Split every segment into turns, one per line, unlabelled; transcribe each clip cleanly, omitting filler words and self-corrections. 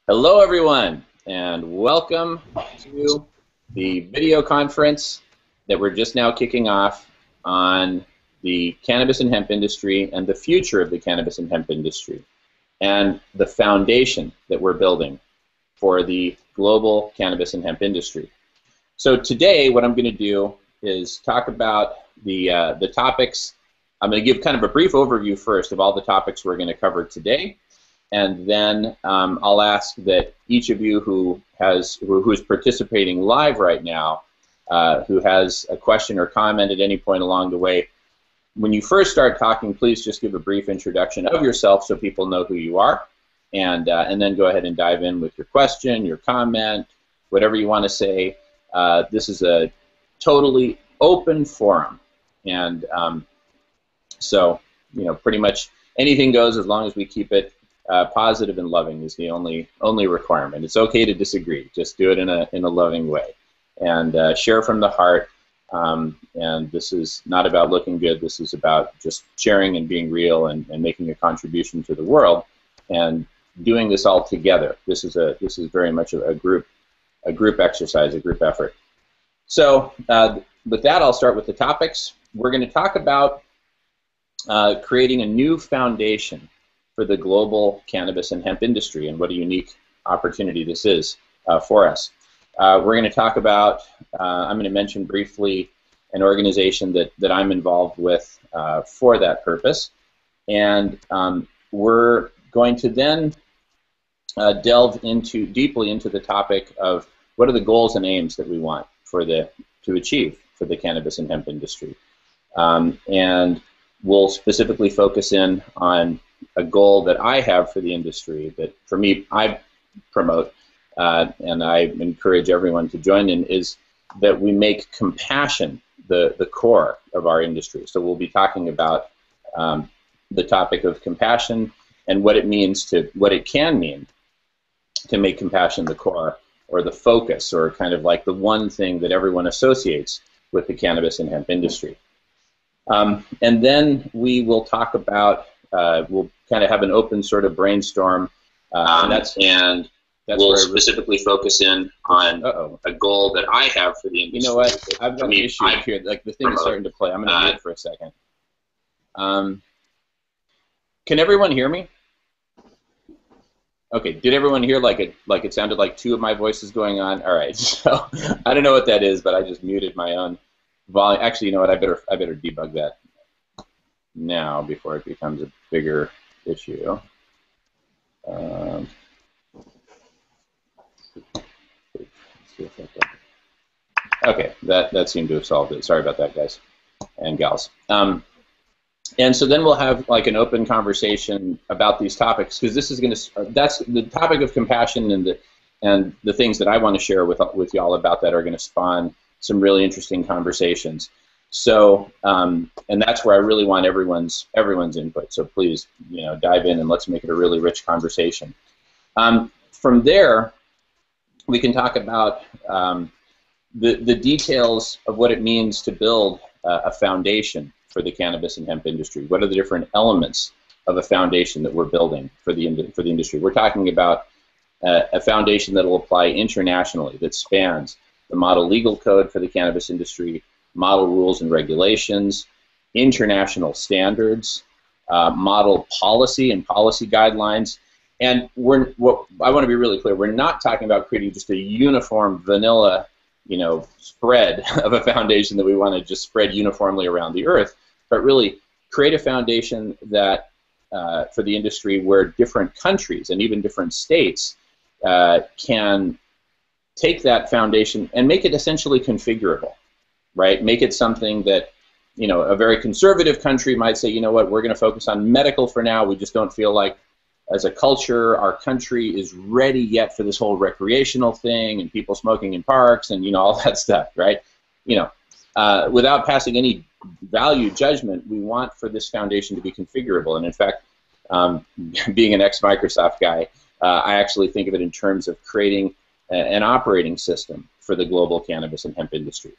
Hello, everyone, and welcome to the video conference that we're just now kicking off on the cannabis and hemp industry and the future of the cannabis and hemp industry and the foundation that we're building for the global cannabis and hemp industry. So today, what I'm going to do is talk about the topics. I'm going to give kind of a brief overview first of all the topics we're going to cover today. And then I'll ask that each of you who is participating live right now, who has a question or comment at any point along the way, when you first start talking, please just give a brief introduction of yourself so people know who you are, and then go ahead and dive in with your question, your comment, whatever you want to say. This is a totally open forum, and so pretty much anything goes as long as we keep it positive and loving is the only requirement. It's okay to disagree. Just do it in a loving way, and share from the heart. And this is not about looking good. This is about just sharing and being real and making a contribution to the world, and doing this all together. This is very much a group exercise, a group effort. So with that, I'll start with the topics. We're going to talk about creating a new foundation for the global cannabis and hemp industry, and what a unique opportunity this is for us. We're going to talk about, I'm going to mention briefly an organization that I'm involved with for that purpose, and we're going to then delve deeply into the topic of what are the goals and aims that we want to achieve for the cannabis and hemp industry. And we'll specifically focus in on a goal that I have for the industry, that for me I promote, and I encourage everyone to join in, is that we make compassion the core of our industry. So we'll be talking about the topic of compassion and what it can mean to make compassion the core, or the focus, or kind of like the one thing that everyone associates with the cannabis and hemp industry. And then we will talk about, we'll kind of have an open sort of brainstorm, and we'll specifically focus in on a goal that I have for the industry. You know what? I've got an issue here. Like, the thing is starting to play. I'm going to mute it for a second. Can everyone hear me? Okay. Did everyone hear like it sounded like two of my voices going on? All right. So I don't know what that is, but I just muted my own volume. Actually, you know what? I better debug that now before it becomes a bigger issue. Okay, that seemed to have solved it. Sorry about that, guys and gals. And so then we'll have like an open conversation about these topics, because this is going to, that's the topic of compassion, and the things that I want to share with y'all about that are going to spawn some really interesting conversations. So, and that's where I really want everyone's input. So please, dive in and let's make it a really rich conversation. From there, we can talk about the details of what it means to build a foundation for the cannabis and hemp industry. What are the different elements of a foundation that we're building for the industry? We're talking about a foundation that will apply internationally, that spans the model legal code for the cannabis industry, model rules and regulations, international standards, model policy and policy guidelines. And I want to be really clear, we're not talking about creating just a uniform vanilla, spread of a foundation that we want to just spread uniformly around the earth, but really create a foundation that for the industry where different countries and even different states can take that foundation and make it essentially configurable, right? Make it something that, a very conservative country might say, you know what, we're going to focus on medical for now. We just don't feel like, as a culture, our country is ready yet for this whole recreational thing and people smoking in parks and, all that stuff, right? Without passing any value judgment, we want for this foundation to be configurable. And in fact, being an ex-Microsoft guy, I actually think of it in terms of creating an operating system for the global cannabis and hemp industry.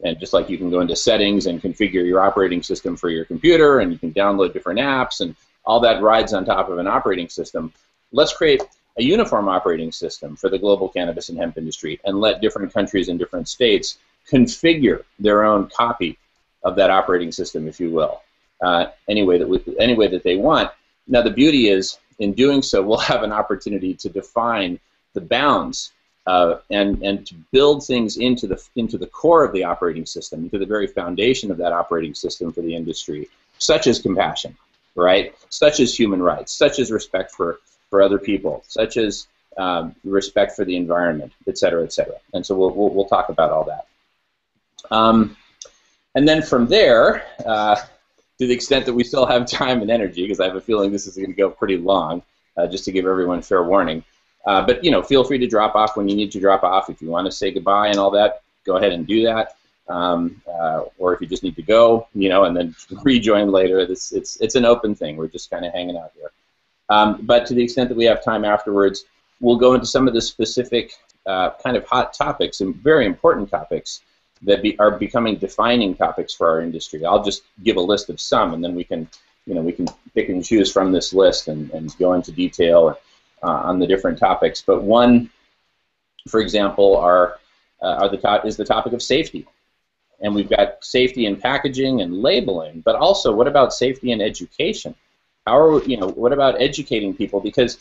And just like you can go into settings and configure your operating system for your computer, and you can download different apps, and all that rides on top of an operating system, let's create a uniform operating system for the global cannabis and hemp industry and let different countries and different states configure their own copy of that operating system, if you will, any way that they want. Now, the beauty is, in doing so, we'll have an opportunity to define the bounds and to build things into the core of the operating system, into the very foundation of that operating system for the industry, such as compassion, right? Such as human rights, such as respect for other people, such as respect for the environment, et cetera, et cetera. And so we'll talk about all that. And then from there, to the extent that we still have time and energy, because I have a feeling this is going to go pretty long, just to give everyone fair warning. But feel free to drop off when you need to drop off. If you want to say goodbye and all that, go ahead and do that. Or if you just need to go, and then rejoin later, it's an open thing. We're just kind of hanging out here. But to the extent that we have time afterwards, we'll go into some of the specific kind of hot topics and very important topics that are becoming defining topics for our industry. I'll just give a list of some, and then we can pick and choose from this list and go into detail on the different topics. But one, for example, is the topic of safety. And we've got safety in packaging and labeling, but also what about safety in education? What about educating people? Because,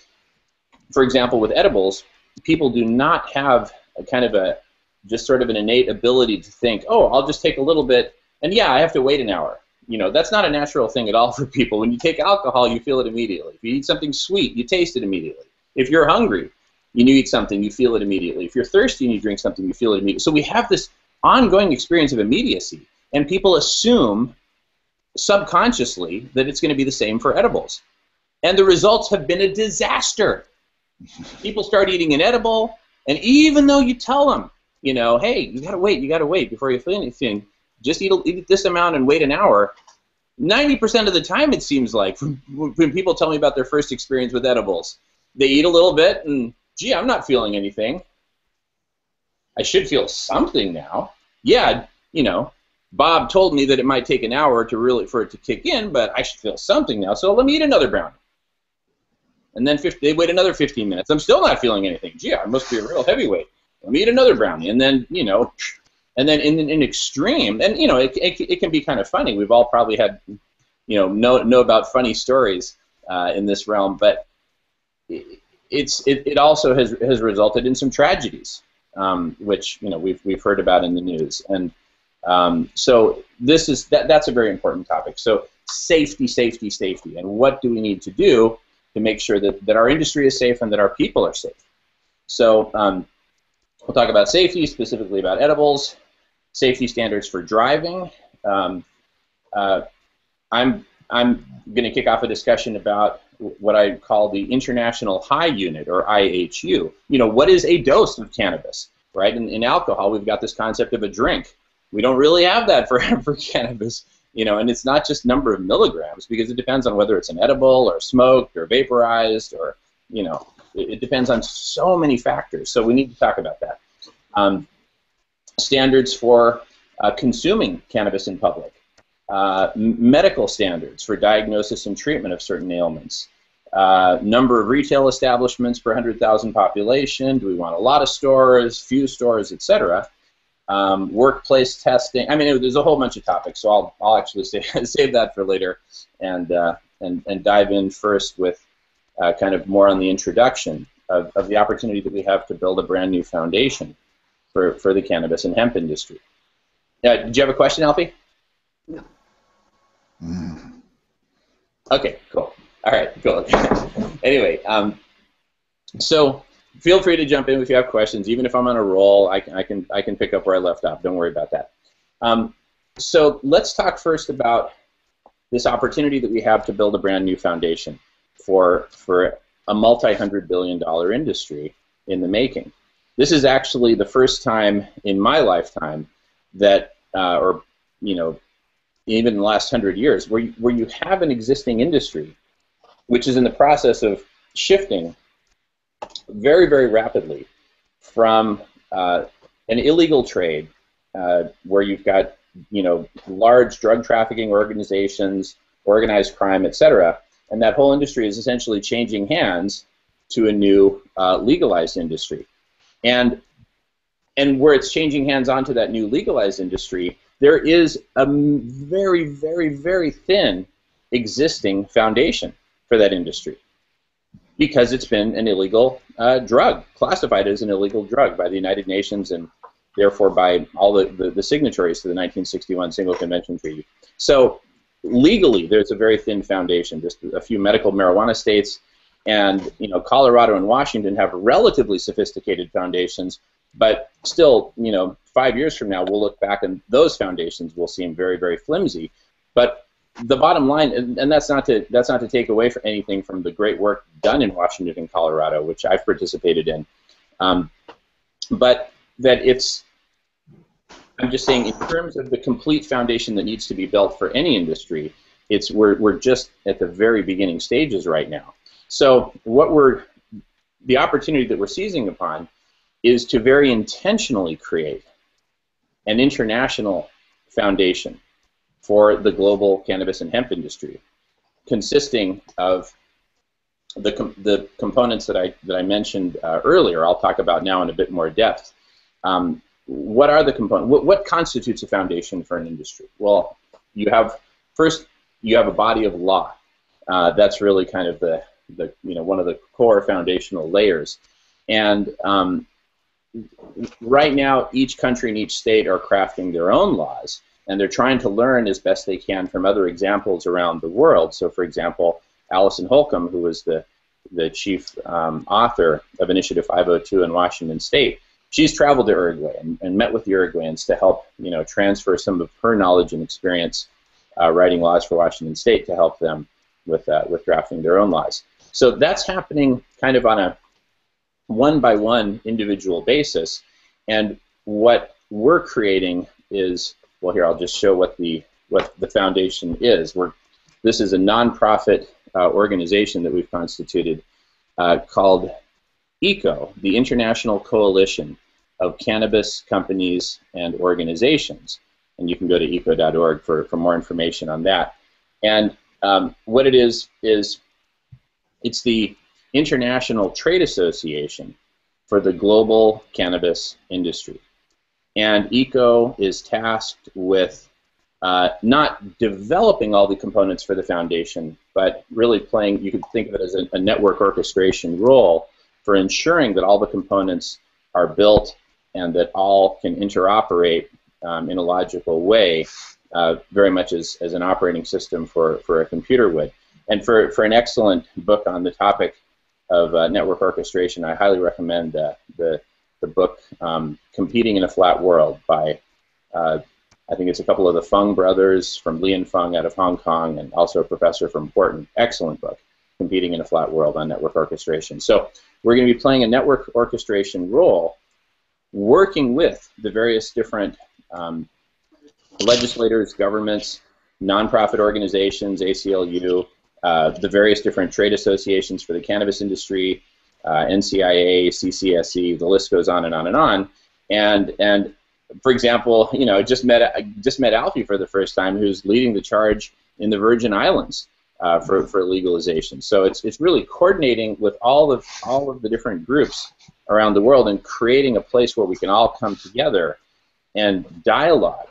for example, with edibles, people do not have just sort of an innate ability to think, oh, I'll just take a little bit, and yeah, I have to wait an hour. That's not a natural thing at all for people. When you take alcohol, you feel it immediately. If you eat something sweet, you taste it immediately. If you're hungry, you eat something, you feel it immediately. If you're thirsty and you drink something, you feel it immediately. So we have this ongoing experience of immediacy, and people assume subconsciously that it's going to be the same for edibles. And the results have been a disaster. People start eating an edible, and even though you tell them, hey, you gotta wait before you feel anything, just eat this amount and wait an hour, 90% of the time it seems like, when people tell me about their first experience with edibles, they eat a little bit and, gee, I'm not feeling anything. I should feel something now. Yeah, Bob told me that it might take an hour for it to kick in, but I should feel something now, so let me eat another brownie. And then they wait another 15 minutes. I'm still not feeling anything. Gee, I must be a real heavyweight. Let me eat another brownie. And then, and then in extreme, and, it can be kind of funny. We've all probably had, know about funny stories in this realm, but it also has resulted in some tragedies, which, we've heard about in the news. And so that's a very important topic. So safety, safety, safety. And what do we need to do to make sure that our industry is safe and that our people are safe? So we'll talk about safety, specifically about edibles, safety standards for driving. I'm going to kick off a discussion about what I call the International High Unit, or IHU. What is a dose of cannabis, right? In alcohol, we've got this concept of a drink. We don't really have that for cannabis, and it's not just number of milligrams, because it depends on whether it's an edible or smoked or vaporized, or, it depends on so many factors. So we need to talk about that. Standards for consuming cannabis in public. Medical standards for diagnosis and treatment of certain ailments. Number of retail establishments per 100,000 population. Do we want a lot of stores, few stores, etc.? Workplace testing. I mean, there's a whole bunch of topics, so I'll actually save that for later, and dive in first with kind of more on the introduction of the opportunity that we have to build a brand new foundation for the cannabis and hemp industry. Did you have a question, Alfie?
No.
Okay, cool. All right, cool. Anyway, so feel free to jump in if you have questions. Even if I'm on a roll, I can pick up where I left off. Don't worry about that. So let's talk first about this opportunity that we have to build a brand new foundation for a multi-hundred-billion-dollar industry in the making. This is actually the first time in my lifetime that, even in the last 100 years, where you have an existing industry which is in the process of shifting very, very rapidly from an illegal trade where you've got large drug trafficking organizations, organized crime, etc., and that whole industry is essentially changing hands to a new legalized industry. And where it's changing hands onto that new legalized industry, there is a very, very, very thin existing foundation for that industry because it's been an illegal drug, classified as an illegal drug by the United Nations and therefore by all the signatories to the 1961 Single Convention Treaty. So legally, there's a very thin foundation, just a few medical marijuana states, and Colorado and Washington have relatively sophisticated foundations, but still, 5 years from now, we'll look back and those foundations will seem very, very flimsy. But the bottom line, and that's not to take away from anything from the great work done in Washington and Colorado, which I've participated in, but that I'm just saying, in terms of the complete foundation that needs to be built for any industry, we're just at the very beginning stages right now. So the opportunity that we're seizing upon is to very intentionally create an international foundation for the global cannabis and hemp industry, consisting of the components that I mentioned earlier. I'll talk about now in a bit more depth. What are the components? What constitutes a foundation for an industry? Well, first you have a body of law. That's really kind of the one of the core foundational layers. And right now, each country and each state are crafting their own laws, and they're trying to learn as best they can from other examples around the world. So, for example, Alison Holcomb, who was the chief author of Initiative 502 in Washington State, she's traveled to Uruguay and met with the Uruguayans to help transfer some of her knowledge and experience writing laws for Washington State to help them with drafting their own laws. So that's happening kind of on a one-by-one individual basis, and what we're creating is, well, here I'll just show what the foundation is. This is a nonprofit organization that we've constituted called ECO, the International Coalition of Cannabis Companies and Organizations, and you can go to eco.org for more information on that. And what it is it's the International Trade Association for the global cannabis industry. And ECO is tasked with not developing all the components for the foundation, but really playing, you could think of it as a network orchestration role for ensuring that all the components are built and that all can interoperate in a logical way, very much as an operating system for a computer would. And for an excellent book on the topic of network orchestration, I highly recommend the book Competing in a Flat World by, I think it's a couple of the Fung brothers from Li and Fung out of Hong Kong, and also a professor from Wharton. Excellent book, Competing in a Flat World on network orchestration. So we're going to be playing a network orchestration role, working with the various different legislators, governments, nonprofit organizations, ACLU, the various different trade associations for the cannabis industry, NCIA, CCSE, the list goes on and on and on. And for example, just met Alfie for the first time, who's leading the charge in the Virgin Islands for legalization. So it's really coordinating with all of the different groups around the world and creating a place where we can all come together and dialogue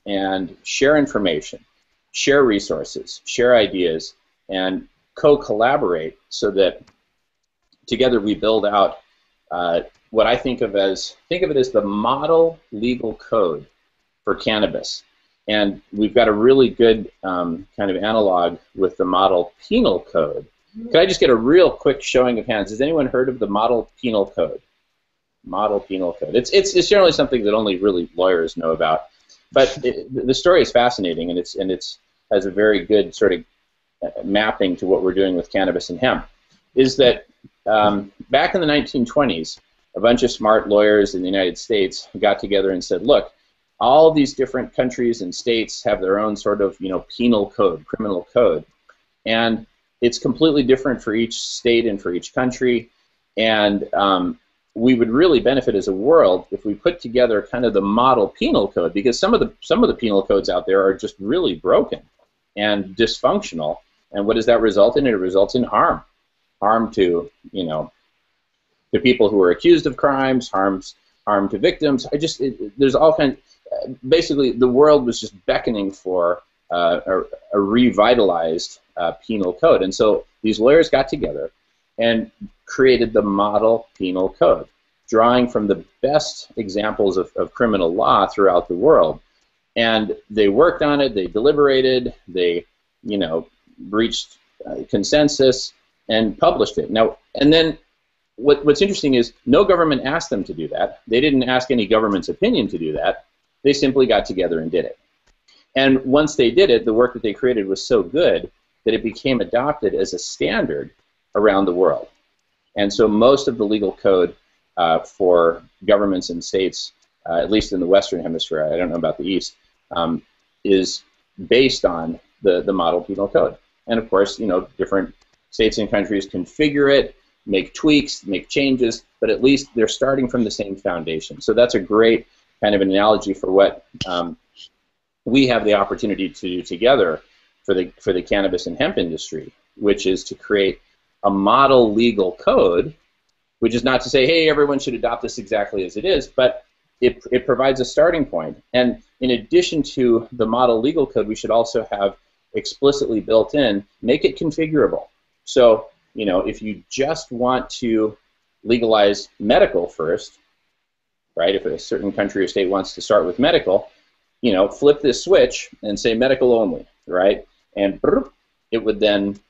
and share information, share resources, share ideas, and co-collaborate so that together we build out what I think of it as the model legal code for cannabis. And we've got a really good kind of analog with the model penal code. Could I just get a real quick showing of hands? Has anyone heard of the model penal code? Model penal code. It's generally something that only really lawyers know about. But the story is fascinating, and it's has a very good sort of mapping to what we're doing with cannabis and hemp. Is that back in the 1920s, a bunch of smart lawyers in the United States got together and said, look, all of these different countries and states have their own sort of penal code, criminal code, and it's completely different for each state and for each country, and we would really benefit as a world if we put together kind of the model penal code, because some of the penal codes out there are just really broken and dysfunctional. And what does that result in? It results in harm to to people who are accused of crimes, harm to victims. There's all kinds. Basically, the world was just beckoning for a revitalized penal code, and so these lawyers got together and created the model penal code, drawing from the best examples of criminal law throughout the world. And they worked on it, they deliberated, they, reached consensus and published it. Now, and then what's interesting is no government asked them to do that. They didn't ask any government's opinion to do that. They simply got together and did it. And once they did it, the work that they created was so good that it became adopted as a standard around the world. And so most of the legal code for governments and states, at least in the Western Hemisphere, I don't know about the East, is based on the model penal code. And of course, different states and countries configure it, make tweaks, make changes, but at least they're starting from the same foundation. So that's a great kind of an analogy for what we have the opportunity to do together for the cannabis and hemp industry, which is to create a model legal code, which is not to say, hey, everyone should adopt this exactly as it is, but it provides a starting point. And in addition to the model legal code, we should also have explicitly built in, make it configurable. So, if you just want to legalize medical first, right, if a certain country or state wants to start with medical, flip this switch and say medical only, right? And it would then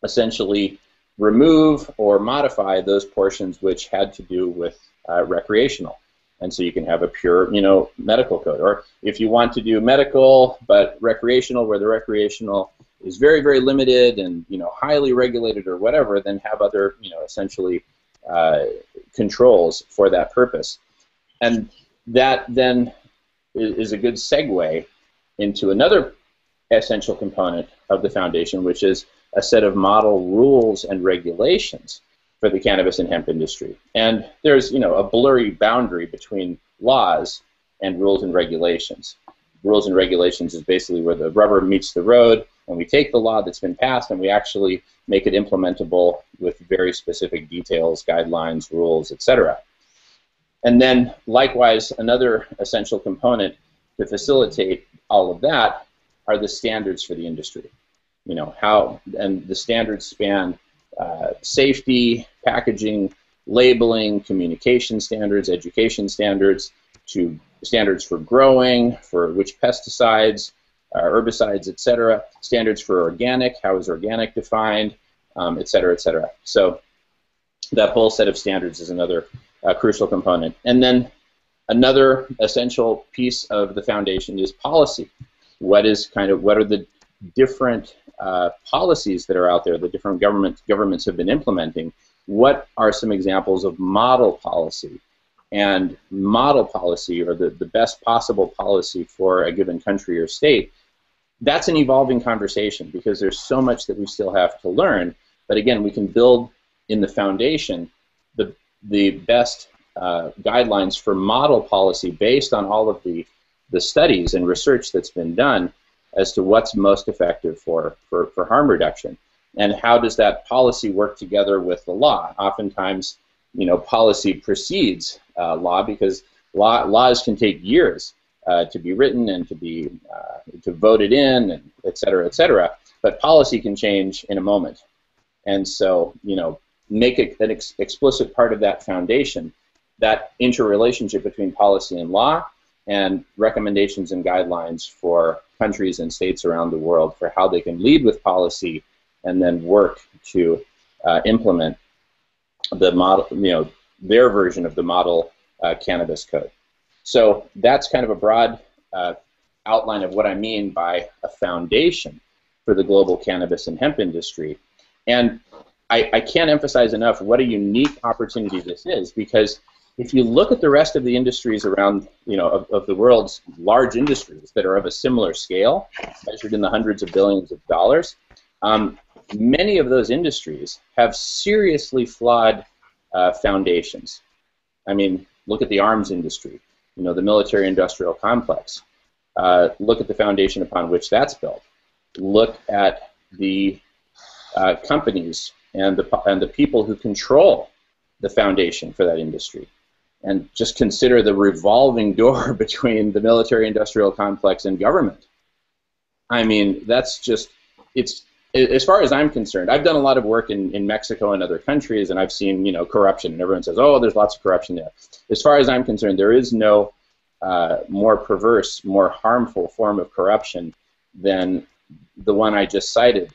essentially remove or modify those portions which had to do with recreational. And so you can have a pure, medical code. Or if you want to do medical but recreational, where the recreational is very, very limited and, highly regulated or whatever, then have other, essentially controls for that purpose. And that then is a good segue into another essential component of the foundation, which is a set of model rules and regulations for the cannabis and hemp industry. And there's, a blurry boundary between laws and rules and regulations. Rules and regulations is basically where the rubber meets the road, and we take the law that's been passed and we actually make it implementable with very specific details, guidelines, rules, etc. And then, likewise, another essential component to facilitate all of that are the standards for the industry. And the standards span safety, packaging, labeling, communication standards, education standards, to standards for growing, for which pesticides, herbicides, etc., standards for organic, how is organic defined, etc., etc. So that whole set of standards is another crucial component. And then another essential piece of the foundation is policy. What are the different policies that are out there, the different governments have been implementing? What are some examples of model policy? And model policy, or the best possible policy for a given country or state, that's an evolving conversation because there's so much that we still have to learn. But again, we can build in the foundation the best guidelines for model policy based on all of the studies and research that's been done as to what's most effective for harm reduction. And how does that policy work together with the law? Oftentimes, policy precedes law because laws can take years to be written and to be voted in, and et cetera, but policy can change in a moment. And so, make it an explicit part of that foundation, that interrelationship between policy and law, and recommendations and guidelines for countries and states around the world for how they can lead with policy and then work to implement the model, their version of the model cannabis code. So that's kind of a broad outline of what I mean by a foundation for the global cannabis and hemp industry. And I can't emphasize enough what a unique opportunity this is, because if you look at the rest of the industries around, of the world's large industries that are of a similar scale, measured in the hundreds of billions of dollars, many of those industries have seriously flawed foundations. I mean, look at the arms industry, the military-industrial complex. Look at the foundation upon which that's built. Look at the companies and the people who control the foundation for that industry. And just consider the revolving door between the military-industrial complex and government. I mean, that's just, it's, as far as I'm concerned, I've done a lot of work in Mexico and other countries, and I've seen, you know, corruption, and everyone says, oh, there's lots of corruption there. As far as I'm concerned, there is no more perverse, more harmful form of corruption than the one I just cited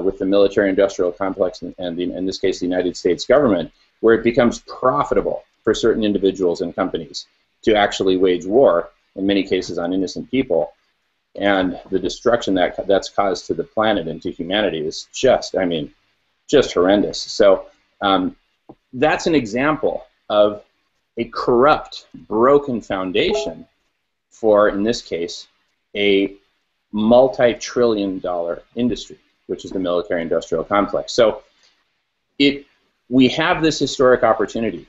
with the military-industrial complex and in this case, the United States government, where it becomes profitable for certain individuals and companies to actually wage war, in many cases on innocent people. And the destruction that's caused to the planet and to humanity is just, I mean, just horrendous. So that's an example of a corrupt, broken foundation for, in this case, a multi-trillion-dollar industry, which is the military-industrial complex. So we have this historic opportunity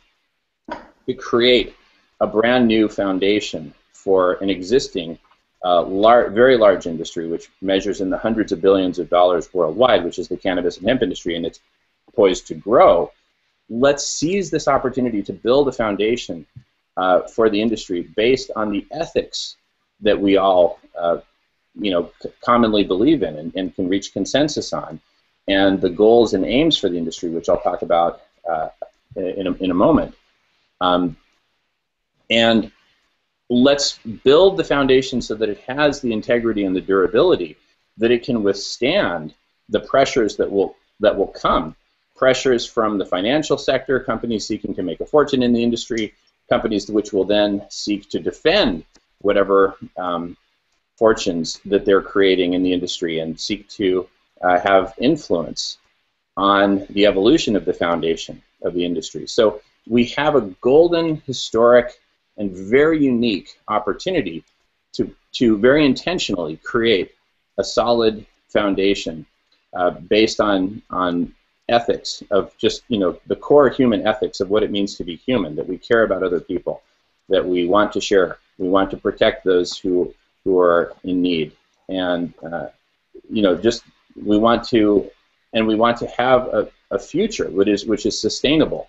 to create a brand new foundation for an existing very large industry, which measures in the hundreds of billions of dollars worldwide, which is the cannabis and hemp industry, and it's poised to grow. Let's seize this opportunity to build a foundation for the industry based on the ethics that we all you know, commonly believe in and can reach consensus on, and the goals and aims for the industry, which I'll talk about in a moment. And let's build the foundation so that it has the integrity and the durability that it can withstand the pressures that will come. Pressures from the financial sector, companies seeking to make a fortune in the industry, companies which will then seek to defend whatever fortunes that they're creating in the industry and seek to have influence on the evolution of the foundation of the industry. So we have a golden, historic, and very unique opportunity to very intentionally create a solid foundation based on ethics of just, you know, the core human ethics of what it means to be human, that we care about other people, that we want to share, we want to protect those who are in need, and you know, just we want to have a future which is sustainable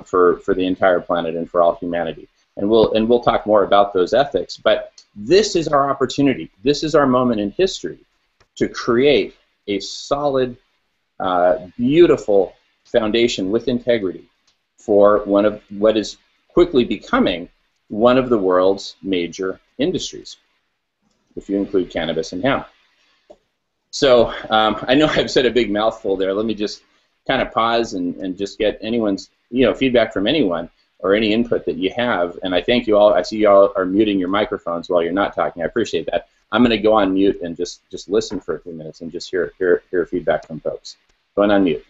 for the entire planet and for all humanity. And we'll talk more about those ethics, but this is our opportunity. This is our moment in history to create a solid, beautiful foundation with integrity for one of what is quickly becoming one of the world's major industries, if you include cannabis and hemp. So I know I've said a big mouthful there. Let me just kind of pause and just get anyone's, you know, feedback from anyone or any input that you have. And I thank you all. I see you all are muting your microphones while you're not talking. I appreciate that. I'm going to go on mute and just listen for a few minutes and just hear feedback from folks. Going on mute.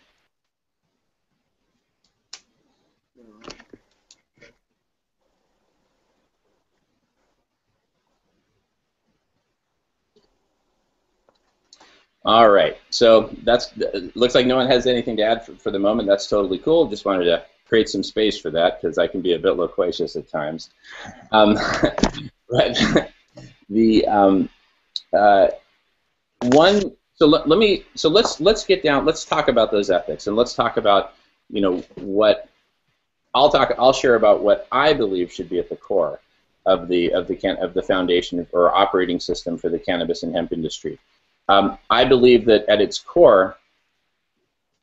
All right, so looks like no one has anything to add for the moment. That's totally cool. Just wanted to create some space for that because I can be a bit loquacious at times. But the let's get down. Let's talk about those ethics, and let's talk about, you know, what I'll share about what I believe should be at the core of the foundation or operating system for the cannabis and hemp industry. I believe that at its core,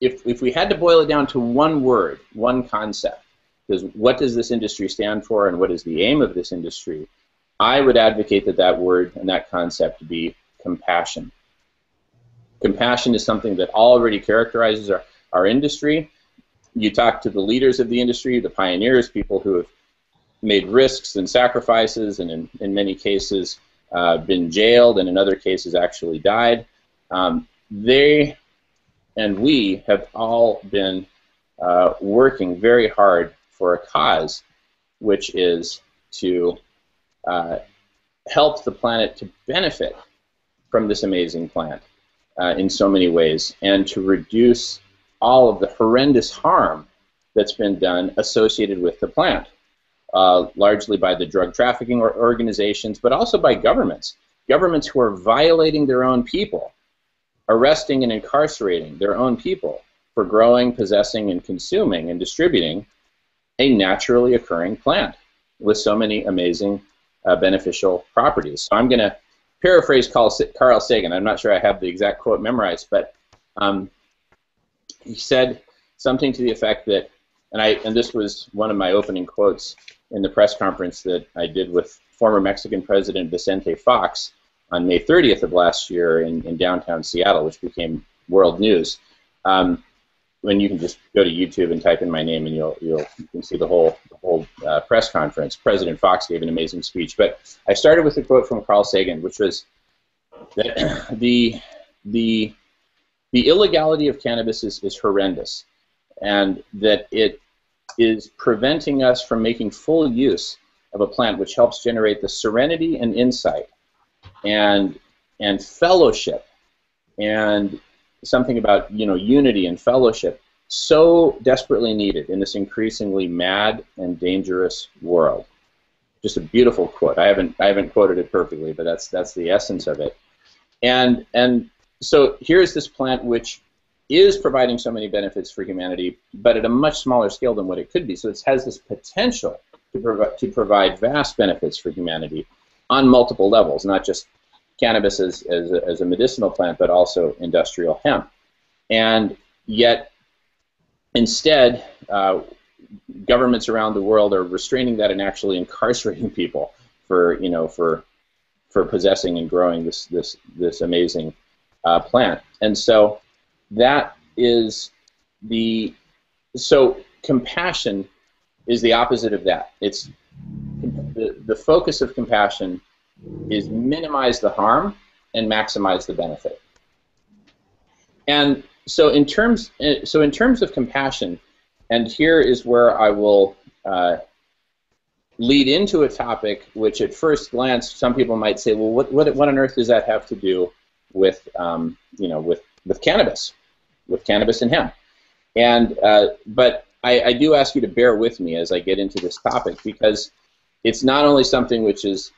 if we had to boil it down to one word, one concept, because what does this industry stand for and what is the aim of this industry, I would advocate that word and that concept be compassion. Compassion is something that already characterizes our industry. You talk to the leaders of the industry, the pioneers, people who have made risks and sacrifices and in many cases been jailed, and in other cases actually died. They and we have all been working very hard for a cause, which is to help the planet to benefit from this amazing plant in so many ways, and to reduce all of the horrendous harm that's been done associated with the plant. Largely by the drug trafficking organizations, but also by governments. Governments who are violating their own people, arresting and incarcerating their own people for growing, possessing, and consuming and distributing a naturally occurring plant with so many amazing beneficial properties. So I'm going to paraphrase Carl Sagan. I'm not sure I have the exact quote memorized, but he said something to the effect that, and this was one of my opening quotes in the press conference that I did with former Mexican President Vicente Fox on May 30th of last year in downtown Seattle, which became world news. When you can just go to YouTube and type in my name, and you can see the whole press conference. President Fox gave an amazing speech, but I started with a quote from Carl Sagan, which was that the illegality of cannabis is horrendous, and that it is preventing us from making full use of a plant which helps generate the serenity and insight and fellowship and something about unity and fellowship so desperately needed in this increasingly mad and dangerous world. Just a beautiful quote. I haven't quoted it perfectly, but that's the essence of it. And so here's this plant which is providing so many benefits for humanity, but at a much smaller scale than what it could be. So it has this potential to provide vast benefits for humanity on multiple levels, not just cannabis as a medicinal plant, but also industrial hemp. And yet, instead, governments around the world are restraining that and actually incarcerating people for possessing and growing this amazing plant. And so that is so compassion is the opposite of that. It's the focus of compassion is minimize the harm and maximize the benefit. And so in terms of compassion, and here is where I will lead into a topic which at first glance some people might say, well, what on earth does that have to do with with cannabis and hemp? And but I do ask you to bear with me as I get into this topic, because it's not only something which is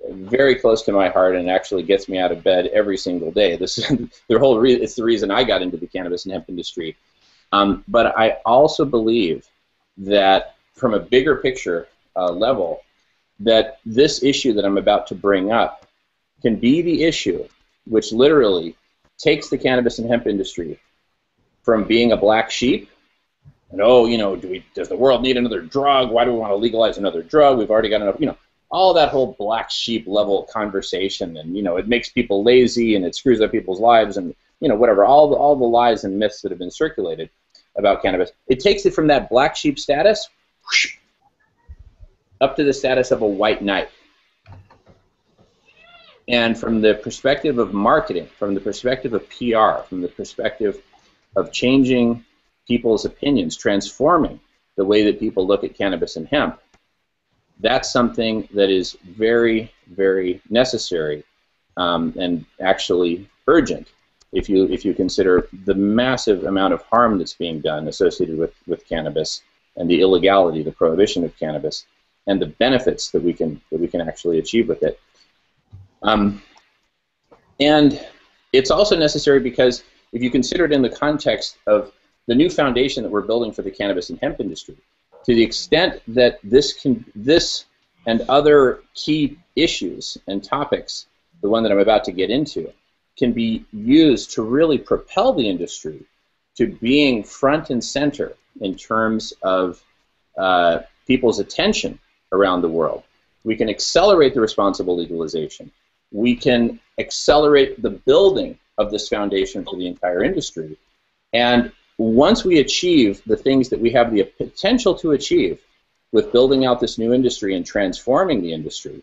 very close to my heart and actually gets me out of bed every single day. This is it's the reason I got into the cannabis and hemp industry. But I also believe that from a bigger picture level, that this issue that I'm about to bring up can be the issue which literally takes the cannabis and hemp industry from being a black sheep, and does the world need another drug? Why do we want to legalize another drug? We've already got enough, all that whole black sheep level conversation, and it makes people lazy and it screws up people's lives, and whatever, all the lies and myths that have been circulated about cannabis. It takes it from that black sheep status up to the status of a white knight. And from the perspective of marketing, from the perspective of PR, from the perspective of changing people's opinions, transforming the way that people look at cannabis and hemp, that's something that is very, very necessary and actually urgent if you consider the massive amount of harm that's being done associated with cannabis and the illegality, the prohibition of cannabis, and the benefits that we can actually achieve with it. And it's also necessary because if you consider it in the context of the new foundation that we're building for the cannabis and hemp industry, to the extent that this and other key issues and topics, the one that I'm about to get into, can be used to really propel the industry to being front and center in terms of people's attention around the world. We can accelerate the responsible legalization. We can accelerate the building of this foundation for the entire industry. And once we achieve the things that we have the potential to achieve with building out this new industry and transforming the industry,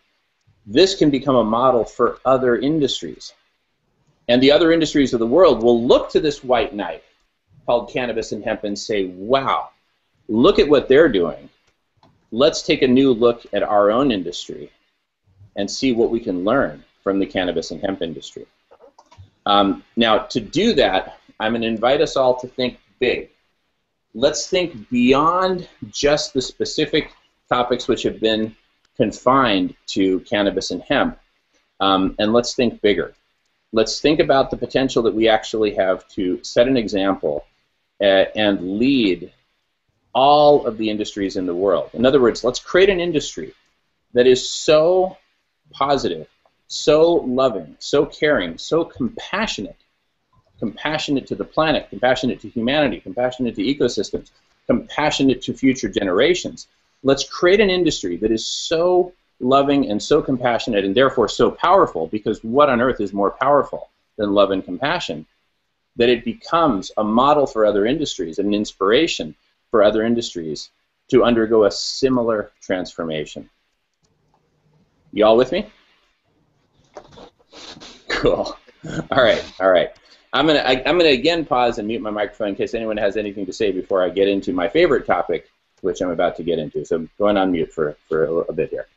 this can become a model for other industries. And the other industries of the world will look to this white knight called cannabis and hemp and say, wow, look at what they're doing. Let's take a new look at our own industry and see what we can learn from the cannabis and hemp industry. Now, to do that, I'm going to invite us all to think big. Let's think beyond just the specific topics which have been confined to cannabis and hemp, and let's think bigger. Let's think about the potential that we actually have to set an example and lead all of the industries in the world. In other words, let's create an industry that is so positive, so loving, so caring, so compassionate, compassionate to the planet, compassionate to humanity, compassionate to ecosystems, compassionate to future generations. Let's create an industry that is so loving and so compassionate and therefore so powerful, because what on earth is more powerful than love and compassion, that it becomes a model for other industries and an inspiration for other industries to undergo a similar transformation. You all with me? Cool. All right, all right. I'm gonna again pause and mute my microphone in case anyone has anything to say before I get into my favorite topic, which I'm about to get into. So I'm going on mute for a bit here.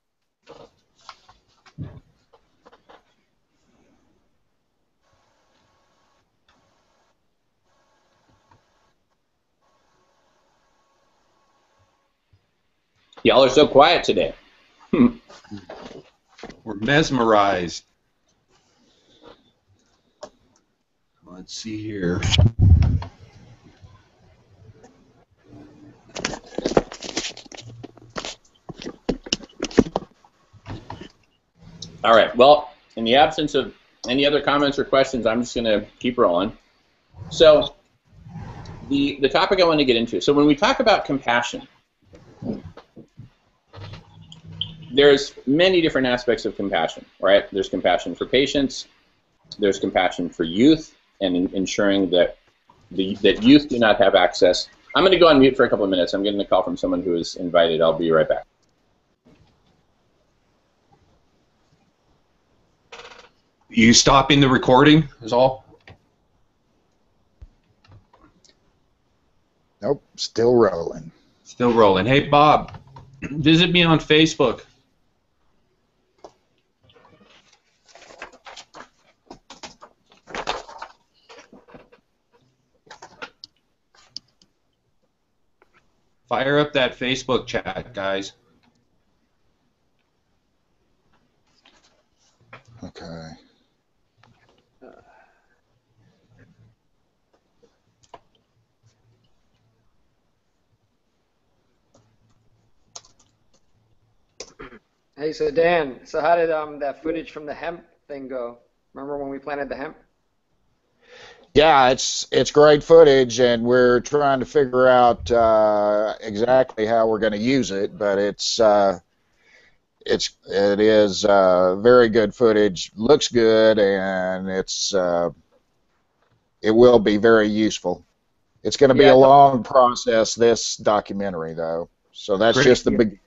Y'all are so quiet today.
We're mesmerized. Let's see here.
All right, well, in the absence of any other comments or questions, I'm just going to keep rolling. So the topic I want to get into, so when we talk about compassion, there's many different aspects of compassion, right? There's compassion for patients, there's compassion for youth, and ensuring that that youth do not have access. I'm going to go on mute for a couple of minutes. I'm getting a call from someone who is invited. I'll be right back.
You stopping the recording is all?
Nope, still rolling.
Still rolling. Hey, Bob, visit me on Facebook. Fire up that Facebook chat, guys.
Okay.
Hey, so Dan, so how did that footage from the hemp thing go? Remember when we planted the hemp?
Yeah, it's great footage, and we're trying to figure out exactly how we're going to use it. But it is very good footage. Looks good, and it will be very useful. It's going to be a long process, this documentary, though. So that's just the beginning.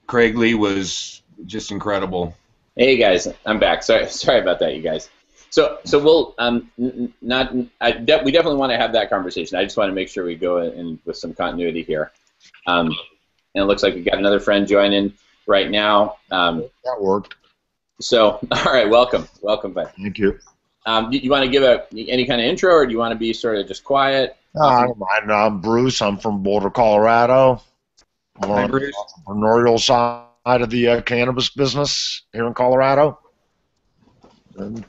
Craig Lee was just incredible.
Hey guys, I'm back. Sorry about that, you guys. So we'll we definitely want to have that conversation. I just want to make sure we go in with some continuity here. And it looks like we got another friend joining right now.
That worked.
So all right, welcome, bud.
Thank you.
You want to give any kind of intro, or do you want to be sort of just quiet?
I don't mind. I'm Bruce. I'm from Boulder, Colorado. I'm on the entrepreneurial side of the cannabis business here in Colorado. And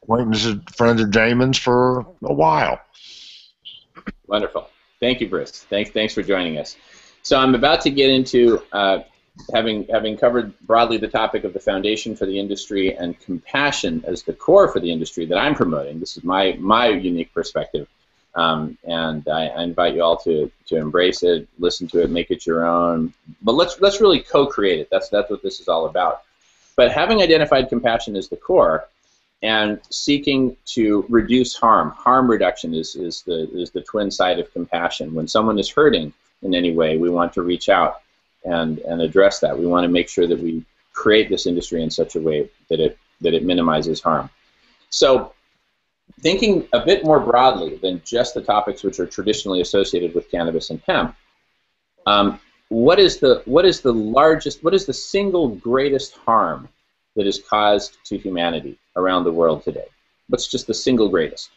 acquaintances, friends of Damon's for a while.
Wonderful. Thank you, Bruce. Thanks for joining us. So I'm about to get into having covered broadly the topic of the foundation for the industry and compassion as the core for the industry that I'm promoting. This is my unique perspective. And I invite you all to embrace it, listen to it, make it your own. But let's really co-create it. That's what this is all about. But having identified compassion as the core and seeking to reduce harm reduction is the twin side of compassion. When someone is hurting in any way, we want to reach out and address that. We want to make sure that we create this industry in such a way that it minimizes harm. So, thinking a bit more broadly than just the topics which are traditionally associated with cannabis and hemp, what is the single greatest harm that is caused to humanity around the world today? What's just the single greatest?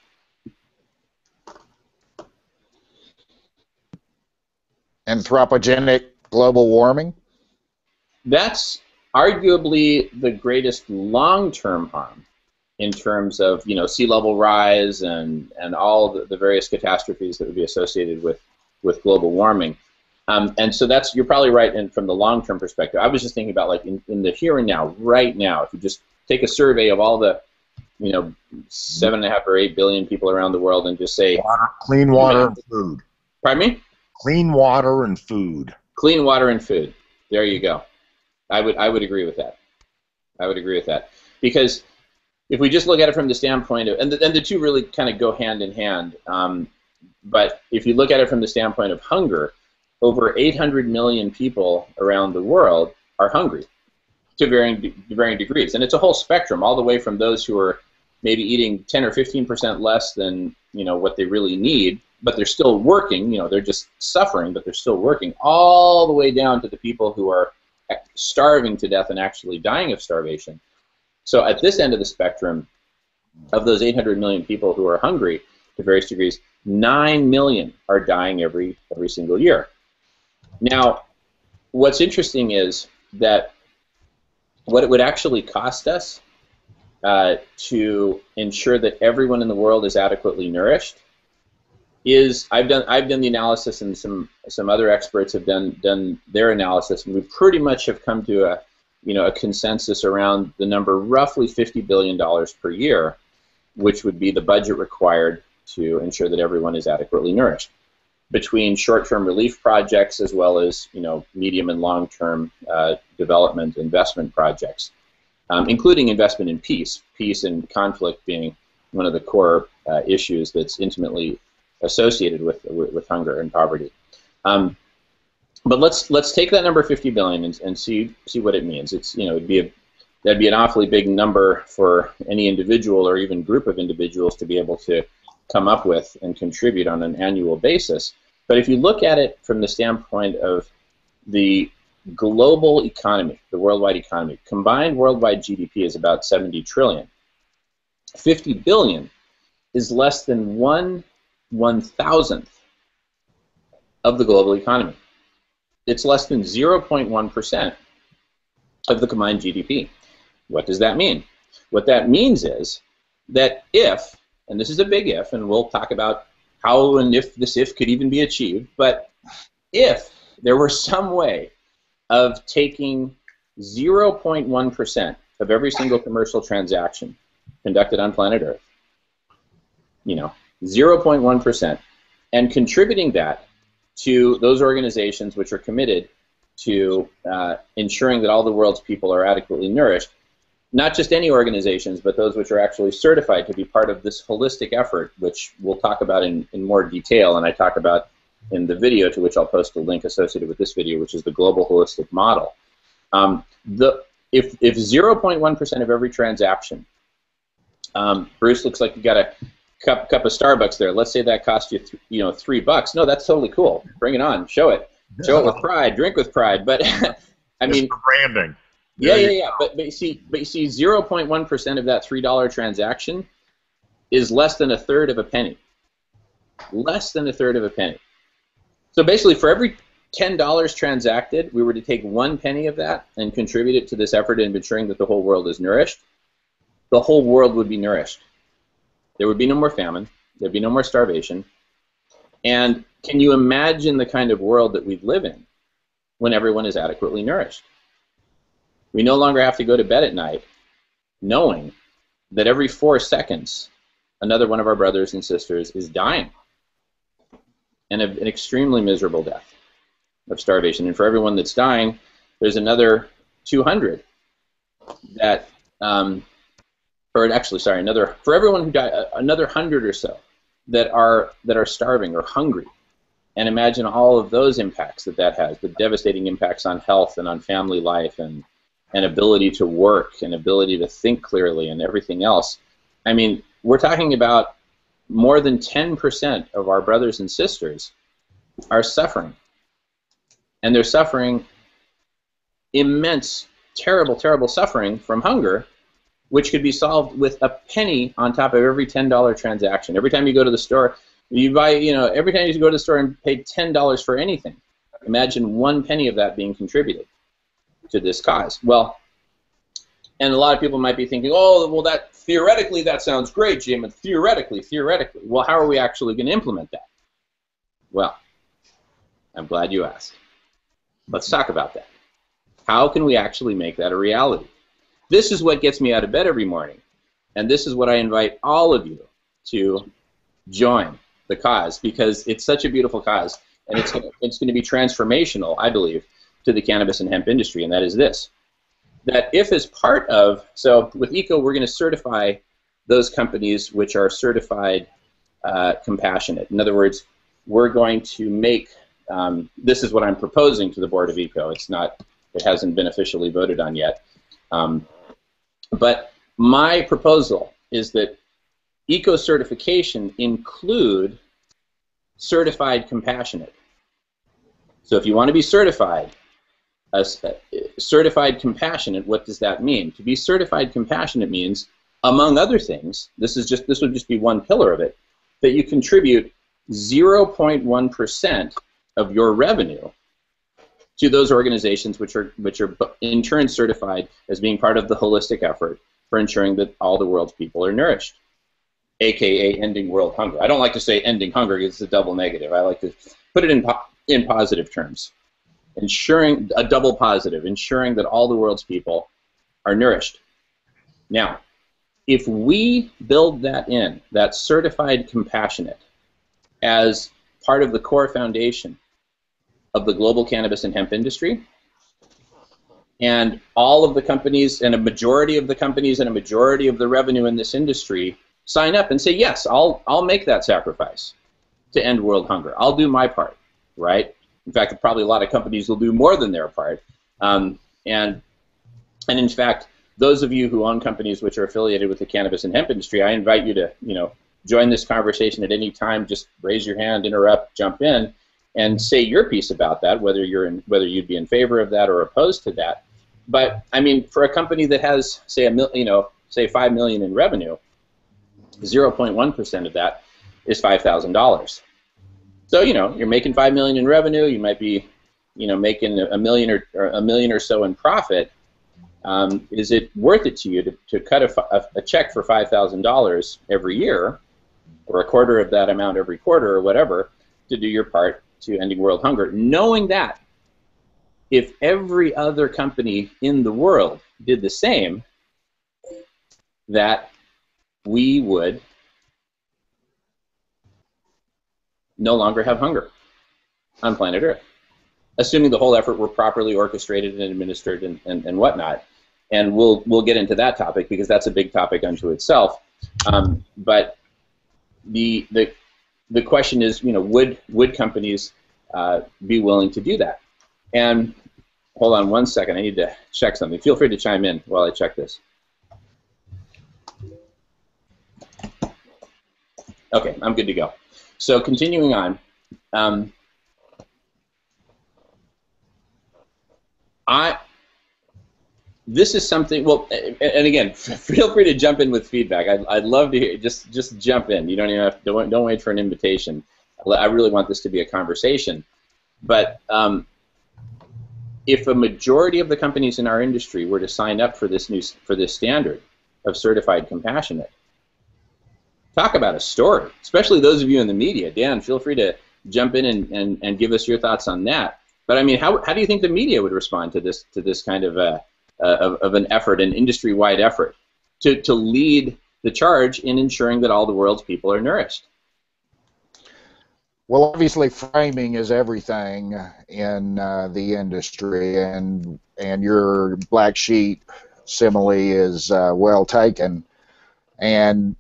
Anthropogenic global warming?
That's arguably the greatest long-term harm in terms of, sea level rise and all the various catastrophes that would be associated with with global warming. And so you're probably right from the long-term perspective. I was just thinking about like in the here and now, right now, if you just take a survey of all the, 7.5 or 8 billion people around the world and just say,
clean water and food.
Pardon me?
Clean water and food.
Clean water and food. There you go. I would agree with that. I would agree with that, because if we just look at it from the standpoint of, and the two really kind of go hand in hand. But if you look at it from the standpoint of hunger, over 800 million people around the world are hungry to varying degrees, and it's a whole spectrum, all the way from those who are maybe eating 10 or 15% less than what they really need, but they're still working. They're just suffering, but they're still working, all the way down to the people who are starving to death and actually dying of starvation. So at this end of the spectrum, of those 800 million people who are hungry to various degrees, 9 million are dying every single year. Now, what's interesting is that what it would actually cost us to ensure that everyone in the world is adequately nourished is, I've done the analysis, and some other experts have done their analysis, and we pretty much have come to a consensus around the number roughly $50 billion per year, which would be the budget required to ensure that everyone is adequately nourished, between short-term relief projects as well as medium and long-term development investment projects, including investment in peace and conflict being one of the core issues that's intimately associated with hunger and poverty. But let's take that number 50 billion and see what it means. It's that'd be an awfully big number for any individual or even group of individuals to be able to come up with and contribute on an annual basis. But if you look at it from the standpoint of the global economy, the worldwide economy, combined worldwide GDP is about 70 trillion. 50 billion is less than 1/1000th of the global economy. It's less than 0.1% of the combined GDP. What does that mean? What that means is that if, and this is a big if, and we'll talk about how and if this if could even be achieved, but if there were some way of taking 0.1% of every single commercial transaction conducted on planet Earth, 0.1%, and contributing that to those organizations which are committed to ensuring that all the world's people are adequately nourished, not just any organizations, but those which are actually certified to be part of this holistic effort, which we'll talk about in more detail, and I talk about in the video, to which I'll post a link associated with this video, which is the Global Holistic Model. If 0.1% of every transaction, Bruce, looks like you got a cup of Starbucks there. Let's say that cost you $3. No, that's totally cool. Bring it on. Show it. Show it with pride. Drink with pride. But I mean,
branding.
Yeah. But you see, 0.1% of that $3 transaction is less than a third of a penny. Less than a third of a penny. So basically, for every $10 transacted, we were to take 1 penny of that and contribute it to this effort in ensuring that the whole world is nourished. The whole world would be nourished. There would be no more famine. There'd be no more starvation. And can you imagine the kind of world that we'd live in when everyone is adequately nourished? We no longer have to go to bed at night knowing that every 4 seconds another one of our brothers and sisters is dying, and an extremely miserable death of starvation. And for everyone that's dying, there's another 200 that, for everyone who died, another 100 or so that are starving or hungry. And imagine all of those impacts that has, the devastating impacts on health and on family life and ability to work and ability to think clearly and everything else. I mean, we're talking about more than 10% of our brothers and sisters are suffering. And they're suffering immense, terrible, terrible suffering from hunger, which could be solved with a penny on top of every $10 transaction. Every time you go to the store, you buy, every time you go to the store and pay $10 for anything, imagine 1 penny of that being contributed to this cause. Well, and a lot of people might be thinking, oh, well, that theoretically that sounds great, Jim, and theoretically. Well, how are we actually going to implement that? Well, I'm glad you asked. Let's talk about that. How can we actually make that a reality? This is what gets me out of bed every morning, and this is what I invite all of you to join the cause, because it's such a beautiful cause, and it's going to be transformational, I believe, to the cannabis and hemp industry, and that is this. That if as part of, so with ECO, we're going to certify those companies which are certified compassionate. In other words, we're going to make, this is what I'm proposing to the board of ECO. It's not, it hasn't been officially voted on yet. But my proposal is that ECO certification include certified compassionate. So if you want to be certified, certified compassionate, what does that mean? To be certified compassionate means, among other things, this would just be one pillar of it, that you contribute 0.1% of your revenue to those organizations which are in turn certified as being part of the holistic effort for ensuring that all the world's people are nourished, aka ending world hunger. I don't like to say ending hunger because it's a double negative. I like to put it in positive terms. Ensuring a double positive, ensuring that all the world's people are nourished. Now, if we build that in, that certified compassionate, as part of the core foundation of the global cannabis and hemp industry, and all of the companies, and a majority of the companies and a majority of the revenue in this industry sign up and say, yes, I'll make that sacrifice to end world hunger. I'll do my part, right? In fact, probably a lot of companies will do more than their part. And in fact, those of you who own companies which are affiliated with the cannabis and hemp industry, I invite you to, join this conversation at any time. Just raise your hand, interrupt, jump in, and say your piece about that, whether you'd be in favor of that or opposed to that. But I mean, for a company that has, say, say $5 million in revenue, 0.1% of that is $5,000. So you're making $5 million in revenue. You might be, making $1 million or $1 million or so in profit. Is it worth it to you to cut a check for $5,000 every year, or a quarter of that amount every quarter, or whatever, to do your part to ending world hunger, knowing that if every other company in the world did the same, that we would no longer have hunger on planet Earth, assuming the whole effort were properly orchestrated and administered and whatnot. And we'll get into that topic because that's a big topic unto itself. But the question is, would companies be willing to do that? And hold on one second, I need to check something. Feel free to chime in while I check this. Okay, I'm good to go. So continuing on, this is something. Well, and again, feel free to jump in with feedback. I'd love to hear. Just jump in. You don't even have to, don't wait for an invitation. I really want this to be a conversation. But if a majority of the companies in our industry were to sign up for this standard of certified compassionate, talk about a story, especially those of you in the media. Dan, feel free to jump in and give us your thoughts on that. But I mean, how do you think the media would respond to this kind of an effort, an industry-wide effort, to lead the charge in ensuring that all the world's people are nourished?
Well, obviously, framing is everything in the industry, and your black sheep simile is well taken. And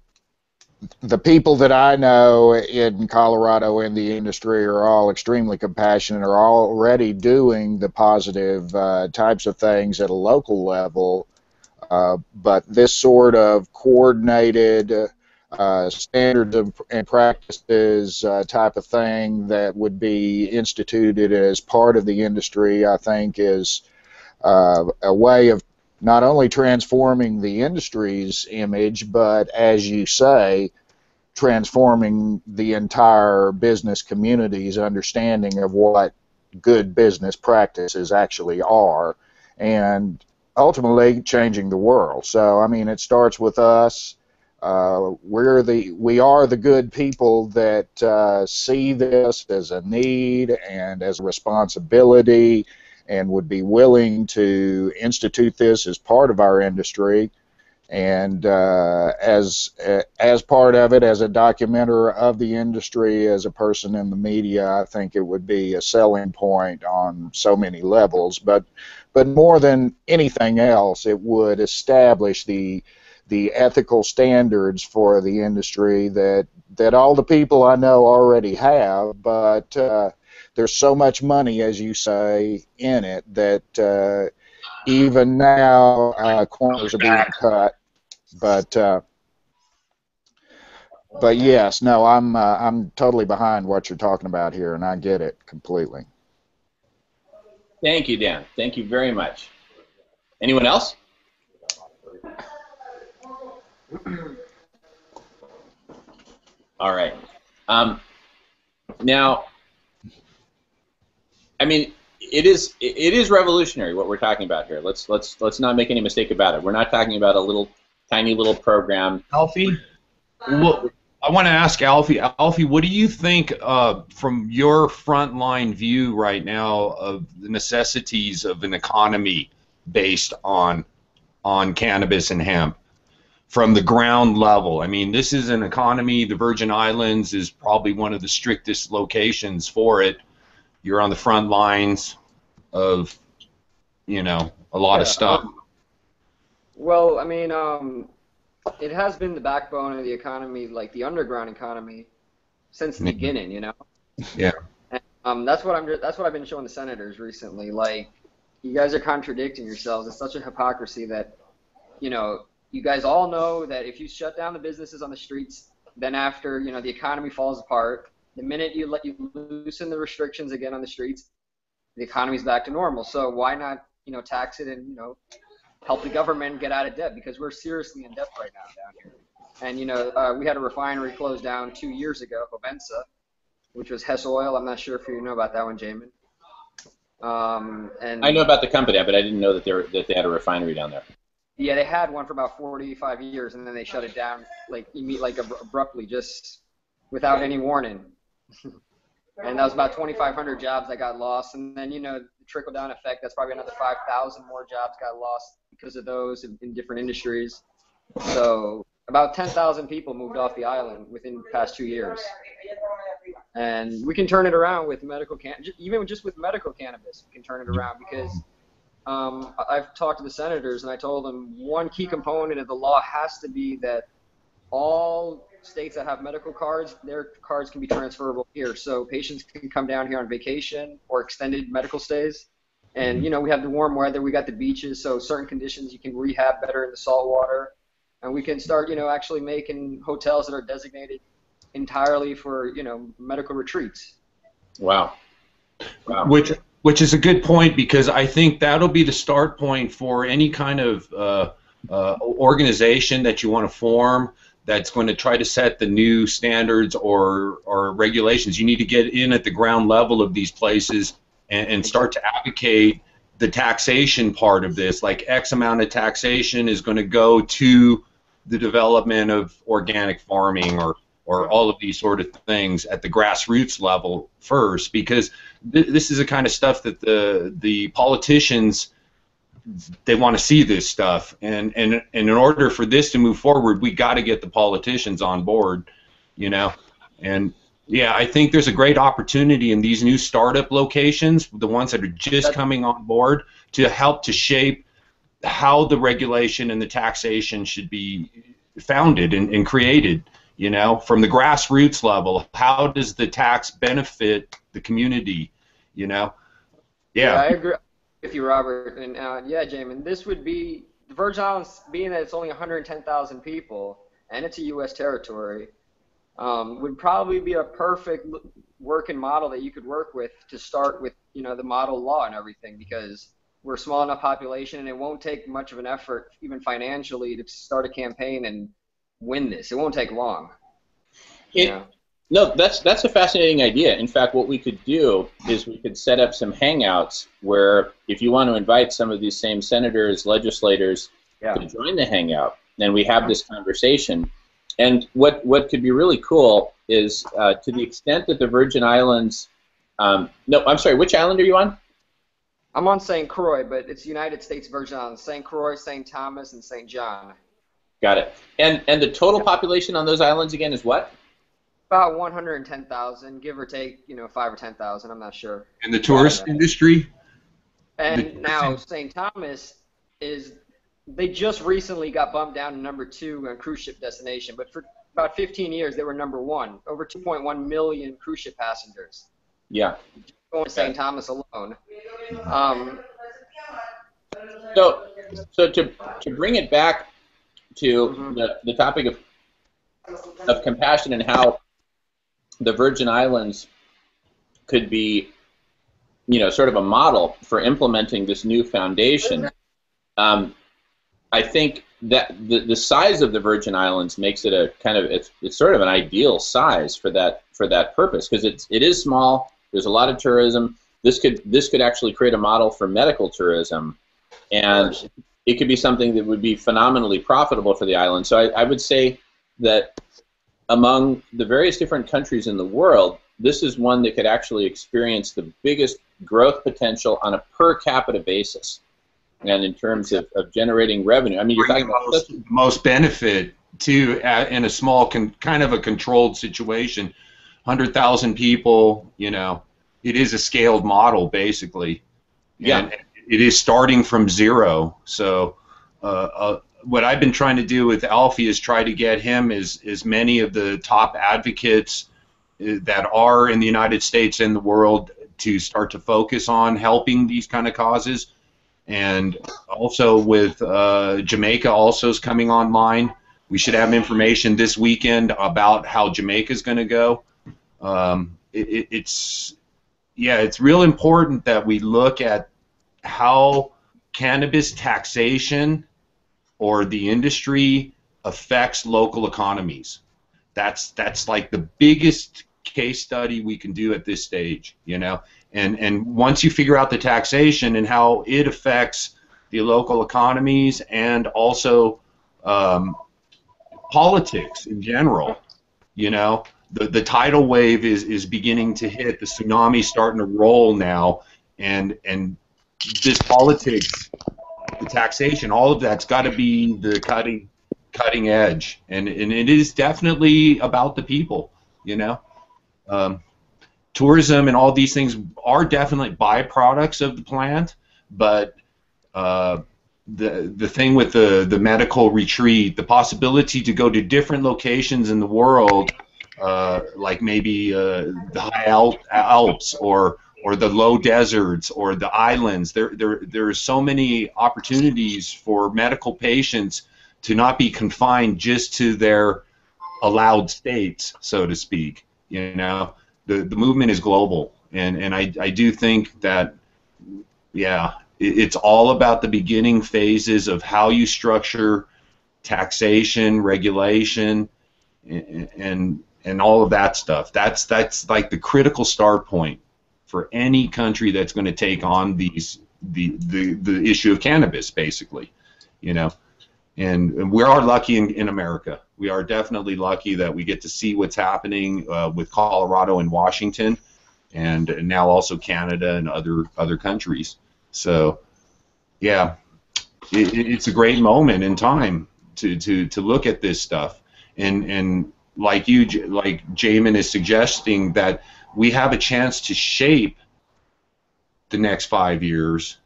the people that I know in Colorado in the industry are all extremely compassionate, are already doing the positive types of things at a local level, but this sort of coordinated standards and practices type of thing that would be instituted as part of the industry, I think, is a way of not only transforming the industry's image, but, as you say, transforming the entire business community's understanding of what good business practices actually are, and ultimately changing the world. So, I mean, it starts with us. we are the good people that see this as a need and as a responsibility, and would be willing to institute this as part of our industry. And as part of it, as a documenter of the industry, as a person in the media, I think it would be a selling point on so many levels. But more than anything else, it would establish the ethical standards for the industry that all the people I know already have. But there's so much money, as you say, in it that even now corners are being cut. But yes, no, I'm totally behind what you're talking about here, and I get it completely.
Thank you, Dan. Thank you very much. Anyone else? All right. Now, I mean, it is revolutionary what we're talking about here. Let's not make any mistake about it. We're not talking about a tiny little program.
Alfie, well, I want to ask Alfie. Alfie, what do you think from your frontline view right now of the necessities of an economy based on cannabis and hemp from the ground level? I mean, this is an economy. The Virgin Islands is probably one of the strictest locations for it. You're on the front lines of, a lot of stuff.
Well, I mean, it has been the backbone of the economy, like the underground economy, since the beginning.
Yeah.
And, that's what I've been showing the senators recently. Like, you guys are contradicting yourselves. It's such a hypocrisy that, you guys all know that if you shut down the businesses on the streets, then after, the economy falls apart. The minute you loosen the restrictions again on the streets, the economy's back to normal. So why not, tax it and, help the government get out of debt, because we're seriously in debt right now down here. And, we had a refinery close down 2 years ago, Hovensa, which was Hess Oil. I'm not sure if you know about that one, Jamin. And
I know about the company, but I didn't know that they had a refinery down there.
Yeah, they had one for about 45 years, and then they shut it down abruptly, just without any warning. And that was about 2,500 jobs that got lost. And then, the trickle-down effect, that's probably another 5,000 more jobs got lost because of those in different industries. So about 10,000 people moved off the island within the past 2 years. And we can turn it around with even just with medical cannabis, we can turn it around, because I've talked to the senators, and I told them one key component of the law has to be that all states that have medical cards, their cards can be transferable here. So patients can come down here on vacation or extended medical stays. And, we have the warm weather, we got the beaches, so certain conditions you can rehab better in the salt water. And we can start, actually making hotels that are designated entirely for, medical retreats.
Wow.
Which is a good point, because I think that'll be the start point for any kind of organization that you want to form that's going to try to set the new standards or regulations. You need to get in at the ground level of these places and start to advocate the taxation part of this. Like, X amount of taxation is going to go to the development of organic farming or all of these sort of things at the grassroots level first, because this is the kind of stuff that the politicians, they want to see this stuff, and in order for this to move forward, we got to get the politicians on board, and yeah, I think there's a great opportunity in these new startup locations, the ones that are just coming on board, to help to shape how the regulation and the taxation should be founded and created, from the grassroots level. How does the tax benefit the community, Yeah,
I agree with you, Robert, and yeah, Jamin, this would be, the Virgin Islands, being that it's only 110,000 people and it's a U.S. territory, would probably be a perfect working model that you could work with to start with, the model law and everything, because we're a small enough population, and it won't take much of an effort, even financially, to start a campaign and win this. It won't take long.
No, that's a fascinating idea. In fact, what we could do is we could set up some hangouts where, if you want to invite some of these same senators, legislators to join the hangout, then we have this conversation, And what could be really cool is to the extent that the Virgin Islands, no, I'm sorry, which island are you on?
I'm on St. Croix, but it's United States Virgin Islands. St. Croix, St. Thomas, and St. John.
Got it. And the total population on those islands again is what?
About 110,000, give or take, 5 or 10,000. I'm not sure.
And the tourist industry?
And now St. Thomas they just recently got bumped down to #2 on cruise ship destination, but for about 15 years they were #1, over 2.1 million cruise ship passengers.
Yeah.
Just going to St. Thomas alone.
So to bring it back to the topic of compassion and how the Virgin Islands could be, sort of a model for implementing this new foundation. I think that the size of the Virgin Islands makes it a kind of it's sort of an ideal size for that purpose, because it is small. There's a lot of tourism. This could actually create a model for medical tourism, and it could be something that would be phenomenally profitable for the island. So I would say that among the various different countries in the world, this is one that could actually experience the biggest growth potential on a per capita basis. And in terms of generating revenue, I mean, you're talking about
the most benefit to in a small kind of a controlled situation, 100,000 people. It is a scaled model basically.
Yeah.
And it is starting from zero. So what I've been trying to do with Alfie is try to get him as many of the top advocates that are in the United States and the world to start to focus on helping these kind of causes. And also with Jamaica also is coming online. We should have information this weekend about how Jamaica is going to go. It's real important that we look at how cannabis taxation or the industry affects local economies. That's like the biggest case study we can do at this stage, And once you figure out the taxation and how it affects the local economies and also politics in general, the tidal wave is beginning to hit. The tsunami's starting to roll now, and this politics, the taxation, all of that's got to be the cutting edge, and it is definitely about the people, tourism and all these things are definitely byproducts of the plant, but the thing with the medical retreat, the possibility to go to different locations in the world, like maybe the high Alps or the low deserts or the islands, there are so many opportunities for medical patients to not be confined just to their allowed states, so to speak. The movement is global, and I do think that, it's all about the beginning phases of how you structure taxation, regulation, and all of that stuff. That's like the critical start point for any country that's going to take on the issue of cannabis, basically, And we are lucky in America. We are definitely lucky that we get to see what's happening with Colorado and Washington, and now also Canada and other countries. So, it's a great moment in time to look at this stuff. And like Jamin is suggesting, that we have a chance to shape the next 5 years,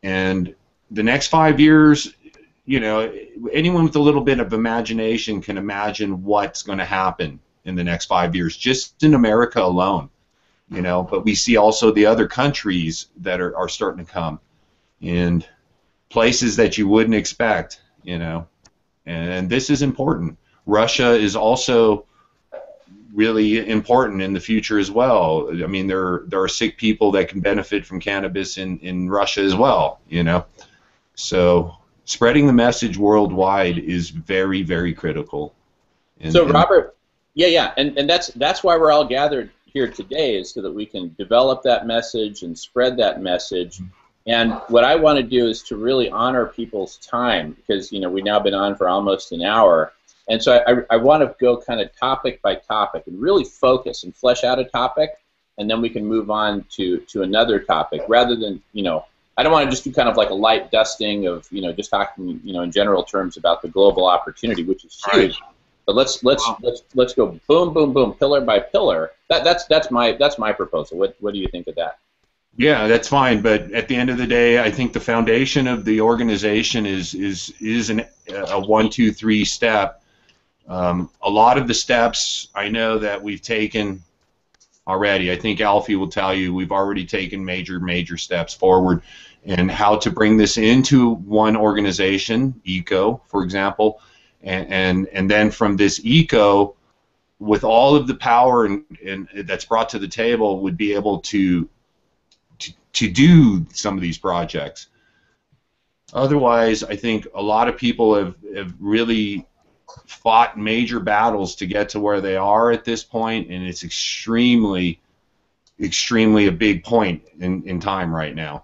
and the next 5 years. Anyone with a little bit of imagination can imagine what's going to happen in the next 5 years, just in America alone. But we see also the other countries that are starting to come, and places that you wouldn't expect. And this is important. Russia is also really important in the future as well. I mean, there are sick people that can benefit from cannabis in Russia as well. So spreading the message worldwide is very, very critical.
So Robert, and that's why we're all gathered here today, is so that we can develop that message and spread that message. And what I want to do is to really honor people's time, because we've now been on for almost an hour, And so I want to go kind of topic by topic and really focus and flesh out a topic, and then we can move on to another topic rather than, I don't want to just do kind of like a light dusting of, just talking, in general terms about the global opportunity, which is huge. Right. But let's go boom, boom, boom, pillar by pillar. That's my proposal. What do you think of that?
Yeah, that's fine. But at the end of the day, I think the foundation of the organization is a 1, 2, 3 step. A lot of the steps I know that we've taken already. I think Alfie will tell you we've already taken major steps forward in how to bring this into one organization, ECO, for example, and then from this ECO, with all of the power and that's brought to the table, would be able to do some of these projects. Otherwise, I think a lot of people have really fought major battles to get to where they are at this point, and it's extremely a big point in time right now,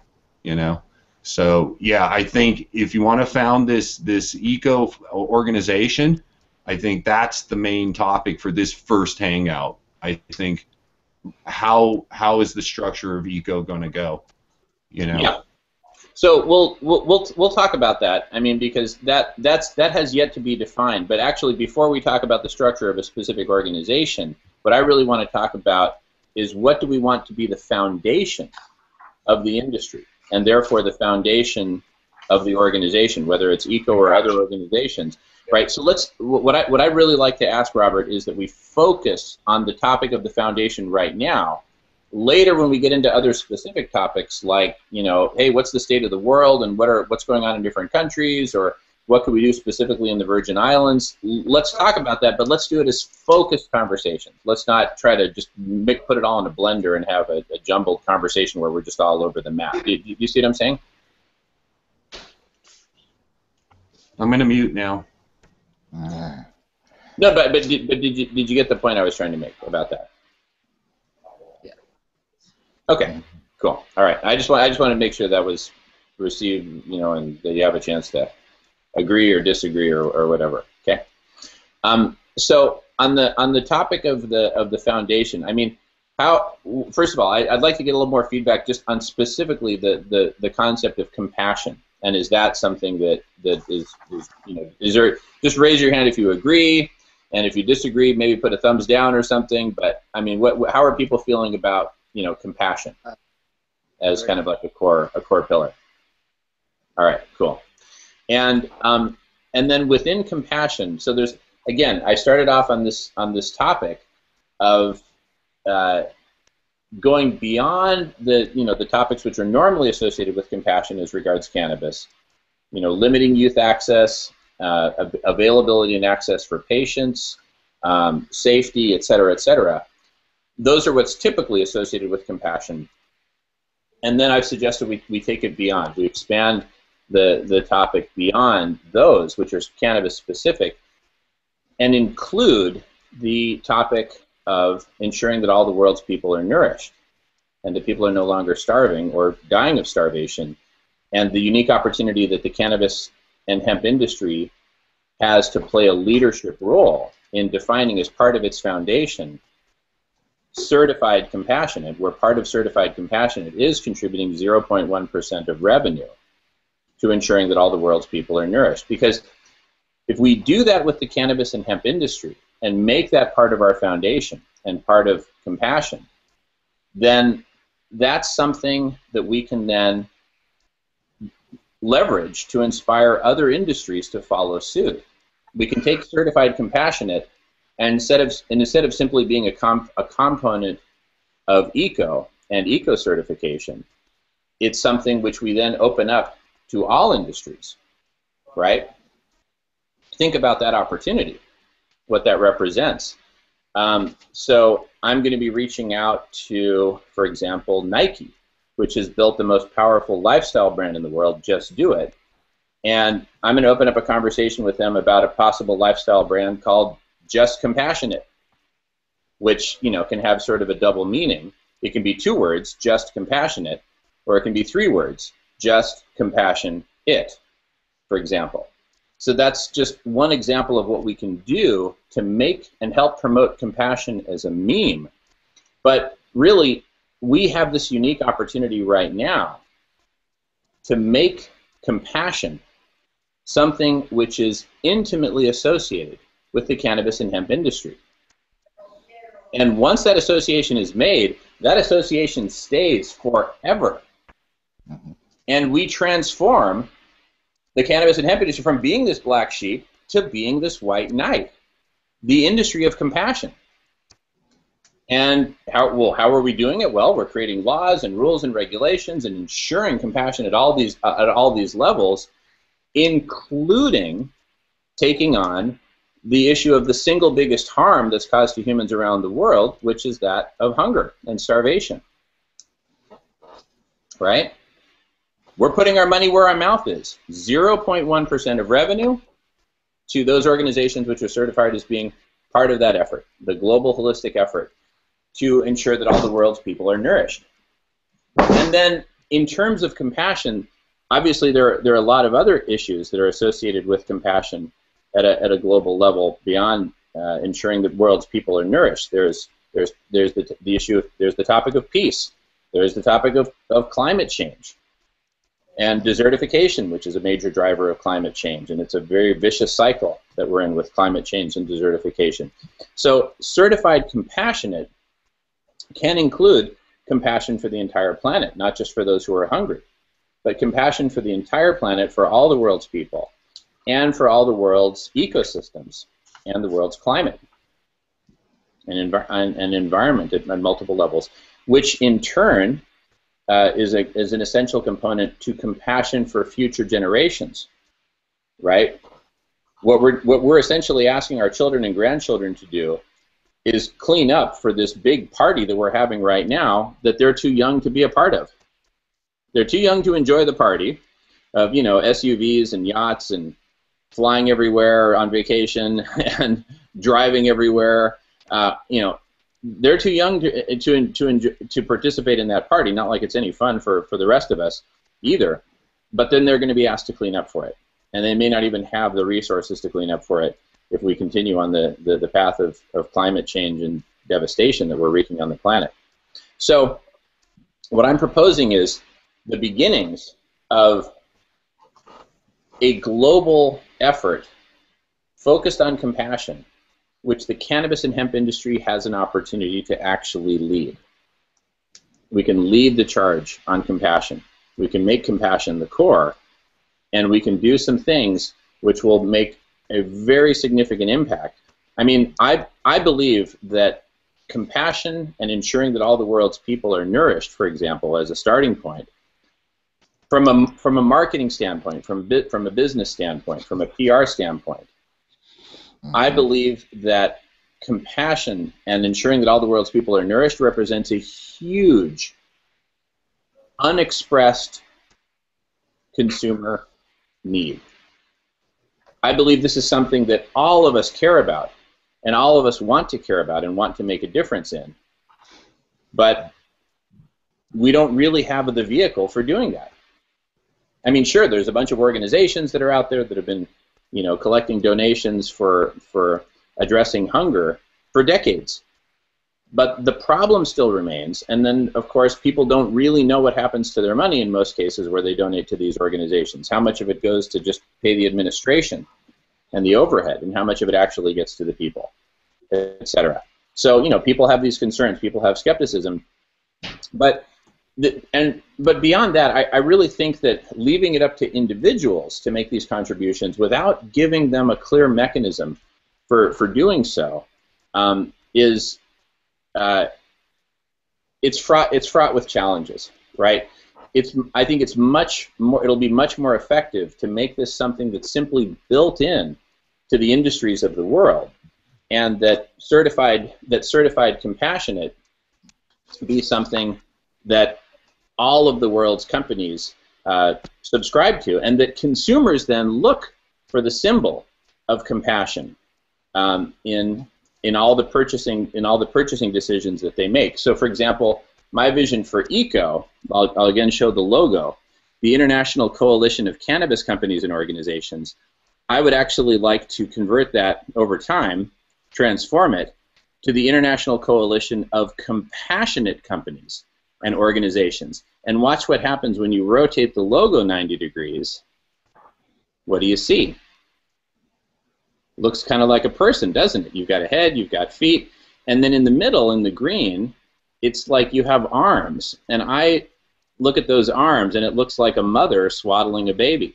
So yeah, I think if you want to found this ECO organization, I think that's the main topic for this first hangout. I think how is the structure of ECO going to go?
Yeah. So we'll talk about that. I mean, because that has yet to be defined. But actually, before we talk about the structure of a specific organization, what I really want to talk about is what do we want to be the foundation of the industry, and therefore the foundation of the organization, whether it's ECO or other organizations, right? So what I really like to ask, Robert, is that we focus on the topic of the foundation right now. Later, when we get into other specific topics like, hey, what's the state of the world and what's going on in different countries, or what could we do specifically in the Virgin Islands, let's talk about that, but let's do it as focused conversations. Let's not try to just put it all in a blender and have a jumbled conversation where we're just all over the map. Do you see what I'm saying?
I'm going to mute now.
No, but did you get the point I was trying to make about that? Okay, cool. All right. I just want to make sure that was received, and that you have a chance to agree or disagree or whatever. Okay. So on the topic of the foundation, I mean, first of all, I'd like to get a little more feedback just on specifically the concept of compassion, and is that something that is is there? Just raise your hand if you agree, and if you disagree, maybe put a thumbs down or something. But I mean, how are people feeling about compassion as kind of like a core pillar? All right, cool. And then within compassion, so there's, again, I started off on this topic of going beyond the topics which are normally associated with compassion as regards cannabis, limiting youth access, availability and access for patients, safety, et cetera, et cetera. Those are what's typically associated with compassion. And then I've suggested we take it beyond. We expand the topic beyond those, which are cannabis specific, and include the topic of ensuring that all the world's people are nourished and that people are no longer starving or dying of starvation, and the unique opportunity that the cannabis and hemp industry has to play a leadership role in defining as part of its foundation certified compassionate, where part of certified compassionate is contributing 0.1% of revenue to ensuring that all the world's people are nourished. Because if we do that with the cannabis and hemp industry and make that part of our foundation and part of compassion, then that's something that we can then leverage to inspire other industries to follow suit. We can take certified compassionate, and instead of simply being a component of ECO and ECO certification, it's something which we then open up to all industries, right? Think about that opportunity, what that represents. So I'm going to be reaching out to, for example, Nike, which has built the most powerful lifestyle brand in the world, Just Do It. And I'm going to open up a conversation with them about a possible lifestyle brand called Just Compassionate, which can have sort of a double meaning. It can be 2 words, just compassionate, or it can be 3 words, just compassion it, for example. So that's just one example of what we can do to make and help promote compassion as a meme. But really, we have this unique opportunity right now to make compassion something which is intimately associated with the cannabis and hemp industry. And once that association is made, that association stays forever. And we transform the cannabis and hemp industry from being this black sheep to being this white knight, the industry of compassion. And how are we doing it? Well, we're creating laws and rules and regulations and ensuring compassion at all these levels, including taking on the issue of the single biggest harm that's caused to humans around the world, which is that of hunger and starvation. Right? We're putting our money where our mouth is. 0.1% of revenue to those organizations which are certified as being part of that effort, the global holistic effort, to ensure that all the world's people are nourished. And then in terms of compassion, obviously there are a lot of other issues that are associated with compassion at a global level beyond ensuring that the world's people are nourished. There's the issue of, there's the topic of peace. There's the topic of climate change and desertification, which is a major driver of climate change, and it's a very vicious cycle that we're in with climate change and desertification. So certified compassionate can include compassion for the entire planet, not just for those who are hungry, but compassion for the entire planet, for all the world's people, and for all the world's ecosystems and the world's climate and environment at multiple levels, which in turn is an essential component to compassion for future generations, right? What we're essentially asking our children and grandchildren to do is clean up for this big party that we're having right now that they're too young to be a part of. They're too young to enjoy the party of, you know, SUVs and yachts and flying everywhere on vacation and driving everywhere. You know, they're too young to participate in that party. Not like it's any fun for the rest of us either. But then they're going to be asked to clean up for it, and they may not even have the resources to clean up for it if we continue on the path of climate change and devastation that we're wreaking on the planet. So what I'm proposing is the beginnings of a global effort focused on compassion, which the cannabis and hemp industry has an opportunity to actually lead. We can lead the charge on compassion. We can make compassion the core, and we can do some things which will make a very significant impact. I mean, I believe that compassion and ensuring that all the world's people are nourished, for example, as a starting point, from a marketing standpoint, from a business standpoint, from a PR standpoint, I believe that compassion and ensuring that all the world's people are nourished represents a huge, unexpressed consumer need. I believe this is something that all of us care about, and all of us want to care about and want to make a difference in. But we don't really have the vehicle for doing that. I mean, sure, there's a bunch of organizations that are out there that have been, you know, collecting donations for addressing hunger for decades. But the problem still remains, and then, of course, people don't really know what happens to their money in most cases where they donate to these organizations. How much of it goes to just pay the administration and the overhead, and how much of it actually gets to the people, etc. So, you know, people have these concerns, people have skepticism, but beyond that, I really think that leaving it up to individuals to make these contributions without giving them a clear mechanism for doing so is it's fraught with challenges, right? I think it's much more. It'll be much more effective to make this something that's simply built in to the industries of the world, and that certified compassionate to be something that all of the world's companies subscribe to, and that consumers then look for the symbol of compassion in all the purchasing decisions that they make. So, for example, my vision for ECO, I'll again show the logo, the International Coalition of Cannabis Companies and Organizations, I would actually like to convert that over time, transform it to the International Coalition of Compassionate Companies and Organizations. And watch what happens when you rotate the logo 90 degrees. What do you see? Looks kind of like a person, doesn't it? You've got a head, you've got feet, and then in the middle, in the green, it's like you have arms. And I look at those arms, and it looks like a mother swaddling a baby,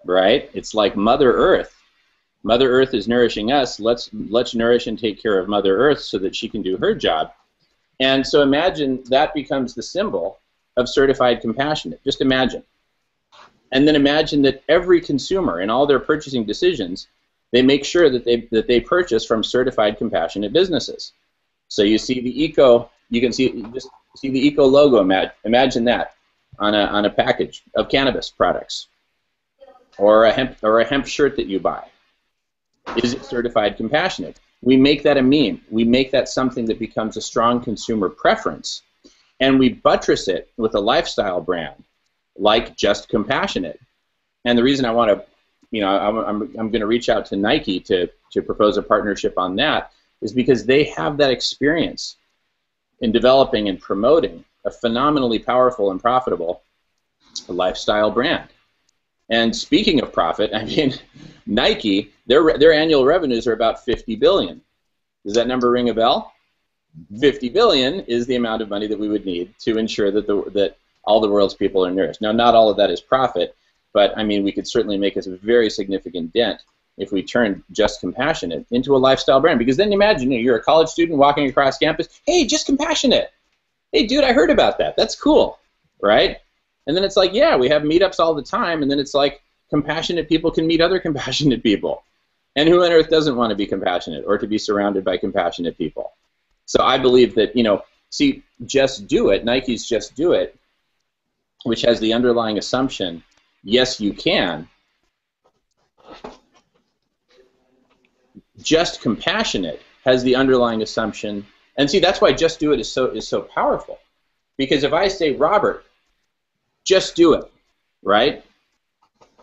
right? It's like Mother Earth. Mother Earth is nourishing us. Let's nourish and take care of Mother Earth so that she can do her job. And so imagine that becomes the symbol of certified compassionate. Just imagine. And then imagine that every consumer in all their purchasing decisions, they make sure that they purchase from certified compassionate businesses. So you see the eco, you can see just see the eco logo. Imagine that on a package of cannabis products, or a hemp shirt that you buy. Is it certified compassionate? We make that a meme. We make that something that becomes a strong consumer preference, and we buttress it with a lifestyle brand like Just Compassionate. And the reason I want to, you know, I'm going to reach out to Nike to propose a partnership on that is because they have that experience in developing and promoting a phenomenally powerful and profitable lifestyle brand. And speaking of profit, I mean, Nike, their annual revenues are about $50 billion. Does that number ring a bell? $50 billion is the amount of money that we would need to ensure that that all the world's people are nourished. Now, not all of that is profit, but I mean, we could certainly make a very significant dent if we turn Just Compassionate into a lifestyle brand. Because then imagine you're a college student walking across campus, hey, Just Compassionate. Hey, dude, I heard about that. That's cool, right? And then it's like, yeah, we have meetups all the time, and then it's like compassionate people can meet other compassionate people. And who on earth doesn't want to be compassionate or to be surrounded by compassionate people? So I believe that, you know, see, Just Do It, Nike's Just Do It, which has the underlying assumption, yes, you can. Just Compassionate has the underlying assumption, and see, that's why Just Do It is so powerful. Because if I say, Robert, just do it, right?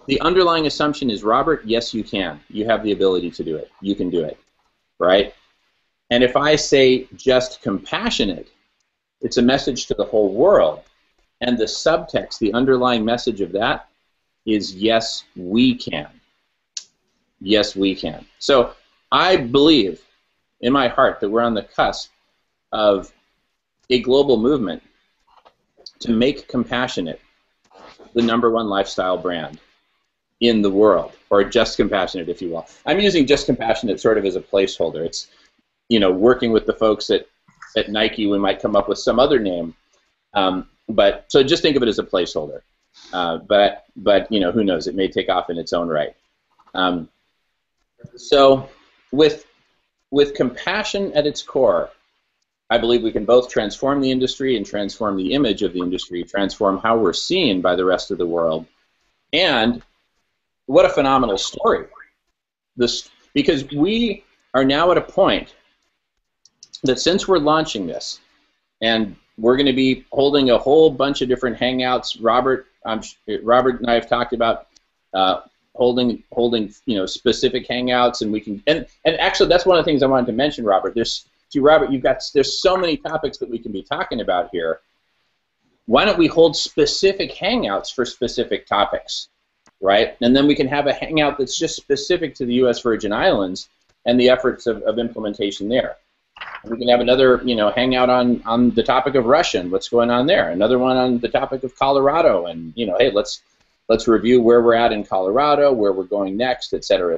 The underlying assumption is, Robert, yes, you can. You have the ability to do it. You can do it, right? And if I say Just Compassionate, it's a message to the whole world. And the subtext, the underlying message of that is, yes, we can. Yes, we can. So I believe in my heart that we're on the cusp of a global movement to make compassionate the #1 lifestyle brand in the world, or Just Compassionate, if you will. I'm using Just Compassionate sort of as a placeholder. It's, you know, working with the folks at Nike, we might come up with some other name. But so just think of it as a placeholder. But you know, who knows? It may take off in its own right. So with compassion at its core, I believe we can both transform the industry and transform the image of the industry, transform how we're seen by the rest of the world. And what a phenomenal story. Because we are now at a point that since we're launching this, and we're going to be holding a whole bunch of different hangouts. Robert and I have talked about holding you know, specific hangouts, and we can and actually that's one of the things I wanted to mention, Robert. Robert, there's so many topics that we can be talking about here. Why don't we hold specific hangouts for specific topics, right? And then we can have a hangout that's just specific to the U.S. Virgin Islands and the efforts of implementation there. We can have another, you know, hangout on the topic of Russia and what's going on there. Another one on the topic of Colorado, and you know, hey, let's review where we're at in Colorado, where we're going next, et cetera,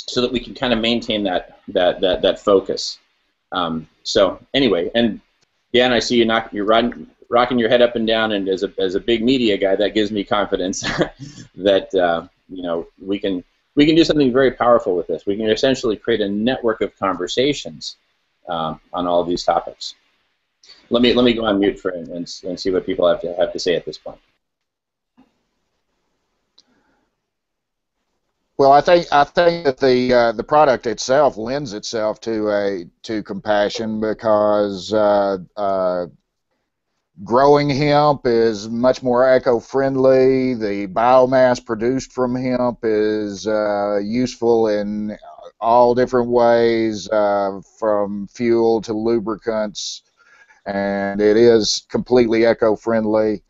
so that we can kind of maintain that focus. So anyway, and Dan, I see you're rocking your head up and down, and as a big media guy, that gives me confidence that you know, we can do something very powerful with this. We can essentially create a network of conversations on all of these topics. Let me go on mute and see what people have to say at this point.
Well, I think that the product itself lends itself to compassion, because growing hemp is much more eco-friendly. The biomass produced from hemp is useful in all different ways, from fuel to lubricants, and it is completely eco-friendly.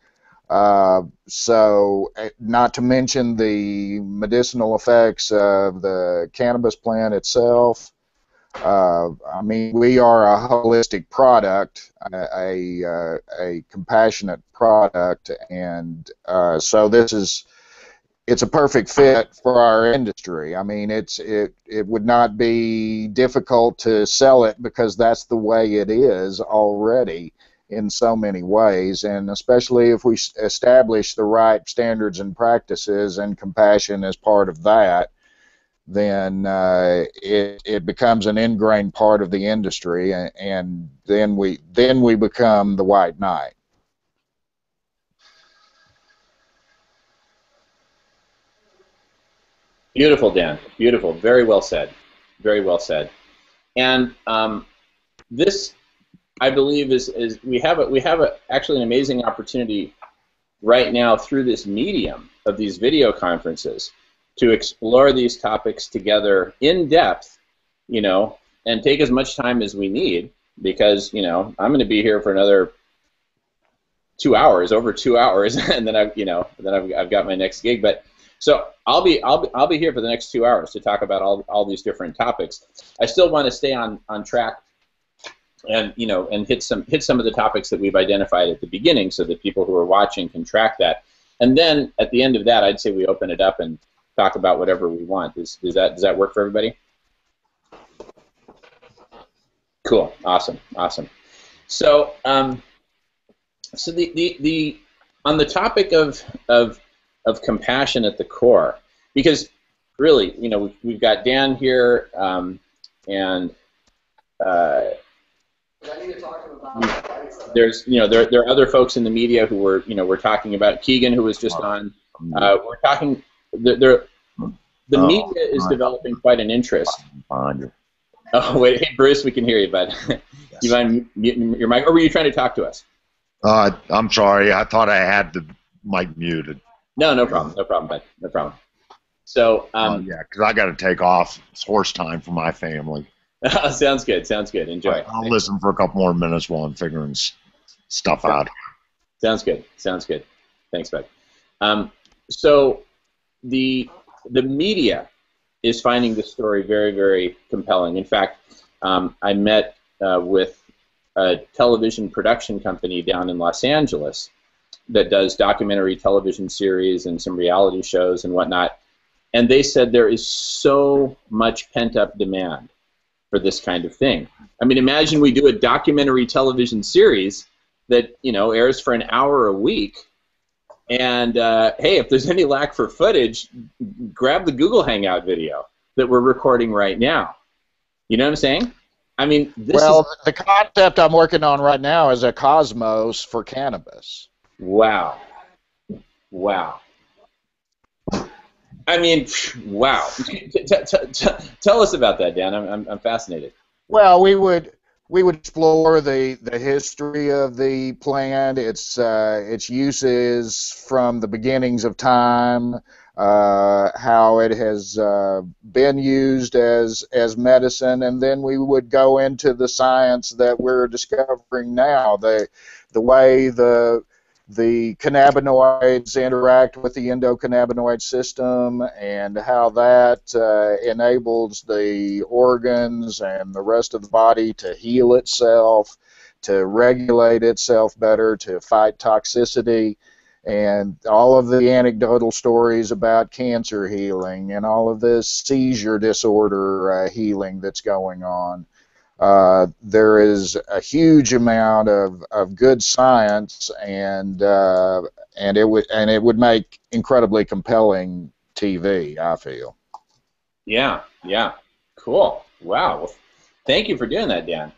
So, not to mention the medicinal effects of the cannabis plant itself. I mean, we are a holistic product, a compassionate product, and so it's a perfect fit for our industry. I mean, it would not be difficult to sell it because that's the way it is already in so many ways, and especially if we establish the right standards and practices, and compassion as part of that, then it becomes an ingrained part of the industry, and then we become the white knight.
Beautiful, Dan. Beautiful. Very well said. Very well said. And this, I believe, is we have actually an amazing opportunity right now through this medium of these video conferences to explore these topics together in depth, you know, and take as much time as we need, because, you know, I'm going to be here for another 2 hours, over 2 hours, and then I've got my next gig. But so I'll be here for the next 2 hours to talk about all these different topics. I still want to stay on track, and and hit some of the topics that we've identified at the beginning, so that people who are watching can track that. And then at the end of that, I'd say we open it up and talk about whatever we want. Does that work for everybody? Cool. Awesome. So so the on the topic of compassion at the core, because really, you know, we've got Dan here, and there's, you know, there are other folks in the media who we're talking about. Keegan, who was just on. We're talking. The media is developing quite an interest. Oh wait, hey Bruce, we can hear you, bud. You mind muting your mic, or were you trying to talk to us?
I'm sorry. I thought I had the mic muted.
No problem, bud. No problem. So
yeah, because I got to take off. It's horse time for my family.
Sounds good. Enjoy.
I'll listen for a couple more minutes while I'm figuring stuff out.
Sounds good. Thanks, bud. So the media is finding this story very, very compelling. In fact, I met with a television production company down in Los Angeles that does documentary television series and some reality shows and whatnot, and they said there is so much pent-up demand for this kind of thing. I mean, imagine we do a documentary television series that, you know, airs for an hour a week, and hey, if there's any lack for footage, grab the Google Hangout video that we're recording right now. You know what I'm saying? I mean,
the concept I'm working on right now is a cosmos for cannabis.
Wow. I mean, wow. Tell us about that, Dan. I'm fascinated.
Well, we would explore the history of the plant, its uses from the beginnings of time, how it has been used as medicine, and then we would go into the science that we're discovering now, the way the cannabinoids interact with the endocannabinoid system, and how that enables the organs and the rest of the body to heal itself, to regulate itself better, to fight toxicity, and all of the anecdotal stories about cancer healing and all of this seizure disorder healing that's going on. There is a huge amount of good science, and it would make incredibly compelling TV, I feel.
Yeah, cool. Wow. Well, thank you for doing that, Dan.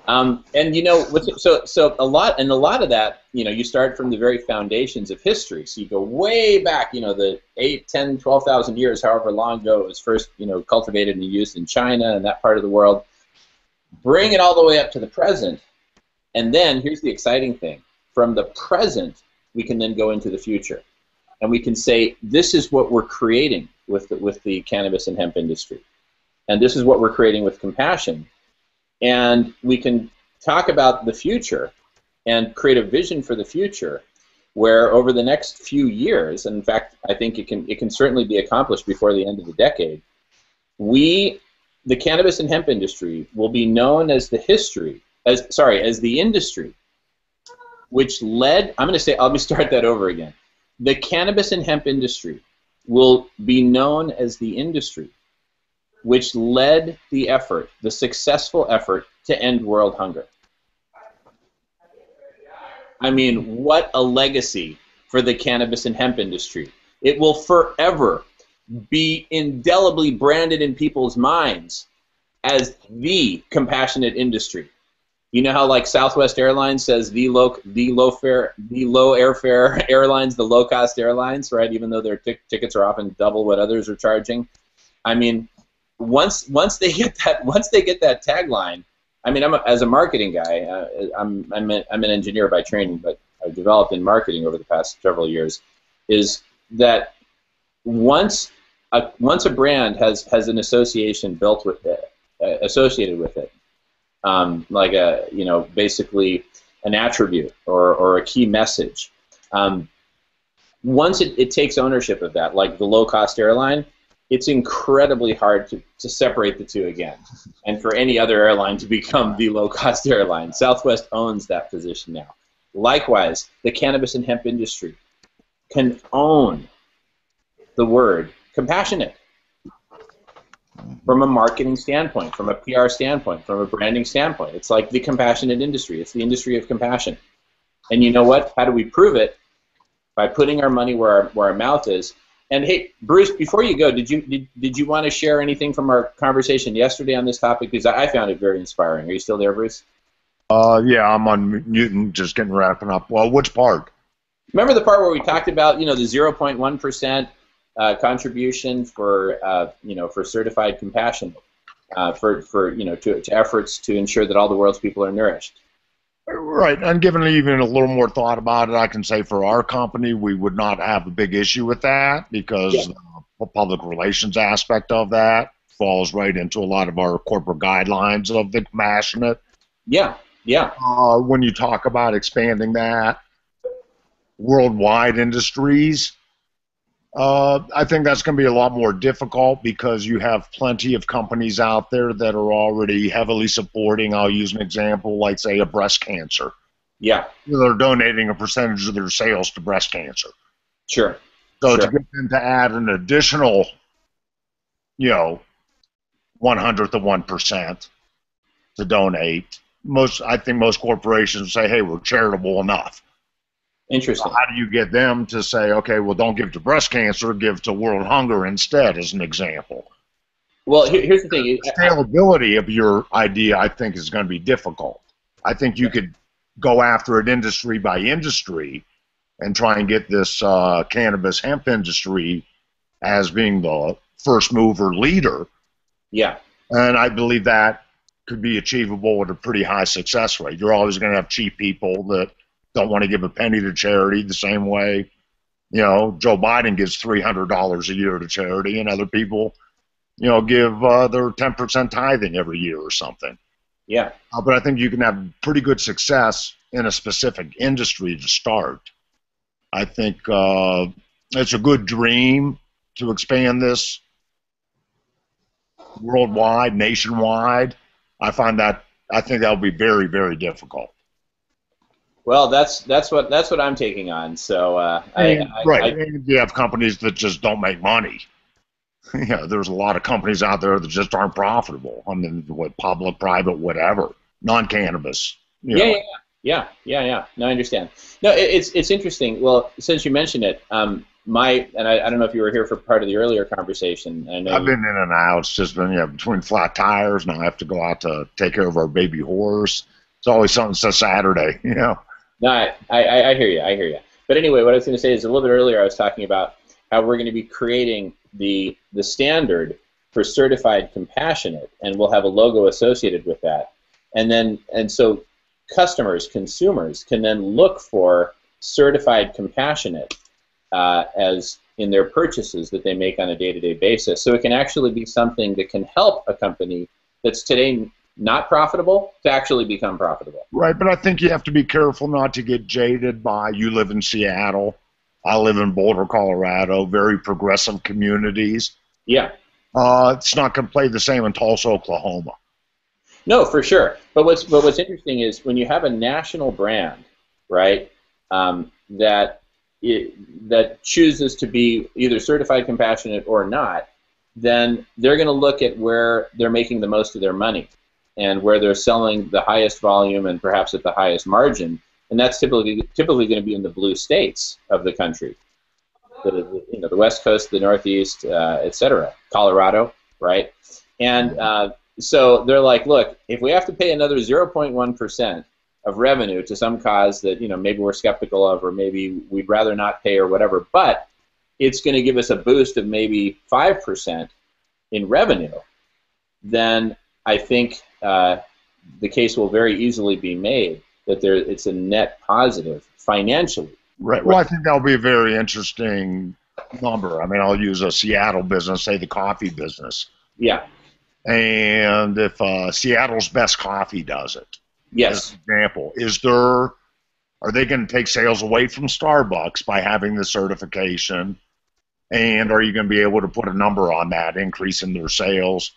And you know, so a lot of that, you know, you start from the very foundations of history. So you go way back, you know, the 8, 10, 12,000 years, however long ago it was first, you know, cultivated and used in China and that part of the world. Bring it all the way up to the present, and then here's the exciting thing. from the present, we can then go into the future. And we can say, this is what we're creating with the cannabis and hemp industry. And this is what we're creating with compassion. And we can talk about the future and create a vision for the future where over the next few years, and in fact, I think it can certainly be accomplished before the end of the decade, the cannabis and hemp industry will be known as the industry which led, let me start that over again. The cannabis and hemp industry will be known as the industry which led the successful effort to end world hunger. I mean, what a legacy for the cannabis and hemp industry. It will forever be indelibly branded in people's minds as the compassionate industry. You know how like Southwest Airlines says the low airfare airlines, the low cost airlines, right? Even though their tickets are often double what others are charging. I mean, once they get that tagline. I mean, as a marketing guy, I'm an engineer by training, but I've developed in marketing over the past several years. Is that once a brand has an association built with it, associated with it, like basically an attribute or a key message. Once it takes ownership of that, like the low-cost airline, it's incredibly hard to separate the two again, and for any other airline to become the low-cost airline. Southwest owns that position now. Likewise, the cannabis and hemp industry can own the word compassionate from a marketing standpoint, from a PR standpoint, from a branding standpoint. It's like the compassionate industry. It's the industry of compassion. And you know what? How do we prove it? By putting our money where our mouth is. And hey, Bruce, before you go, did you want to share anything from our conversation yesterday on this topic? Because I found it very inspiring. Are you still there, Bruce?
Yeah, I'm on mute and just wrapping up. Well, which part?
Remember the part where we talked about, the 0.1% contribution for certified compassion, to efforts to ensure that all the world's people are nourished.
Right, and given even a little more thought about it, I can say for our company, we would not have a big issue with that because the public relations aspect of that falls right into a lot of our corporate guidelines of the compassionate.
Yeah.
When you talk about expanding that worldwide industries, I think that's going to be a lot more difficult because you have plenty of companies out there that are already heavily supporting, I'll use an example, like, say, a breast cancer.
Yeah.
They're donating a percentage of their sales to breast cancer.
Sure.
So to get them to add an additional, 1/100 of 1% to donate, I think most corporations say, hey, we're charitable enough.
Interesting.
So how do you get them to say, okay, well, don't give to breast cancer, give to world hunger instead, as an example?
Well, here's the thing.
The scalability of your idea, I think, is going to be difficult. I think you could go after it industry by industry and try and get this cannabis hemp industry as being the first mover leader.
Yeah.
And I believe that could be achievable with a pretty high success rate. You're always going to have cheap people that don't want to give a penny to charity the same way, Joe Biden gives $300 a year to charity, and other people, give their 10% tithing every year or something.
Yeah.
But I think you can have pretty good success in a specific industry to start. I think it's a good dream to expand this worldwide, nationwide. I think that would be very, very difficult.
Well, that's what I'm taking on. So
you have companies that just don't make money. There's a lot of companies out there that just aren't profitable. I mean, public, private, whatever, non-cannabis.
Yeah. No, I understand. No, it's interesting. Well, since you mentioned it, I don't know if you were here for part of the earlier conversation.
I've been in and out. It's just been between flat tires. Now I have to go out to take care of our baby horse. It's always something says Saturday.
No, I hear you. But anyway, what I was going to say is a little bit earlier I was talking about how we're going to be creating the standard for certified compassionate, and we'll have a logo associated with that. And so customers, consumers, can then look for certified compassionate as in their purchases that they make on a day-to-day basis. So it can actually be something that can help a company that's today not profitable to actually become profitable.
Right, but I think you have to be careful not to get jaded by, you live in Seattle, I live in Boulder, Colorado, very progressive communities.
Yeah.
It's not going to play the same in Tulsa, Oklahoma.
No, for sure. But what's interesting is when you have a national brand, right, that chooses to be either certified compassionate or not, then they're going to look at where they're making the most of their money and where they're selling the highest volume and perhaps at the highest margin, and that's typically going to be in the blue states of the country, the West Coast, the Northeast, etc., Colorado, right? And so they're like, look, if we have to pay another 0.1% of revenue to some cause that maybe we're skeptical of, or maybe we'd rather not pay, or whatever, but it's going to give us a boost of maybe 5% in revenue, then I think the case will very easily be made that it's a net positive financially.
Right. Well, I think that'll be a very interesting number. I mean, I'll use a Seattle business, say the coffee business.
Yeah.
And if Seattle's Best Coffee does it,
yes.
As an example, are they going to take sales away from Starbucks by having the certification? And are you going to be able to put a number on that increase in their sales?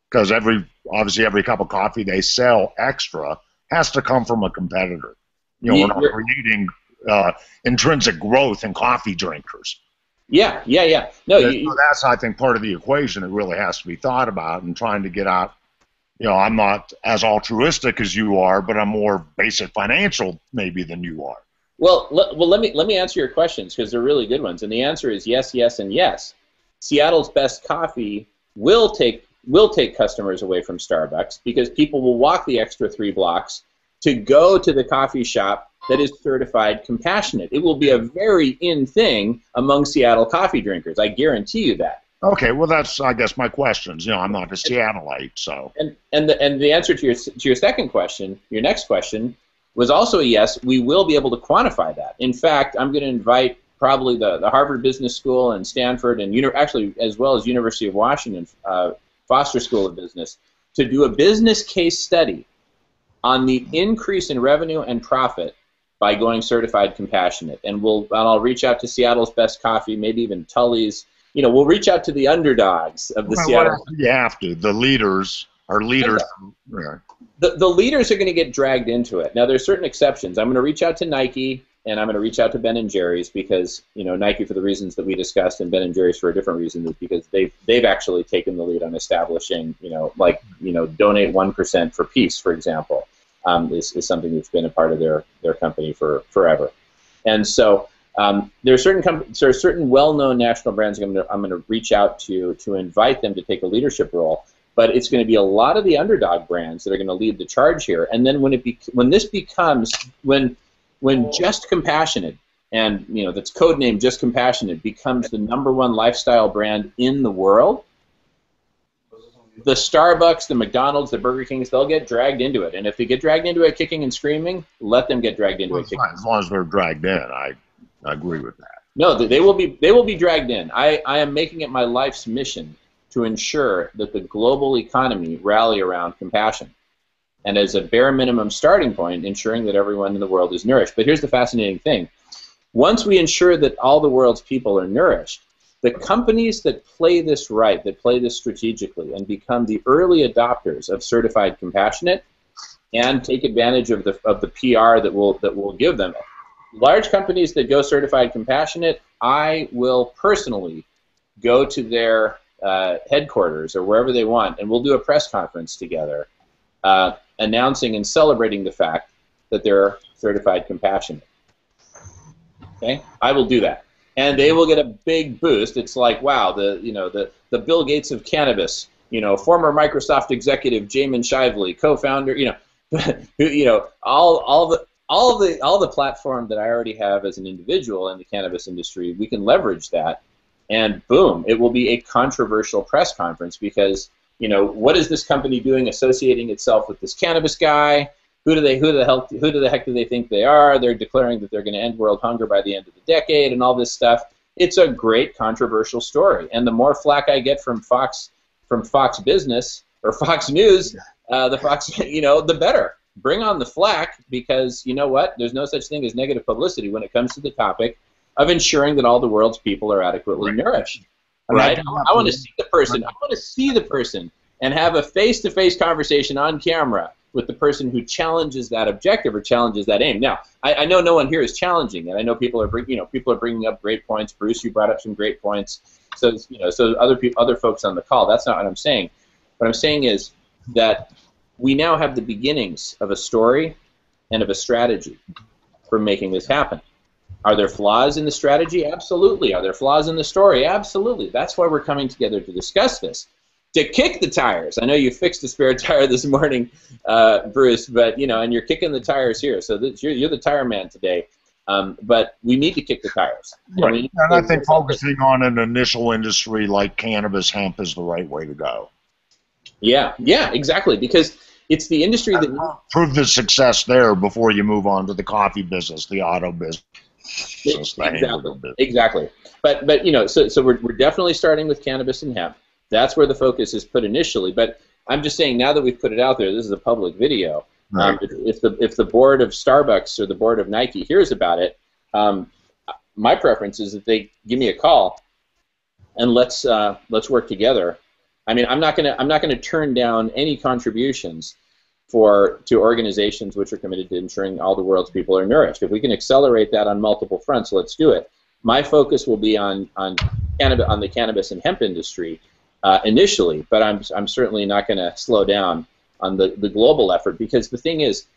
Because obviously every cup of coffee they sell extra has to come from a competitor. We're not creating intrinsic growth in coffee drinkers.
Yeah. No,
so that's, I think, part of the equation that really has to be thought about and trying to get out. I'm not as altruistic as you are, but I'm more basic financial maybe than you are.
Well, let me answer your questions because they're really good ones, and the answer is yes, yes, and yes. Seattle's Best Coffee will take customers away from Starbucks because people will walk the extra 3 blocks to go to the coffee shop that is certified compassionate. It will be a very in thing among Seattle coffee drinkers. I guarantee you that.
Okay, well that's, I guess, my questions. I'm not a Seattleite, so.
And the answer to your second question, your next question, was also a yes. We will be able to quantify that. In fact, I'm going to invite probably the Harvard Business School and Stanford and actually as well as University of Washington Foster School of Business to do a business case study on the increase in revenue and profit by going certified compassionate. And I'll reach out to Seattle's Best Coffee, maybe even Tully's. We'll reach out to the underdogs of the Seattle.
You have to. The leaders are leaders.
The leaders are going to get dragged into it. Now, there's certain exceptions. I'm going to reach out to Nike, and I'm going to reach out to Ben & Jerry's because, Nike for the reasons that we discussed, and Ben & Jerry's for a different reason, is because they've actually taken the lead on establishing, donate 1% for peace, for example, is something that's been a part of their company for forever. And so there are certain well-known national brands I'm going to reach out to invite them to take a leadership role. But it's going to be a lot of the underdog brands that are going to lead the charge here. And then when Just Compassionate, and that's codenamed Just Compassionate, becomes the #1 lifestyle brand in the world, the Starbucks, the McDonald's, the Burger Kings, they'll get dragged into it. And if they get dragged into it kicking and screaming, let them get dragged into it.
As long as they're dragged in, I agree with that.
No, they will be dragged in. I am making it my life's mission to ensure that the global economy rally around compassion. And as a bare minimum starting point, ensuring that everyone in the world is nourished. But here's the fascinating thing. Once we ensure that all the world's people are nourished, the companies that play this right, that play this strategically, and become the early adopters of certified compassionate and take advantage of the PR that we'll give them, large companies that go certified compassionate, I will personally go to their headquarters or wherever they want, and we'll do a press conference together announcing and celebrating the fact that they're certified compassionate. Okay, I will do that, and they will get a big boost. It's like, wow, the Bill Gates of cannabis, former Microsoft executive Jamin Shively, co-founder, all the platform that I already have as an individual in the cannabis industry, we can leverage that. And boom, it will be a controversial press conference because, what is this company doing associating itself with this cannabis guy who the heck do they think they are? They're declaring that they're going to end world hunger by the end of the decade and all this stuff. It's a great controversial story, and the more flack I get from Fox Business or Fox News, the better. Bring on the flack, because you know what? There's no such thing as negative publicity when it comes to the topic of ensuring that all the world's people are adequately nourished. Right? I want to see the person. I want to see the person and have a face-to-face conversation on camera with the person who challenges that objective or challenges that aim. Now, I know no one here is challenging it. I know people are bringing up great points. Bruce, you brought up some great points. So other folks on the call. That's not what I'm saying. What I'm saying is that we now have the beginnings of a story and of a strategy for making this happen. Are there flaws in the strategy? Absolutely. Are there flaws in the story? Absolutely. That's why we're coming together to discuss this. To kick the tires. I know you fixed a spare tire this morning, Bruce, but and you're kicking the tires here. So you're the tire man today. But we need to kick the tires.
Right. And I think focusing on an initial industry like cannabis, hemp is the right way to go. Yeah,
exactly. Because it's the industry that
prove the success there before you move on to the coffee business, the auto business.
Exactly. But so we're definitely starting with cannabis and hemp. That's where the focus is put initially. But I'm just saying, now that we've put it out there, this is a public video. Right. If the board of Starbucks or the board of Nike hears about it, my preference is that they give me a call and let's work together. I mean, I'm not gonna turn down any contributions to organizations which are committed to ensuring all the world's people are nourished. If we can accelerate that on multiple fronts, let's do it. My focus will be on the cannabis and hemp industry initially, but I'm certainly not going to slow down on the global effort, because the thing is,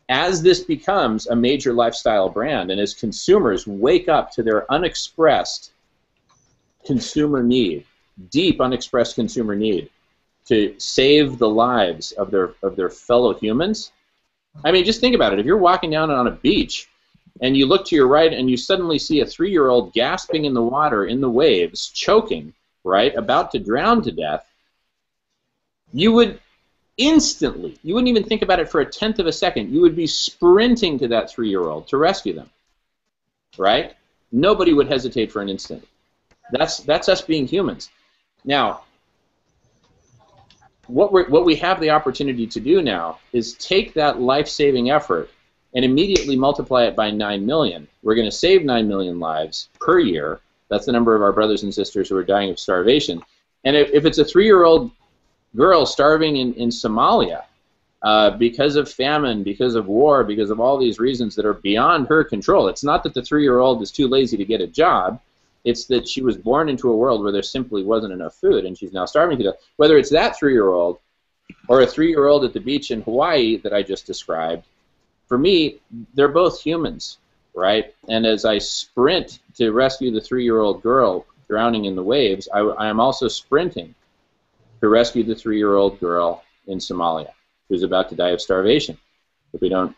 as this becomes a major lifestyle brand and as consumers wake up to their unexpressed consumer need, deep unexpressed consumer need to save the lives of their fellow humans. I mean, just think about it. If you're walking down on a beach and you look to your right and you suddenly see a 3-year-old gasping in the water in the waves, choking, right, about to drown to death, you would instantly, you wouldn't even think about it for a tenth of a second, you would be sprinting to that 3-year-old to rescue them, right? Nobody would hesitate for an instant. That's us being humans. Now, what we have the opportunity to do now is take that life-saving effort and immediately multiply it by 9 million. We're going to save 9 million lives per year. That's the number of our brothers and sisters who are dying of starvation. And if it's a 3-year-old girl starving in Somalia because of famine, because of war, because of all these reasons that are beyond her control, it's not that the 3-year-old is too lazy to get a job. It's that she was born into a world where there simply wasn't enough food, and she's now starving to death. Whether it's that 3-year-old or a 3-year-old at the beach in Hawaii that I just described, for me, they're both humans, right? And as I sprint to rescue the 3-year-old girl drowning in the waves, I am also sprinting to rescue the 3-year-old girl in Somalia who's about to die of starvation if we don't,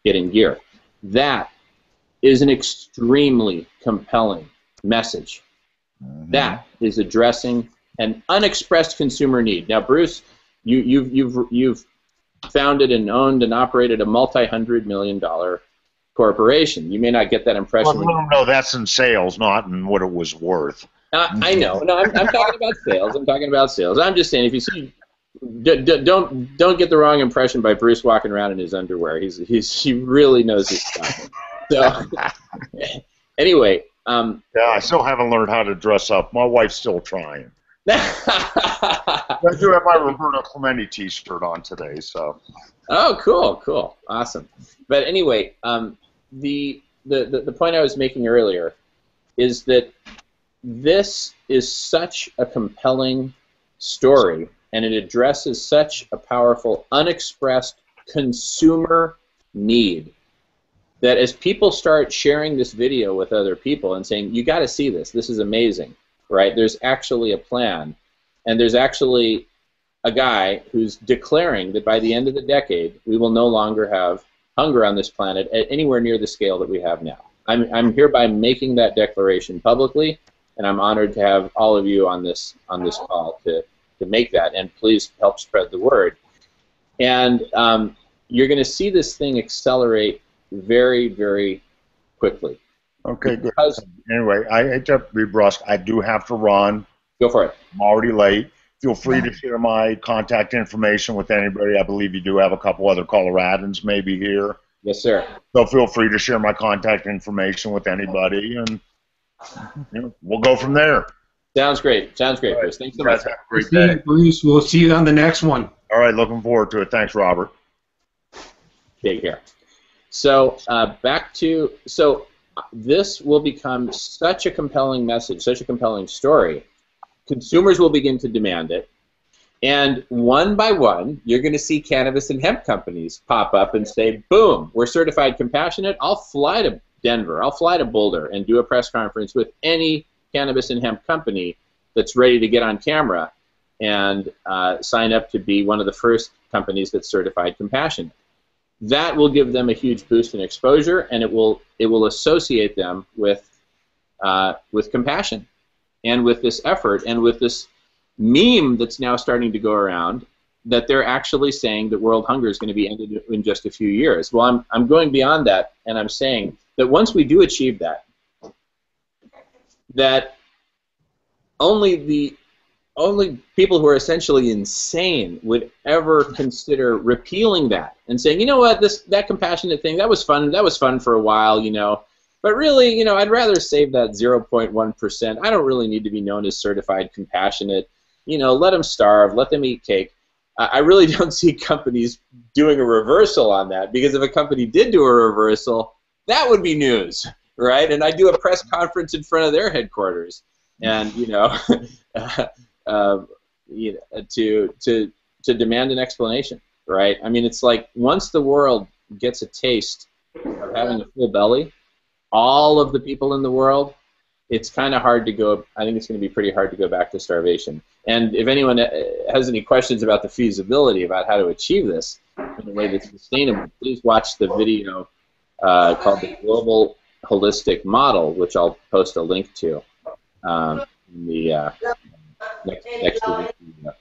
get in gear. That is an extremely compelling message. That is addressing an unexpressed consumer need. Now, Bruce, you've founded and owned and operated a multi-hundred-million-dollar corporation. You may not get that impression.
Well, no, that's in sales, not in what it was worth.
I know. No, I'm talking about sales. I'm talking about sales. I'm just saying, if you see, don't get the wrong impression by Bruce walking around in his underwear. He really knows his stuff. So, anyway.
Yeah, I still haven't learned how to dress up. My wife's still trying. I do have my Roberto Clemente T-shirt on today, so.
Oh, cool, awesome. But anyway, the point I was making earlier is that this is such a compelling story, and it addresses such a powerful, unexpressed consumer need, that as people start sharing this video with other people and saying, you got to see this is amazing, right? There's actually a plan, and there's actually a guy who's declaring that by the end of the decade, we will no longer have hunger on this planet at anywhere near the scale that we have now. I'm hereby making that declaration publicly, and I'm honored to have all of you on this call to make that, and please help spread the word. And you're going to see this thing accelerate very, very quickly.
Okay, good. Anyway, I hate to be brusque. I do have to run.
Go for it.
I'm already late. Feel free to share my contact information with anybody. I believe you do have a couple other Coloradans maybe here.
Yes, sir.
So feel free to share my contact information with anybody, and we'll go from there.
Sounds great. Sounds great, Chris. Thanks so much.
Have a great day.
Bruce, we'll see you on the next one.
All right, looking forward to it. Thanks, Robert.
Big here. So this will become such a compelling message, such a compelling story. Consumers will begin to demand it. And one by one, you're going to see cannabis and hemp companies pop up and say, boom, we're certified compassionate. I'll fly to Denver. I'll fly to Boulder and do a press conference with any cannabis and hemp company that's ready to get on camera and sign up to be one of the first companies that's certified compassionate. That will give them a huge boost in exposure, and it will associate them with compassion and with this effort and with this meme that's now starting to go around that they're actually saying that world hunger is going to be ended in just a few years. Well, I'm going beyond that, and I'm saying that once we do achieve that, that only people who are essentially insane would ever consider repealing that and saying, you know what, that compassionate thing, that was fun for a while, but really, I'd rather save that 0.1%. I don't really need to be known as certified compassionate. Let them starve, let them eat cake. I really don't see companies doing a reversal on that, because if a company did do a reversal, that would be news, right? And I'd do a press conference in front of their headquarters, and to demand an explanation, right? I mean, it's like once the world gets a taste of having a full belly, all of the people in the world, it's kind of hard to go. I think it's going to be pretty hard to go back to starvation. And if anyone has any questions about the feasibility, about how to achieve this in a way that's sustainable, please watch the video called the Global Holistic Model, which I'll post a link to in the next video.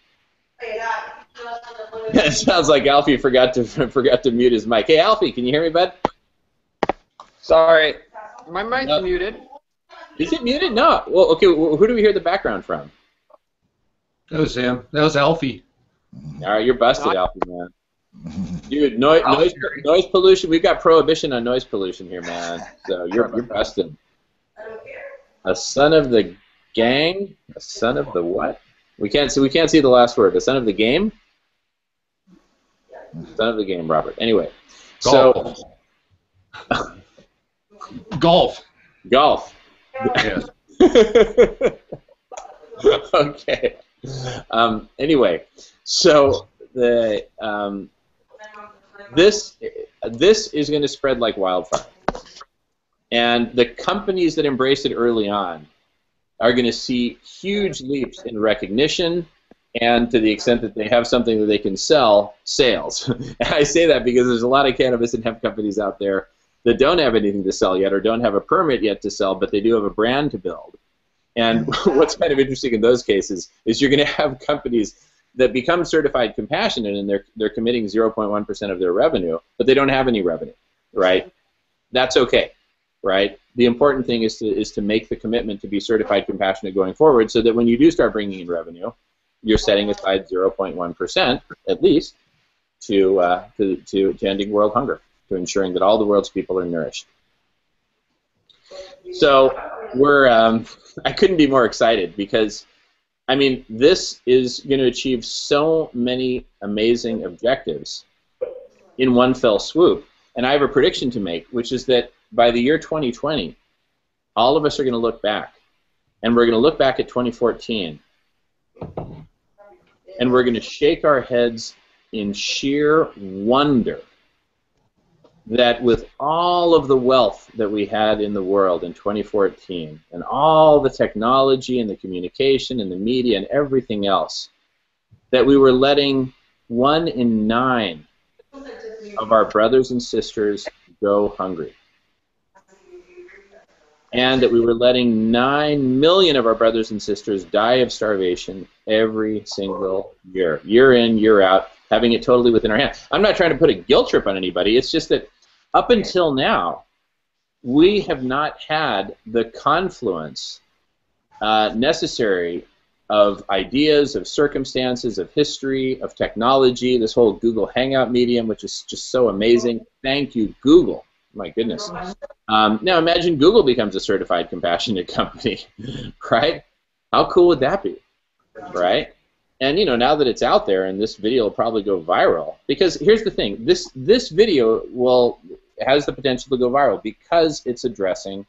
It sounds like Alfie forgot to mute his mic. Hey, Alfie, can you hear me, bud?
Sorry, my mic's muted.
Is it muted? No. Well, okay. Who do we hear the background from?
That was him. That was Alfie.
All right, you're busted, Alfie, man. Dude, noise pollution. We've got prohibition on noise pollution here, man. So you're busted. A son of the gang? A son of the what? We can't see the last word. A son of the game? Son of the game, Robert. Anyway.
Golf.
So
Golf.
Golf.
Yes.
Okay. Anyway, so the this is going to spread like wildfire, and the companies that embrace it early on are going to see huge leaps in recognition, and to the extent that they have something that they can sell, sales. And I say that because there's a lot of cannabis and hemp companies out there that don't have anything to sell yet, or don't have a permit yet to sell, but they do have a brand to build. And what's kind of interesting in those cases is you're going to have companies that become certified compassionate, and they're committing 0.1% of their revenue, but they don't have any revenue, right? That's okay, right? The important thing is to make the commitment to be certified compassionate going forward, so that when you do start bringing in revenue, you're setting aside 0.1% at least to ending world hunger, to ensuring that all the world's people are nourished. So I couldn't be more excited, because, I mean, this is going to achieve so many amazing objectives in one fell swoop. And I have a prediction to make, which is that by the year 2020, all of us are going to look back, and we're going to look back at 2014, and we're going to shake our heads in sheer wonder that with all of the wealth that we had in the world in 2014, and all the technology and the communication and the media and everything else, that we were letting 1 in 9 of our brothers and sisters go hungry. And that we were letting 9 million of our brothers and sisters die of starvation every single year in, year out. having it totally within our hands. I'm not trying to put a guilt trip on anybody. It's just that up until now, we have not had the confluence necessary of ideas, of circumstances, of history, of technology, this whole Google Hangout medium, which is just so amazing. Thank you, Google. My goodness. Now imagine Google becomes a certified compassionate company, right? How cool would that be, right? And you know, now that it's out there, and this video will probably go viral, because here's the thing: this video has the potential to go viral because it's addressing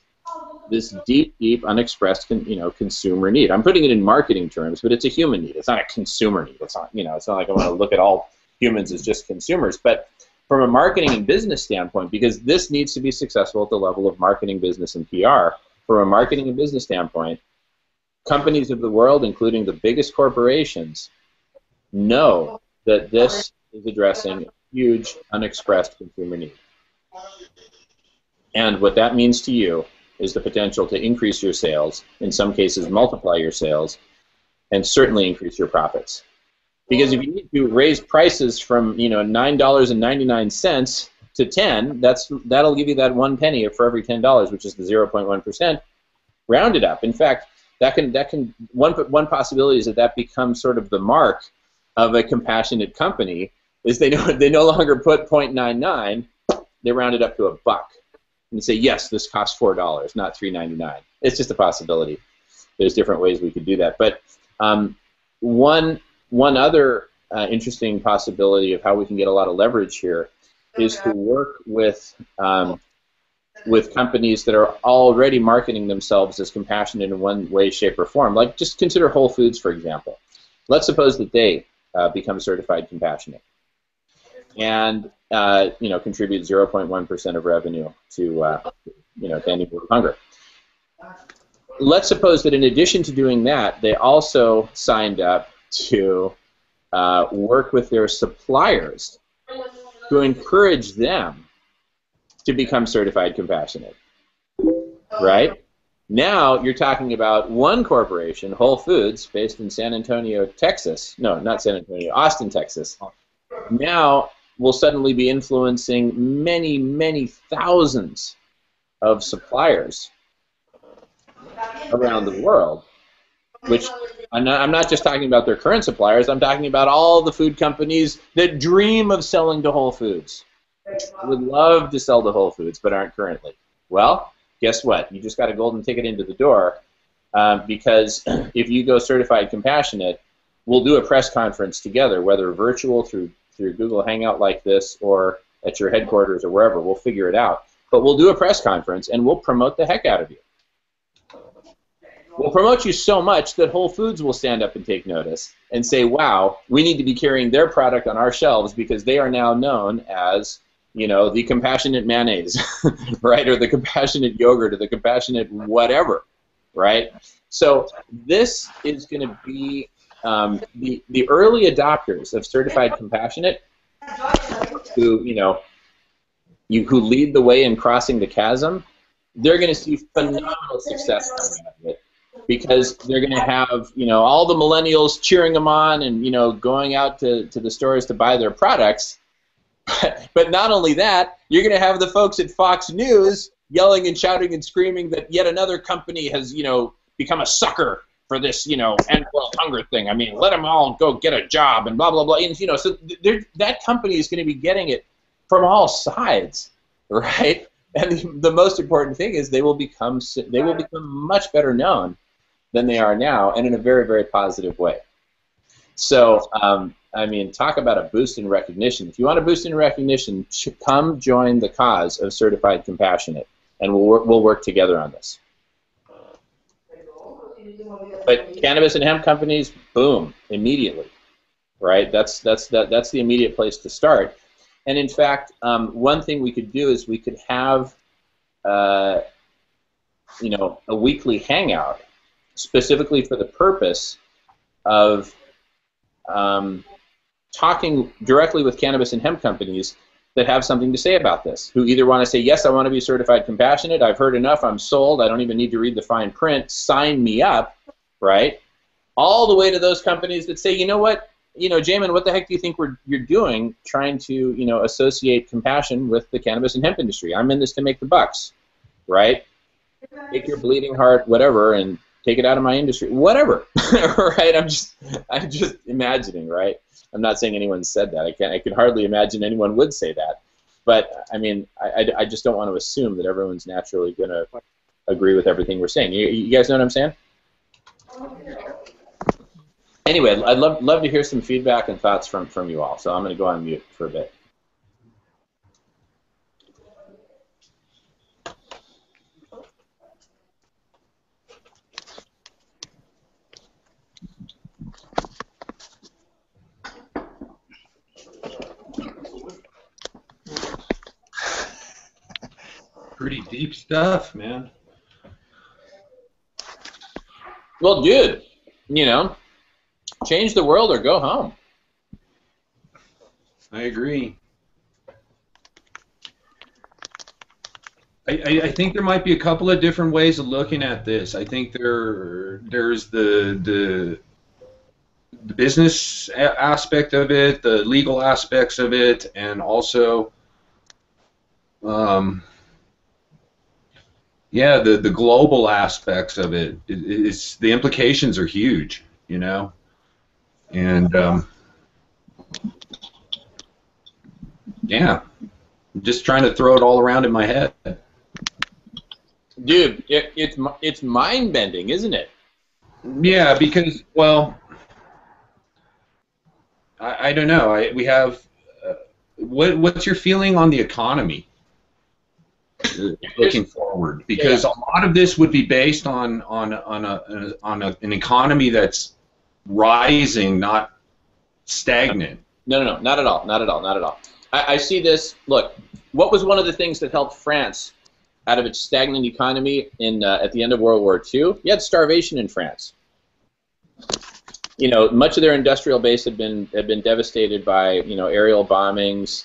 this deep, unexpressed, consumer need. I'm putting it in marketing terms, but it's a human need. It's not a consumer need. It's not, it's not like I want to look at all humans as just consumers. But from a marketing and business standpoint, because this needs to be successful at the level of marketing, business, and PR, from a marketing and business standpoint, companies of the world, including the biggest corporations, know that this is addressing a huge, unexpressed consumer need. And what that means to you is the potential to increase your sales, in some cases multiply your sales, and certainly increase your profits. Because if you need to raise prices from $9.99 to 10, that'll give you that 1 penny for every $10, which is the 0.1%. Round it up. In fact, one possibility is that becomes sort of the mark of a compassionate company, is they no longer put 0.99, they round it up to $1. And say, yes, this costs $4, not $3.99. It's just a possibility. There's different ways we could do that. But one other interesting possibility of how we can get a lot of leverage here is to work with companies that are already marketing themselves as compassionate in one way, shape, or form. Like, just consider Whole Foods, for example. Let's suppose that they become certified compassionate and contribute 0.1% of revenue to ending world hunger. Let's suppose that in addition to doing that, they also signed up to work with their suppliers to encourage them to become certified compassionate, right? Now you're talking about one corporation, Whole Foods, based in San Antonio, Texas. No, not San Antonio, Austin, Texas. Now will suddenly be influencing many, many thousands of suppliers around the world, which I'm not just talking about their current suppliers, I'm talking about all the food companies that dream of selling to Whole Foods, would love to sell to Whole Foods, but aren't currently. Well, guess what? You just got a golden ticket into the door, because if you go certified compassionate, we'll do a press conference together, whether virtual through Google Hangout like this or at your headquarters or wherever. We'll figure it out. But we'll do a press conference, and we'll promote the heck out of you. We'll promote you so much that Whole Foods will stand up and take notice and say, wow, we need to be carrying their product on our shelves because they are now known as, the compassionate mayonnaise, right, or the compassionate yogurt or the compassionate whatever, right? So this is going to be the early adopters of certified compassionate, who who lead the way in crossing the chasm. They're going to see phenomenal success coming out of it, because they're going to have all the millennials cheering them on and going out to the stores to buy their products. But not only that, you're going to have the folks at Fox News yelling and shouting and screaming that yet another company has become a sucker for this, end world hunger thing. I mean, let them all go get a job and blah blah blah. And, so that company is going to be getting it from all sides, right? And the most important thing is they will become much better known than they are now, and in a very, very positive way. So, I mean, talk about a boost in recognition. If you want a boost in recognition, come join the cause of Certified Compassionate, and we'll work together on this. But cannabis and hemp companies, boom, immediately, right? That's the immediate place to start. And in fact, one thing we could do is we could have, a weekly hangout specifically for the purpose of talking directly with cannabis and hemp companies that have something to say about this, who either want to say, yes, I want to be certified compassionate, I've heard enough, I'm sold, I don't even need to read the fine print, sign me up, right? All the way to those companies that say, you know what, Jamin, what the heck do you think you're doing trying to, associate compassion with the cannabis and hemp industry? I'm in this to make the bucks, right? Take your bleeding heart, whatever, and take it out of my industry, whatever, right? I'm just imagining, right? I'm not saying anyone said that. I can hardly imagine anyone would say that. But, I mean, I just don't want to assume that everyone's naturally going to agree with everything we're saying. You guys know what I'm saying? Anyway, I'd love to hear some feedback and thoughts from you all. So I'm going to go on mute for a bit.
Pretty deep stuff, man.
Well, dude, change the world or go home.
I agree. I think there might be a couple of different ways of looking at this. I think there's the business aspect of it, the legal aspects of it, and also yeah, the global aspects of it. It's the implications are huge, and yeah, I'm just trying to throw it all around in my head.
Dude, it's mind bending, isn't it?
Yeah, because I don't know. We have what's your feeling on the economy? Looking forward, because a lot of this would be based on an economy that's rising, not stagnant.
No, not at all, not at all, not at all. I see this. Look, what was one of the things that helped France out of its stagnant economy at the end of World War II? You had starvation in France. Much of their industrial base had been devastated by aerial bombings.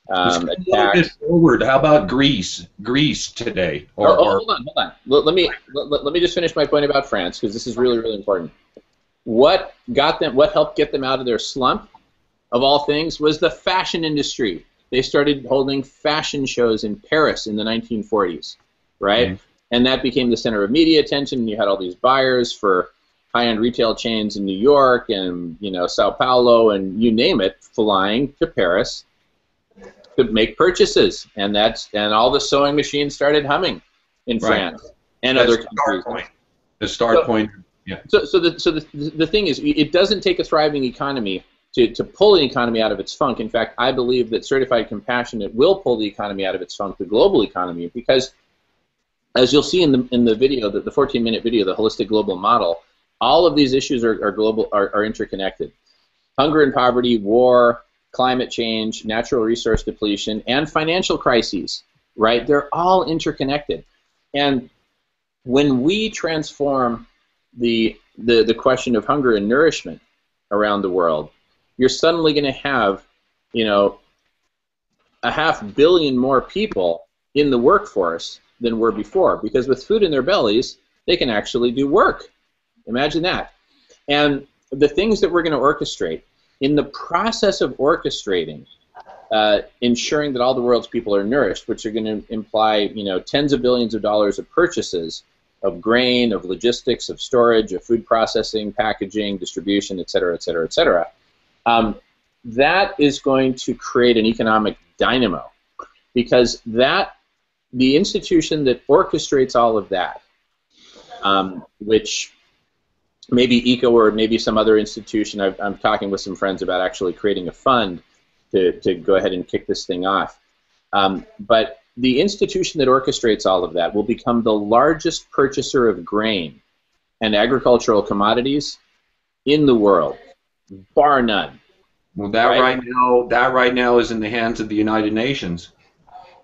Attacks. Forward. How about Greece? Greece today.
Hold on. Let me just finish my point about France, because this is really, really important. What helped get them out of their slump, of all things, was the fashion industry. They started holding fashion shows in Paris in the 1940s, right? Mm-hmm. And that became the center of media attention. And you had all these buyers for high-end retail chains in New York and Sao Paulo and you name it, flying to Paris to make purchases, and all the sewing machines started humming in France and other countries.
The start point. Yeah.
So the thing is, it doesn't take a thriving economy to pull an economy out of its funk. In fact, I believe that Certified Compassionate will pull the economy out of its funk, the global economy, because as you'll see in the video, the 14-minute video, the holistic global model, all of these issues are interconnected. Hunger and poverty, war, climate change, natural resource depletion, and financial crises, right? They're all interconnected. And when we transform the question of hunger and nourishment around the world, you're suddenly going to have, 500 million more people in the workforce than were before, because with food in their bellies, they can actually do work. Imagine that. And the things that we're going to orchestrate, in the process of orchestrating, ensuring that all the world's people are nourished, which are going to imply, tens of billions of dollars of purchases of grain, of logistics, of storage, of food processing, packaging, distribution, et cetera, et cetera, et cetera. That is going to create an economic dynamo, because the institution that orchestrates all of that, which maybe ECO or maybe some other institution. I'm talking with some friends about actually creating a fund to go ahead and kick this thing off. But the institution that orchestrates all of that will become the largest purchaser of grain and agricultural commodities in the world, bar none.
Well, that right now is in the hands of the United Nations.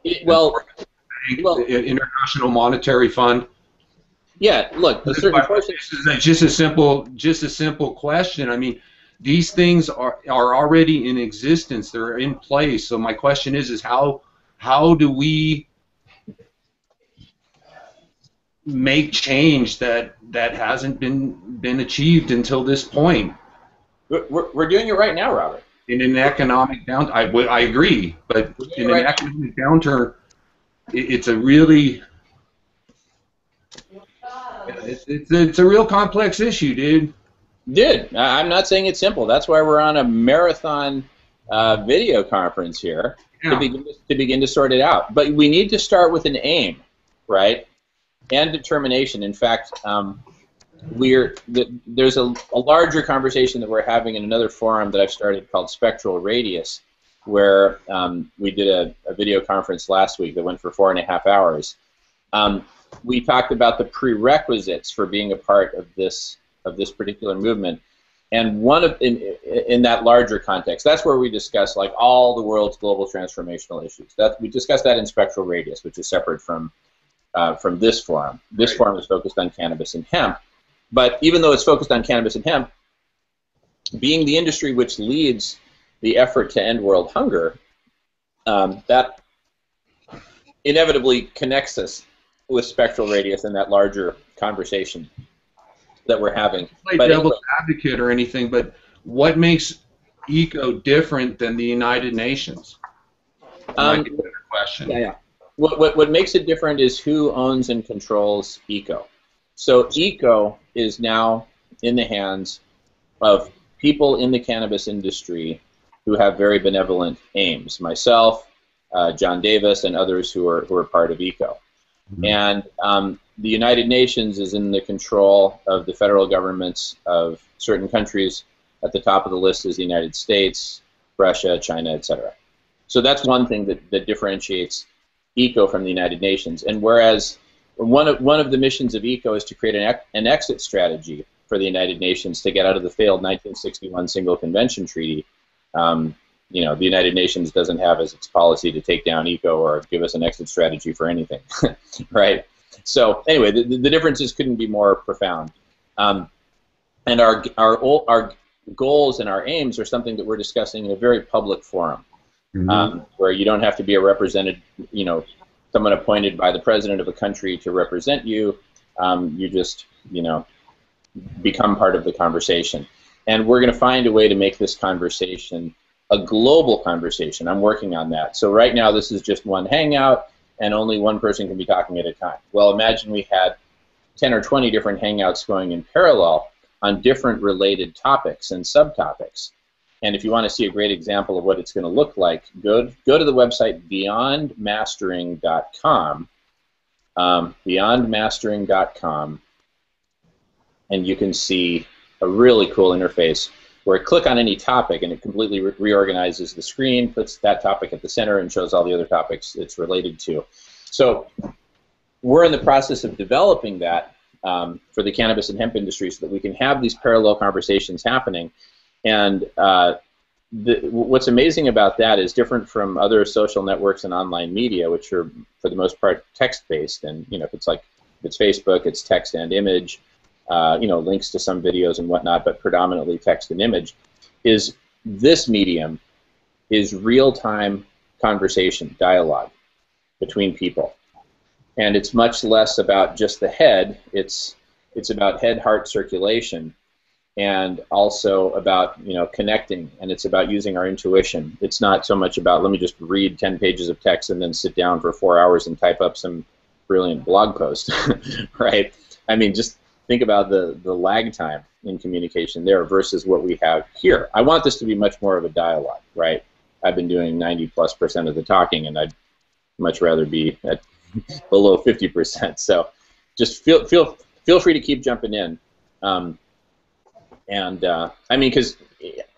International Monetary Fund.
Yeah, look,
this is just a simple question. I mean, these things are already in existence. They're in place. So my question is how do we make change that hasn't been achieved until this point?
We're doing it right now, Robert.
In an economic down, I agree, but in an economic downturn, it's a really it's a real complex issue, dude.
Dude, I'm not saying it's simple. That's why we're on a marathon video conference here to begin to sort it out. But we need to start with an aim, right? And determination. In fact, there's a larger conversation that we're having in another forum that I've started called Spectral Radius, where we did a video conference last week that went for 4.5 hours. We talked about the prerequisites for being a part of this particular movement, and in that larger context, that's where we discuss like all the world's global transformational issues. We discussed that in Spectral Radius, which is separate from this forum. This forum is focused on cannabis and hemp. But even though it's focused on cannabis and hemp, being the industry which leads the effort to end world hunger, that inevitably connects us with Spectral Radius and that larger conversation that we're having.
Not like devil's advocate or anything, but what makes ECO different than the United Nations? Might be a better question.
Yeah. What makes it different is who owns and controls ECO. So ECO is now in the hands of people in the cannabis industry who have very benevolent aims. Myself, John Davis, and others who are part of ECO. Mm-hmm. And the United Nations is in the control of the federal governments of certain countries. At the top of the list is the United States, Russia, China, etc. So that's one thing that differentiates ECO from the United Nations. And whereas one of the missions of ECO is to create an exit strategy for the United Nations to get out of the failed 1961 Single Convention Treaty, the United Nations doesn't have as its policy to take down ECO or give us an exit strategy for anything, right? So anyway, the differences couldn't be more profound. And our goals and our aims are something that we're discussing in a very public forum, where you don't have to be a represented, someone appointed by the president of a country to represent you. You just, become part of the conversation. And we're going to find a way to make this conversation a global conversation. I'm working on that. So right now this is just one hangout, and only one person can be talking at a time. Well, imagine we had 10 or 20 different hangouts going in parallel on different related topics and subtopics. And if you want to see a great example of what it's going to look like, go to the website beyondmastering.com, beyondmastering.com, and you can see a really cool interface where I click on any topic and it completely reorganizes the screen, puts that topic at the center, and shows all the other topics it's related to. So we're in the process of developing that for the cannabis and hemp industry so that we can have these parallel conversations happening. And what's amazing about that is different from other social networks and online media, which are, for the most part, text-based. And if it's Facebook, it's text and image. Links to some videos and whatnot, but predominantly text and image, is this medium is real-time conversation, dialogue between people. And it's much less about just the head. It's about head-heart circulation, and also about connecting, and it's about using our intuition. It's not so much about, let me just read 10 pages of text and then sit down for 4 hours and type up some brilliant blog post, right? I mean, just think about the lag time in communication there versus what we have here. I want this to be much more of a dialogue, right? I've been doing 90+% of the talking, and I'd much rather be at below 50%. So just feel free to keep jumping in. I mean, because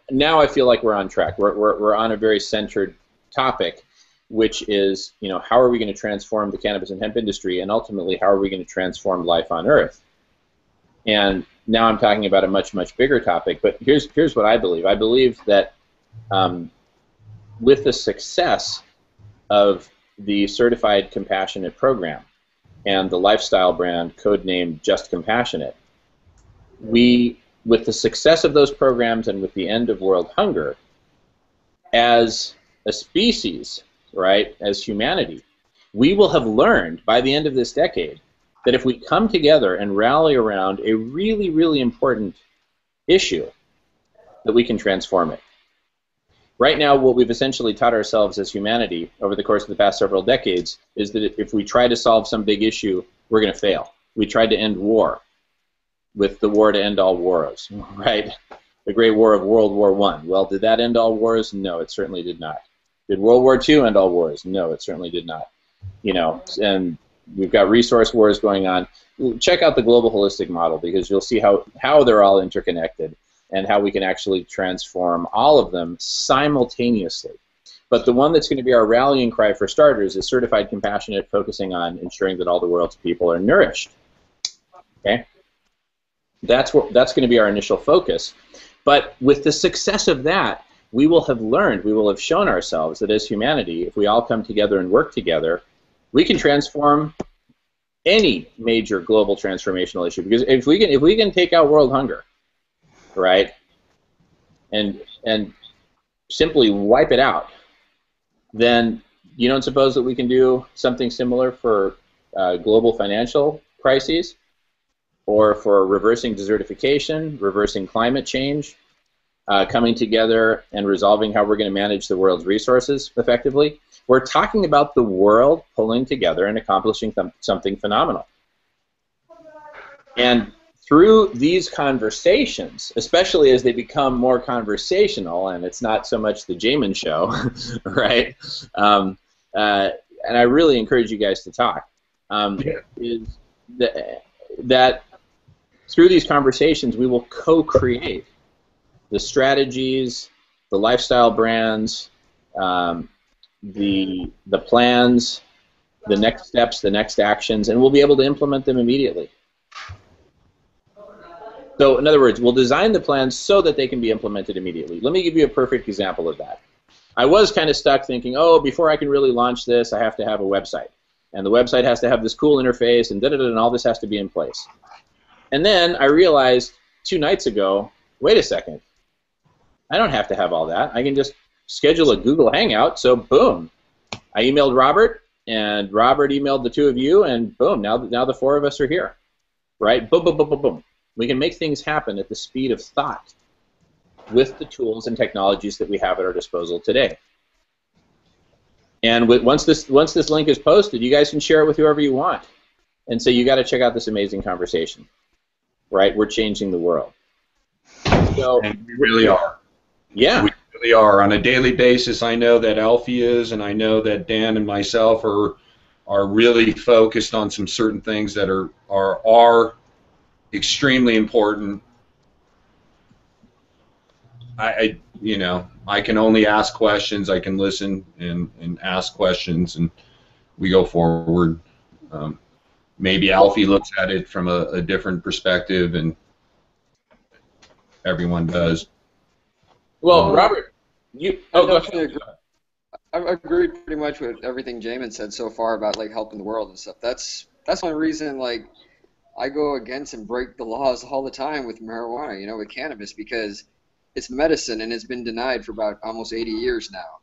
now I feel like we're on track. We're on a very centered topic, which is, how are we going to transform the cannabis and hemp industry, and ultimately, how are we going to transform life on Earth? And now I'm talking about a much, much bigger topic, but here's what I believe. I believe that with the success of the Certified Compassionate program and the lifestyle brand codenamed Just Compassionate, with the success of those programs and with the end of world hunger, as a species, right, as humanity, we will have learned by the end of this decade that if we come together and rally around a really, really important issue, that we can transform it. Right now, what we've essentially taught ourselves as humanity over the course of the past several decades is that if we try to solve some big issue, we're going to fail. We tried to end war with the war to end all wars, right? The Great War of World War I. Well, did that end all wars? No, it certainly did not. Did World War II end all wars? No, it certainly did not. You know, and we've got resource wars going on. Check out the global holistic model, because you'll see how they're all interconnected and how we can actually transform all of them simultaneously. But the one that's going to be our rallying cry for starters is certified compassionate, focusing on ensuring that all the world's people are nourished. Okay? That's going to be our initial focus. But with the success of that, we will have learned, we will have shown ourselves that as humanity, if we all come together and work together, we can transform any major global transformational issue. Because if we can take out world hunger, right, and simply wipe it out, then you don't suppose that we can do something similar for global financial crises, or for reversing desertification, reversing climate change, coming together and resolving how we're going to manage the world's resources effectively? We're talking about the world pulling together and accomplishing something phenomenal. And through these conversations, especially as they become more conversational, and it's not so much the Jamin show, right? And I really encourage you guys to talk. Is that through these conversations, we will co-create the strategies, the lifestyle brands, the plans, the next steps, the next actions, and we'll be able to implement them immediately. So, in other words, we'll design the plans so that they can be implemented immediately. Let me give you a perfect example of that. I was kind of stuck thinking, oh, before I can really launch this, I have to have a website. And the website has to have this cool interface, and da-da-da, and all this has to be in place. And then I realized 2 nights ago, wait a second, I don't have to have all that. I can just schedule a Google Hangout, so boom. I emailed Robert, and Robert emailed the 2 of you, and boom, now the 4 of us are here, right? Boom, boom, boom, boom, boom. We can make things happen at the speed of thought with the tools and technologies that we have at our disposal today. And once this link is posted, you guys can share it with whoever you want, and say, you got to check out this amazing conversation, right? We're changing the world. So,
and we really are.
Yeah.
We really are. On a daily basis, I know that Alfie is, and I know that Dan and myself are really focused on some certain things that are extremely important. I can only ask questions. I can listen and ask questions, and we go forward. Maybe Alfie looks at it from a different perspective, and everyone does.
Well, Robert,
I agreed pretty much with everything Jamin said so far about like helping the world and stuff. That's one reason like I go against and break the laws all the time with marijuana, with cannabis, because it's medicine and it's been denied for about almost 80 years now.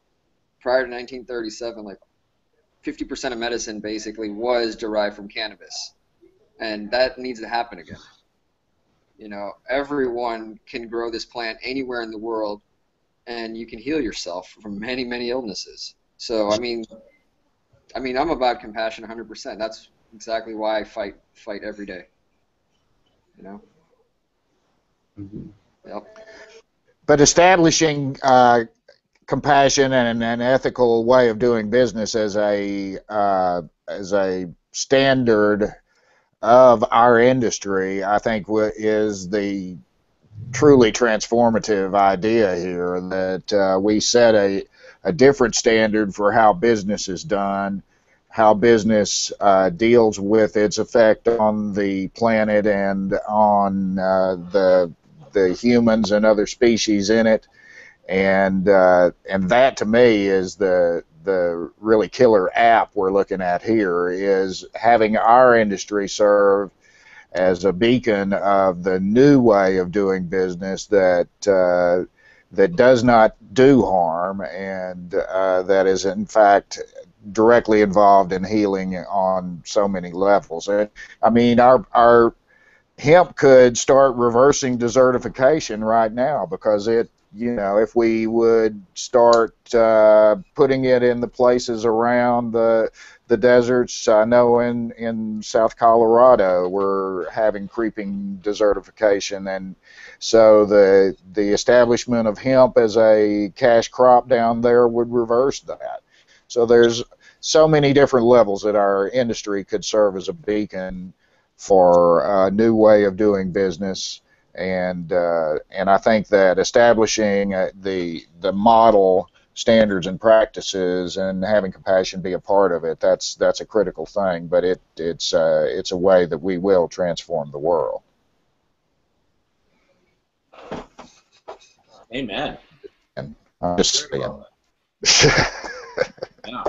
Prior to 1937, like 50% of medicine basically was derived from cannabis, and that needs to happen again. Everyone can grow this plant anywhere in the world, and you can heal yourself from many, many illnesses. So, I mean, I'm about compassion 100%. That's exactly why I fight every day.
Mm-hmm.
Yep.
But establishing compassion and an ethical way of doing business as a standard of our industry, I think, is the truly transformative idea here, that we set a different standard for how business is done, how business deals with its effect on the planet and on the humans and other species in it, and that to me is the really killer app we're looking at here, is having our industry serve as a beacon of the new way of doing business that does not do harm, and that is in fact directly involved in healing on so many levels. I mean, our hemp could start reversing desertification right now, because it, if we would start putting it in the places around the deserts. I know in South Colorado we're having creeping desertification, and so the establishment of hemp as a cash crop down there would reverse that. So there's so many different levels that our industry could serve as a beacon for a new way of doing business, and I think that establishing the model standards and practices and having compassion be a part of it, that's a critical thing. But it's a way that we will transform the world.
Amen.
And I'm just saying.
Yeah.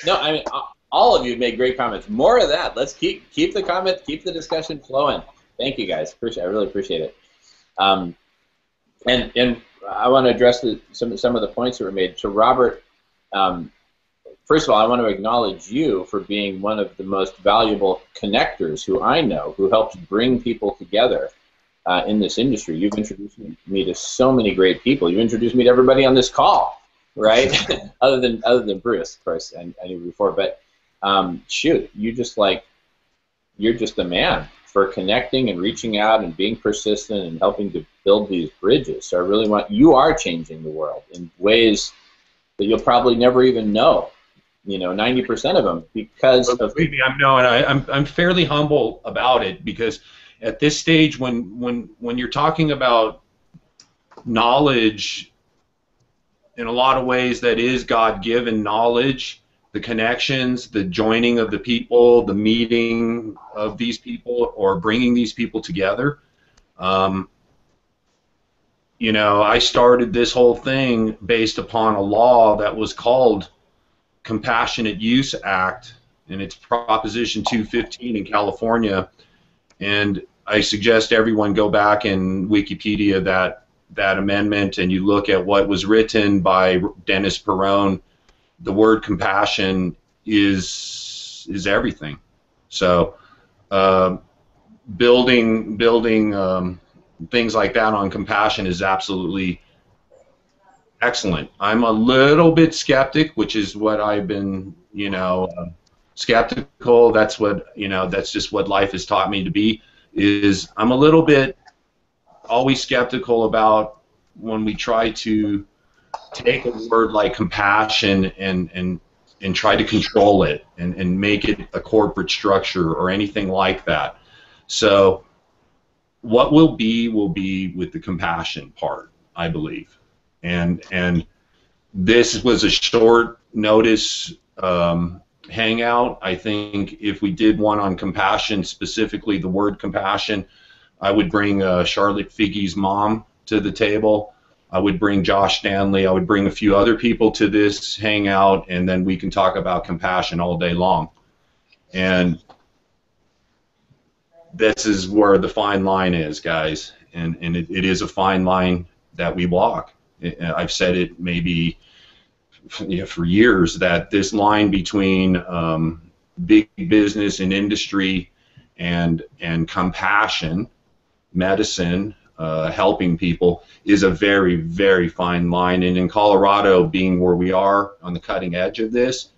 No, I mean, all of you made great comments. More of that. Let's keep the comments, keep the discussion flowing. Thank you, guys. I really appreciate it. And I want to address some of the points that were made. To Robert, first of all, I want to acknowledge you for being one of the most valuable connectors who I know, who helps bring people together in this industry. You've introduced me to so many great people. You introduced me to everybody on this call, right? other than Bruce, of course, I knew before. But shoot, you're just the man for connecting and reaching out and being persistent and helping to build these bridges. So I really you are changing the world in ways that you'll probably never even know. 90% of them because of.
Believe me, I'm fairly humble about it, because at this stage, when you're talking about knowledge, in a lot of ways that is God-given knowledge, the connections, the joining of the people, the meeting of these people, or bringing these people together. I started this whole thing based upon a law that was called Compassionate Use Act, and it's Proposition 215 in California. And I suggest everyone go back and Wikipedia that amendment, and you look at what was written by Dennis Perone. The word compassion is everything. So building things like that on compassion is absolutely excellent. I'm a little bit skeptic, which is what I've been, skeptical. That's what, that's just what life has taught me to be. Is I'm a little bit always skeptical about when we try to take a word like compassion and try to control it and make it a corporate structure or anything like that. So what will be with the compassion part, I believe. And this was a short notice hangout. I think if we did one on compassion, specifically the word compassion, I would bring Charlotte Figge's mom to the table. I would bring Josh Stanley. I would bring a few other people to this hangout, and then we can talk about compassion all day long. And this is where the fine line is, guys. And it is a fine line that we walk. I've said it maybe for years, that this line between big business and industry and compassion, medicine, helping people, is a very, very fine line. And in Colorado, being where we are on the cutting edge of this,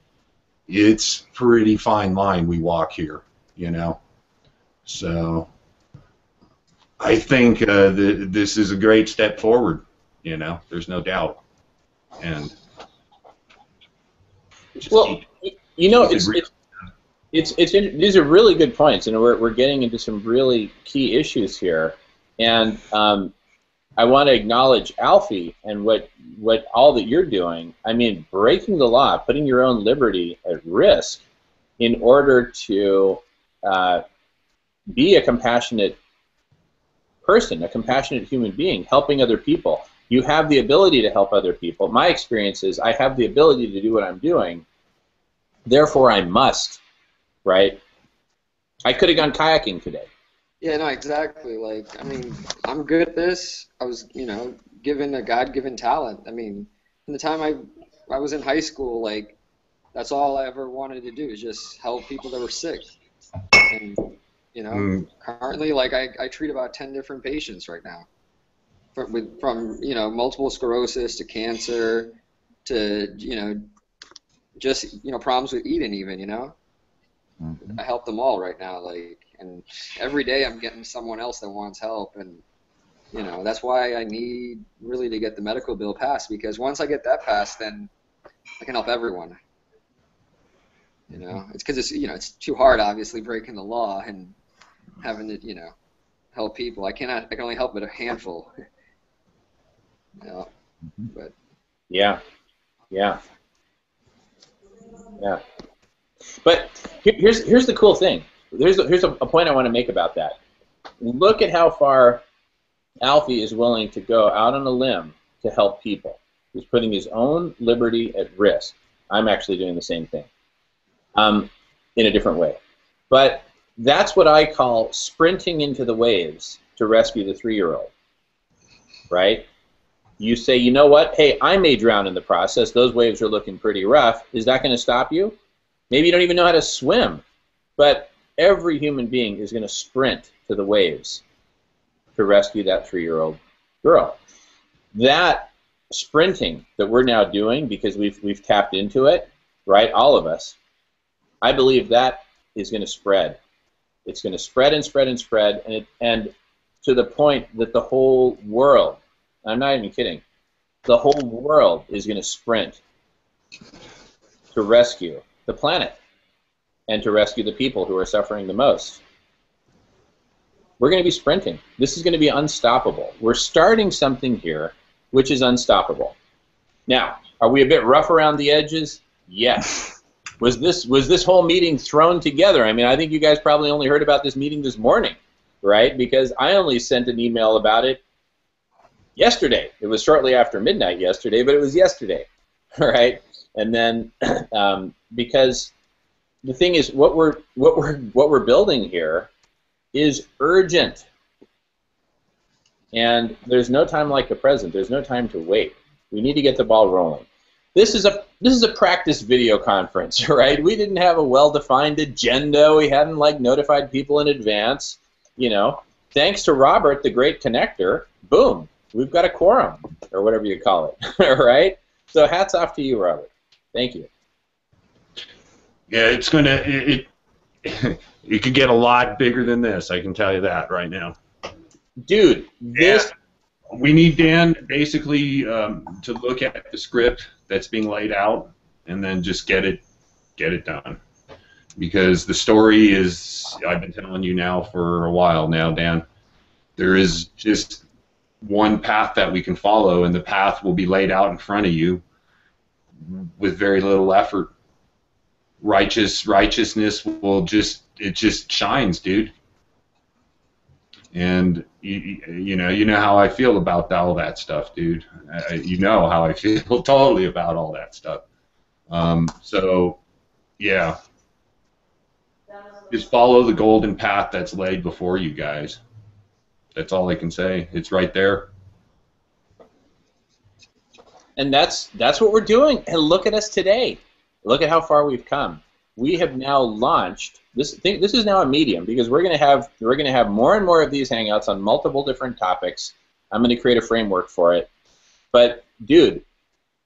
it's pretty fine line we walk here, So I think this is a great step forward, there's no doubt. And
well, these are really good points, and we're getting into some really key issues here. And I want to acknowledge Alfie and what all that you're doing. I mean, breaking the law, putting your own liberty at risk in order to be a compassionate person, a compassionate human being, helping other people. You have the ability to help other people. My experience is I have the ability to do what I'm doing, therefore I must, right? I could have gone kayaking today.
Yeah, no, exactly. I mean, I'm good at this. I was, given a God-given talent. I mean, from the time I was in high school, that's all I ever wanted to do, is just help people that were sick. And, You know, currently, like I treat about 10 different patients right now, from you know, multiple sclerosis to cancer to, you know, just, you know, problems with eating even, you know. I help them all right now, like, and every day I'm getting someone else that wants help, and you know, that's why I need really to get the medical bill passed, because once I get that passed, then I can help everyone. You know, it's because it's, you know, it's too hard, obviously, breaking the law and having to, you know, help people. I can only help but a handful. You know, but
yeah. But here's the cool thing. Here's a point I want to make about that. Look at how far Alfie is willing to go out on a limb to help people. He's putting his own liberty at risk. I'm actually doing the same thing, in a different way. But that's what I call sprinting into the waves to rescue the 3-year-old, right? You say, you know what? Hey, I may drown in the process. Those waves are looking pretty rough. Is that going to stop you? Maybe you don't even know how to swim, but every human being is going to sprint to the waves to rescue that 3-year-old girl. That sprinting that we're now doing, because we've tapped into it, right? All of us. I believe that is going to spread. It's going to spread and spread and spread, and to the point that the whole world, I'm not even kidding, the whole world is going to sprint to rescue the planet and to rescue the people who are suffering the most. We're going to be sprinting. This is going to be unstoppable. We're starting something here which is unstoppable. Now, are we a bit rough around the edges? Yes. Was this whole meeting thrown together? I mean, I think you guys probably only heard about this meeting this morning, right? Because I only sent an email about it yesterday. It was shortly after midnight yesterday, but it was yesterday, right? And then because the thing is, what we're building here is urgent, and there's no time like the present. There's no time to wait. We need to get the ball rolling. This is a practice video conference, right? We didn't have a well-defined agenda. We hadn't like notified people in advance. You know, thanks to Robert, the great connector, boom, we've got a quorum, or whatever you call it, all right? So hats off to you, Robert. Thank you.
Yeah, it's gonna it could get a lot bigger than this. I can tell you that right now. Dude, this. We need Dan basically to look at the script that's being laid out and then just get it done. Because the story is, I've been telling you now for a while now, Dan, there is just one path that we can follow, and the path will be laid out in front of you with very little effort. Righteousness will just shines, dude. And you know how I feel about all that stuff, dude. You know how I feel totally about all that stuff. So, yeah, just follow the golden path that's laid before you guys. That's all I can say. It's right there.
And that's what we're doing. And look at us today. Look at how far we've come. We have now launched this thing. This is now a medium, because we're going to have more and more of these hangouts on multiple different topics. I'm going to create a framework for it. But dude,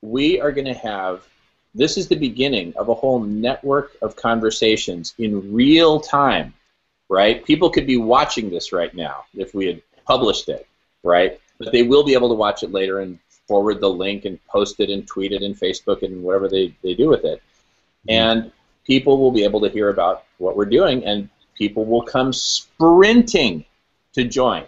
we are going to have, this is the beginning of a whole network of conversations in real time, right? People could be watching this right now if we had published it, right? But they will be able to watch it later and forward the link and post it and tweet it in Facebook and whatever they do with it. And people will be able to hear about what we're doing, and people will come sprinting to join.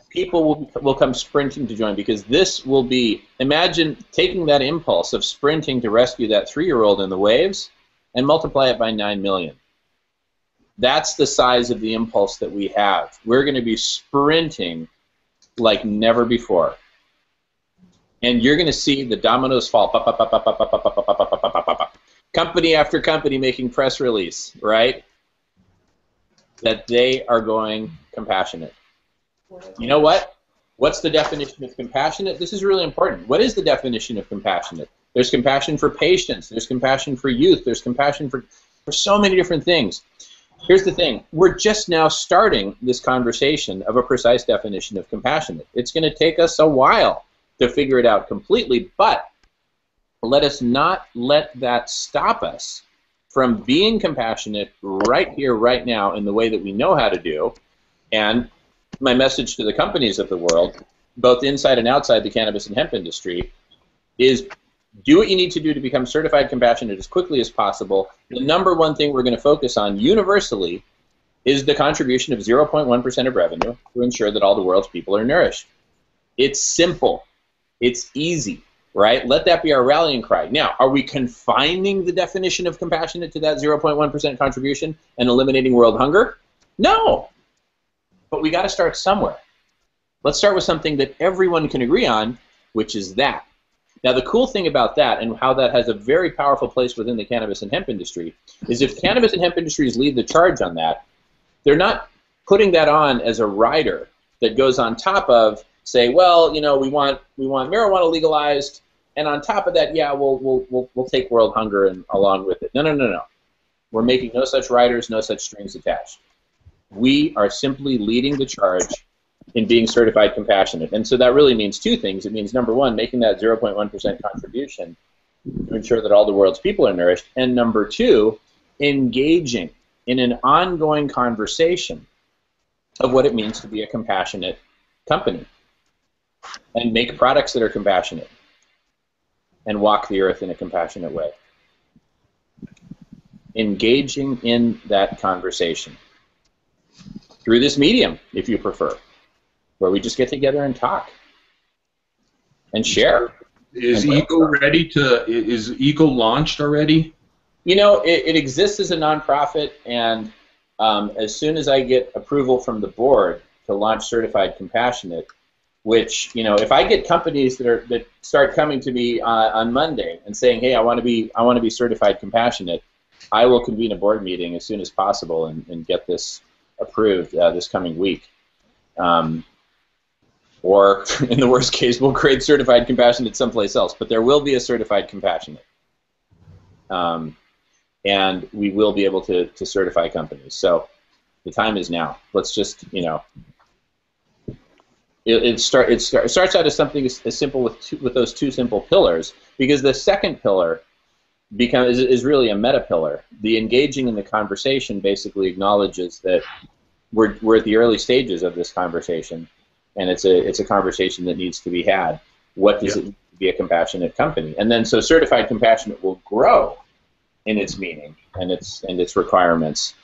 People will come sprinting to join, because this will be, imagine taking that impulse of sprinting to rescue that 3-year-old in the waves and multiply it by 9 million. That's the size of the impulse that we have. We're going to be sprinting like never before. And you're going to see the dominoes fall. Company after company making press release, right? That they are going compassionate. You know what? What's the definition of compassionate? This is really important. What is the definition of compassionate? There's compassion for patients. There's compassion for youth. There's compassion for so many different things. Here's the thing. We're just now starting this conversation of a precise definition of compassionate. It's going to take us a while to figure it out completely, but let us not let that stop us from being compassionate right here, right now, in the way that we know how to do. And my message to the companies of the world, both inside and outside the cannabis and hemp industry, is do what you need to do to become certified compassionate as quickly as possible. The number one thing we're going to focus on universally is the contribution of 0.1% of revenue to ensure that all the world's people are nourished. It's simple. It's easy, right? Let that be our rallying cry. Now, are we confining the definition of compassionate to that 0.1% contribution and eliminating world hunger? No. But we got to start somewhere. Let's start with something that everyone can agree on, which is that. Now, the cool thing about that and how that has a very powerful place within the cannabis and hemp industry is if cannabis and hemp industries lead the charge on that, they're not putting that on as a rider that goes on top of, say, well, you know, we want marijuana legalized, and on top of that, yeah, we'll take world hunger and along with it. No, no, no, no. We're making no such riders, no such strings attached. We are simply leading the charge in being certified compassionate. And so that really means two things. It means, number one, making that 0.1% contribution to ensure that all the world's people are nourished, and number two, engaging in an ongoing conversation of what it means to be a compassionate company and make products that are compassionate and walk the earth in a compassionate way. Engaging in that conversation through this medium, if you prefer, where we just get together and talk and share.
Is ECO launched already?
You know, it exists as a nonprofit, and as soon as I get approval from the board to launch Certified Compassionate, which, you know, if I get companies that start coming to me on Monday and saying, hey, I want to be certified compassionate, I will convene a board meeting as soon as possible and get this approved this coming week. Or, in the worst case, we'll create certified compassionate someplace else. But there will be a certified compassionate. And we will be able to certify companies. So the time is now. Let's just, you know, it starts out as something as simple with those two simple pillars, because the second pillar is really a meta pillar. The engaging in the conversation basically acknowledges that we're at the early stages of this conversation, and it's a conversation that needs to be had. What does it mean to be a compassionate company? And then so certified compassionate will grow in its meaning and its requirements.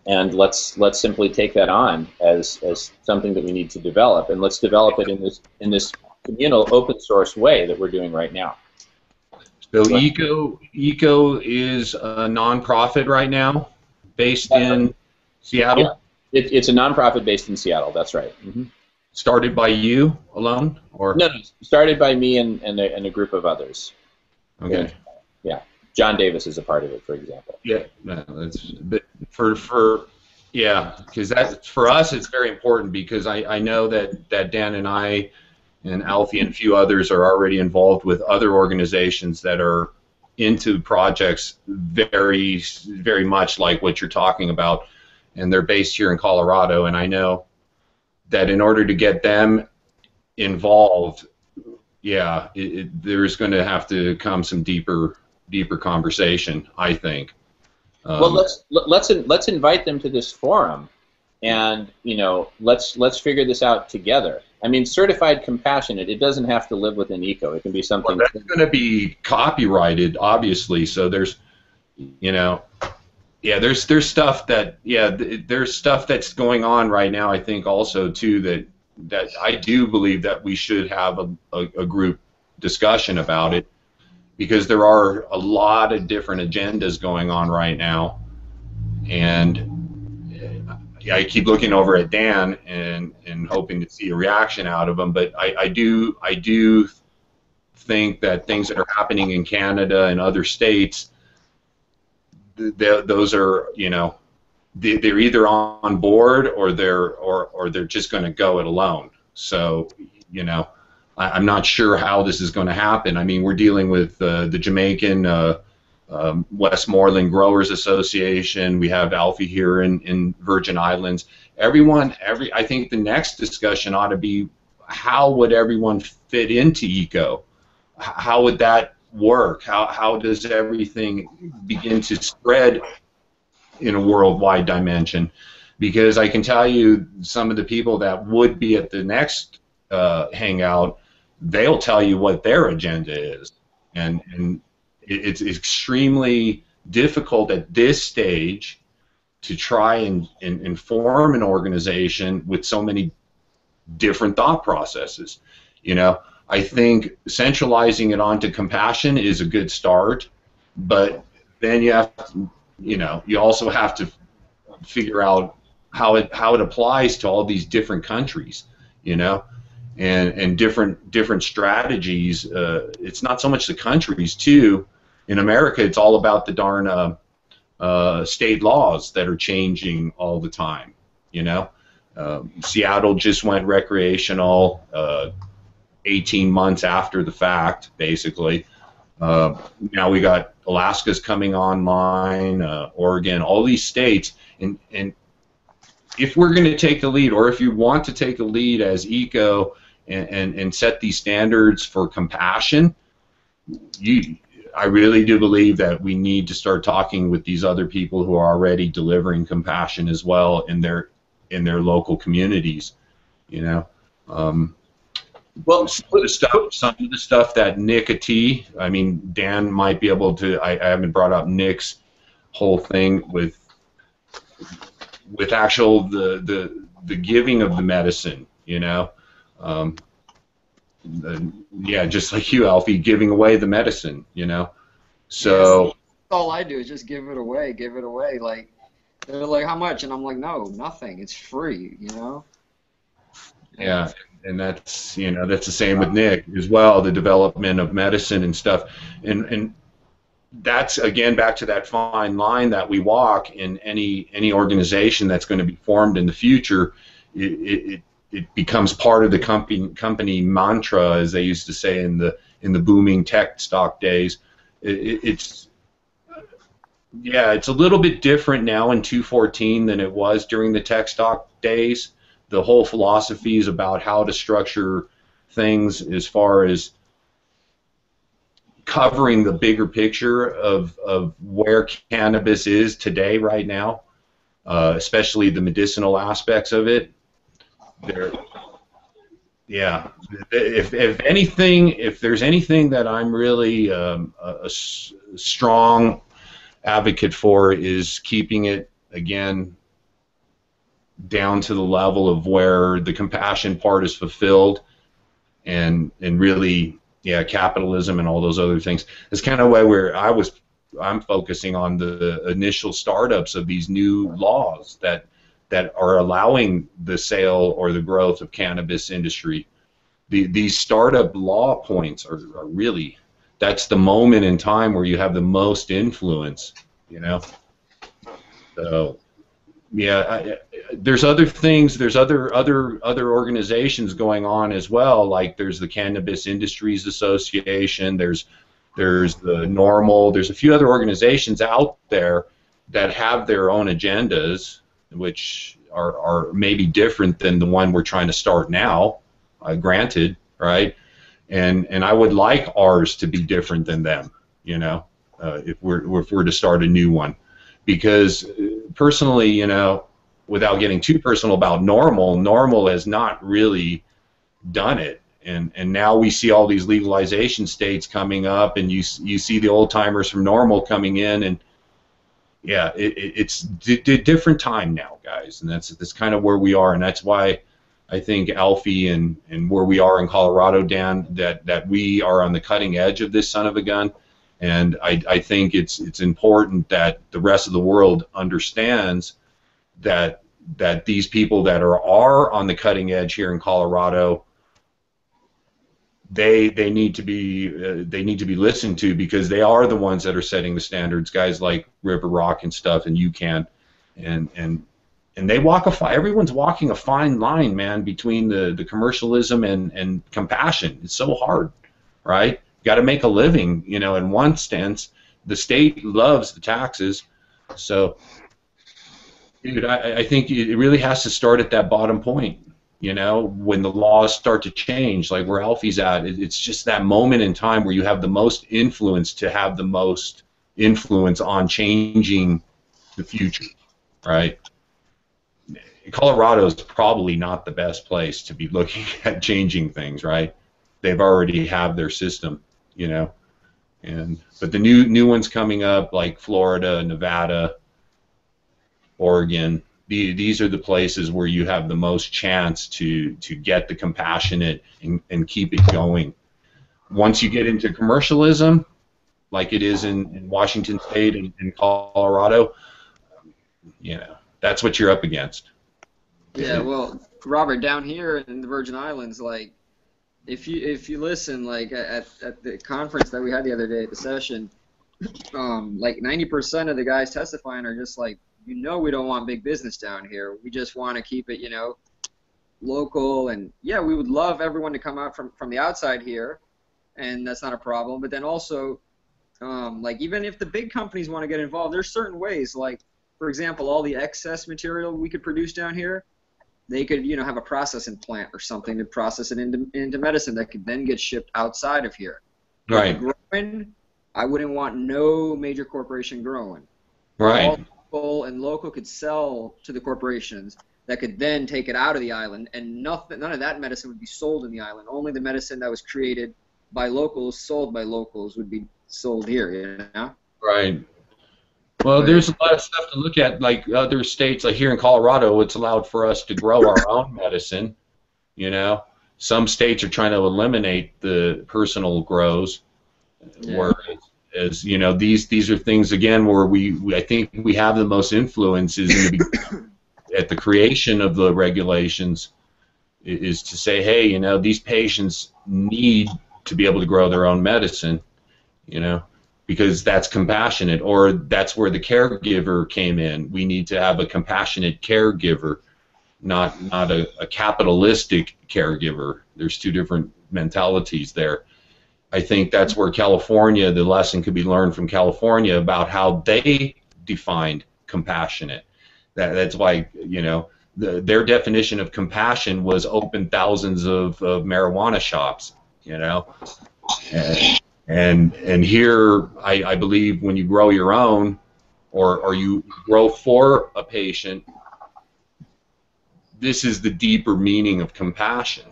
And let's simply take that on as something that we need to develop, and let's develop it in this communal open source way that we're doing right now.
So ECO is a nonprofit right now, based in Seattle.
Yeah. It's a nonprofit based in Seattle. That's right. Mm-hmm.
Started by you alone, or
no? Started by me and a group of others.
Okay.
Yeah. John Davis is a part of it, for example.
Yeah, no, that's but because that for us it's very important, because I know that Dan and I and Alfie and a few others are already involved with other organizations that are into projects very, very much like what you're talking about, and they're based here in Colorado. And I know that in order to get them involved, there's going to have to come some deeper conversation, I think.
Well, let's invite them to this forum, and you know, let's figure this out together. I mean, certified compassionate, it doesn't have to live within ECO. It can be something.
Well, that's going to be copyrighted, obviously. So there's, you know, there's stuff that there's stuff that's going on right now. I think also too that I do believe that we should have a group discussion about it, because there are a lot of different agendas going on right now, and I keep looking over at Dan and hoping to see a reaction out of him. But I do think that things that are happening in Canada and other states, those are, you know, they're either on board or they're just going to go it alone. So, you know, I'm not sure how this is going to happen. I mean, we're dealing with the Jamaican Westmoreland Growers Association. We have Alfie here in Virgin Islands. I think the next discussion ought to be, how would everyone fit into ECO? How would that work? How does everything begin to spread in a worldwide dimension? Because I can tell you, some of the people that would be at the next hangout, they'll tell you what their agenda is, and it's extremely difficult at this stage to try and form an organization with so many different thought processes. You know, I think centralizing it onto compassion is a good start, but then you have to, you know, you also have to figure out how it applies to all these different countries, you know, and different strategies. It's not so much the countries too. In America, it's all about the darn state laws that are changing all the time, you know. Seattle just went recreational 18 months after the fact, basically. Now we got Alaska's coming online, Oregon, all these states, and if we're going to take the lead, or if you want to take the lead as ECO and set these standards for compassion, I really do believe that we need to start talking with these other people who are already delivering compassion as well in their local communities, you know.
Well,
some of the stuff that Nick Ati, I mean, Dan might be able to. I haven't brought up Nick's whole thing with actual the giving of the medicine, you know. Yeah, just like you, Alfie, giving away the medicine, you know. So
yes, all I do is just give it away, Like, they're like, how much? And I'm like, no, nothing. It's free, you know.
Yeah, and that's, you know, that's the same with Nick as well. The development of medicine and stuff, and that's again back to that fine line that we walk in any organization that's going to be formed in the future. It becomes part of the company mantra, as they used to say in the booming tech stock days. It's a little bit different now in 214 than it was during the tech stock days. The whole philosophy is about how to structure things as far as covering the bigger picture of where cannabis is today, right now, especially the medicinal aspects of it. Yeah. If there's anything that I'm really a strong advocate for, is keeping it again down to the level of where the compassion part is fulfilled, and really, yeah, capitalism and all those other things. It's kind of where I'm focusing on the initial startups of these new laws that are allowing the sale or the growth of cannabis industry. These startup law points are really, that's the moment in time where you have the most influence, you know. So yeah, there's other things, there's other organizations going on as well, like there's the Cannabis Industries Association, there's the NORML, there's a few other organizations out there that have their own agendas, which are maybe different than the one we're trying to start now, granted, right? And I would like ours to be different than them, you know, if we're to start a new one, because personally, you know, without getting too personal about NORML has not really done it, and now we see all these legalization states coming up, and you see the old timers from NORML coming in, and yeah, it's a different time now, guys, and that's kind of where we are, and that's why I think Alfie and where we are in Colorado, Dan, that we are on the cutting edge of this son of a gun, and I think it's important that the rest of the world understands that these people that are on the cutting edge here in Colorado, they need to be listened to, because they are the ones that are setting the standards. Guys like River Rock and stuff, and UCAN, and they everyone's walking a fine line, man, between the commercialism and compassion. It's so hard, right? You got to make a living, you know, in one sense, the state loves the taxes. So, dude, I think it really has to start at that bottom point. You know, when the laws start to change, like where Alfie's at, it's just that moment in time where you have the most influence to have the most influence on changing the future, right? Colorado is probably not the best place to be looking at changing things, right? They've already have their system, you know, but the new ones coming up like Florida, Nevada, Oregon, these are the places where you have the most chance to get the compassionate and keep it going. Once you get into commercialism, like it is in Washington State and in Colorado, you know, that's what you're up against.
Yeah, well, Robert, down here in the Virgin Islands, like, if you listen, like at the conference that we had the other day at the session, like 90% of the guys testifying are just like, we don't want big business down here. We just want to keep it, local. And yeah, we would love everyone to come out from the outside here, and that's not a problem. But then also, like, even if the big companies want to get involved, there's certain ways. Like, for example, all the excess material we could produce down here, they could, have a processing plant or something to process it into medicine that could then get shipped outside of here.
Right.
Growing, I wouldn't want no major corporation growing.
Right.
All and local could sell to the corporations that could then take it out of the island, and none of that medicine would be sold in the island. Only the medicine that was created by locals, sold by locals, would be sold here,
Right. Well, there's a lot of stuff to look at, like other states, like here in Colorado, it's allowed for us to grow our own medicine, Some states are trying to eliminate the personal grows, whereas, these are things, again, where I think we have the most influence is at the creation of the regulations, is to say, hey, these patients need to be able to grow their own medicine, because that's compassionate, or that's where the caregiver came in. We need to have a compassionate caregiver, not a capitalistic caregiver. There's two different mentalities there. I think that's where California, the lesson could be learned from California about how they defined compassionate. That's why, their definition of compassion was open thousands of marijuana shops, And here, I believe when you grow your own, or you grow for a patient, this is the deeper meaning of compassion,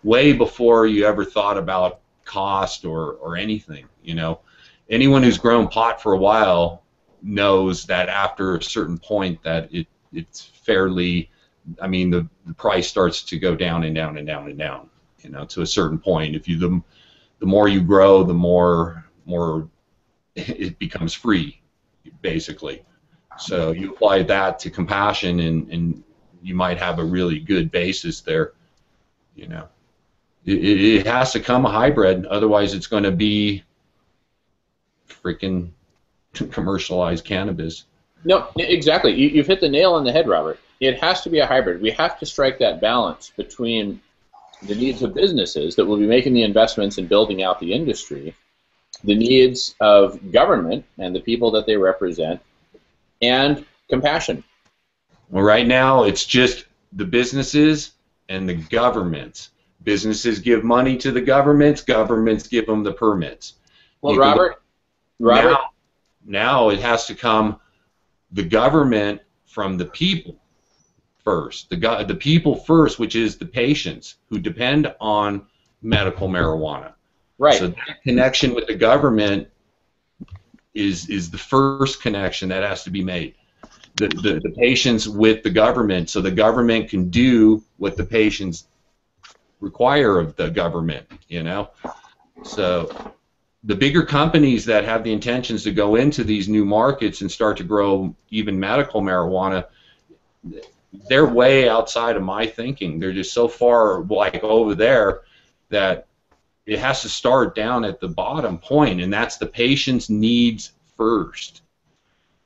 way before you ever thought about cost or anything, Anyone who's grown pot for a while knows that after a certain point that it's fairly, the price starts to go down and down and down and down, to a certain point. If you the more you grow, the more it becomes free, basically. So you apply that to compassion, and you might have a really good basis there. It has to come a hybrid, otherwise it's going to be freaking commercialized cannabis.
No, exactly. You've hit the nail on the head, Robert. It has to be a hybrid. We have to strike that balance between the needs of businesses that will be making the investments in building out the industry, the needs of government and the people that they represent, and compassion.
Well, right now it's just the businesses and the governments. Businesses give money to the governments give them the permits.
Well, Robert,
now it has to come the government from the people first, the people first, which is the patients who depend on medical marijuana.
Right.
So that connection with the government is the first connection that has to be made. The patients with the government, so the government can do what the patients require of the government, So the bigger companies that have the intentions to go into these new markets and start to grow even medical marijuana, they're way outside of my thinking. They're just so far like over there that it has to start down at the bottom point, and that's the patient's needs first.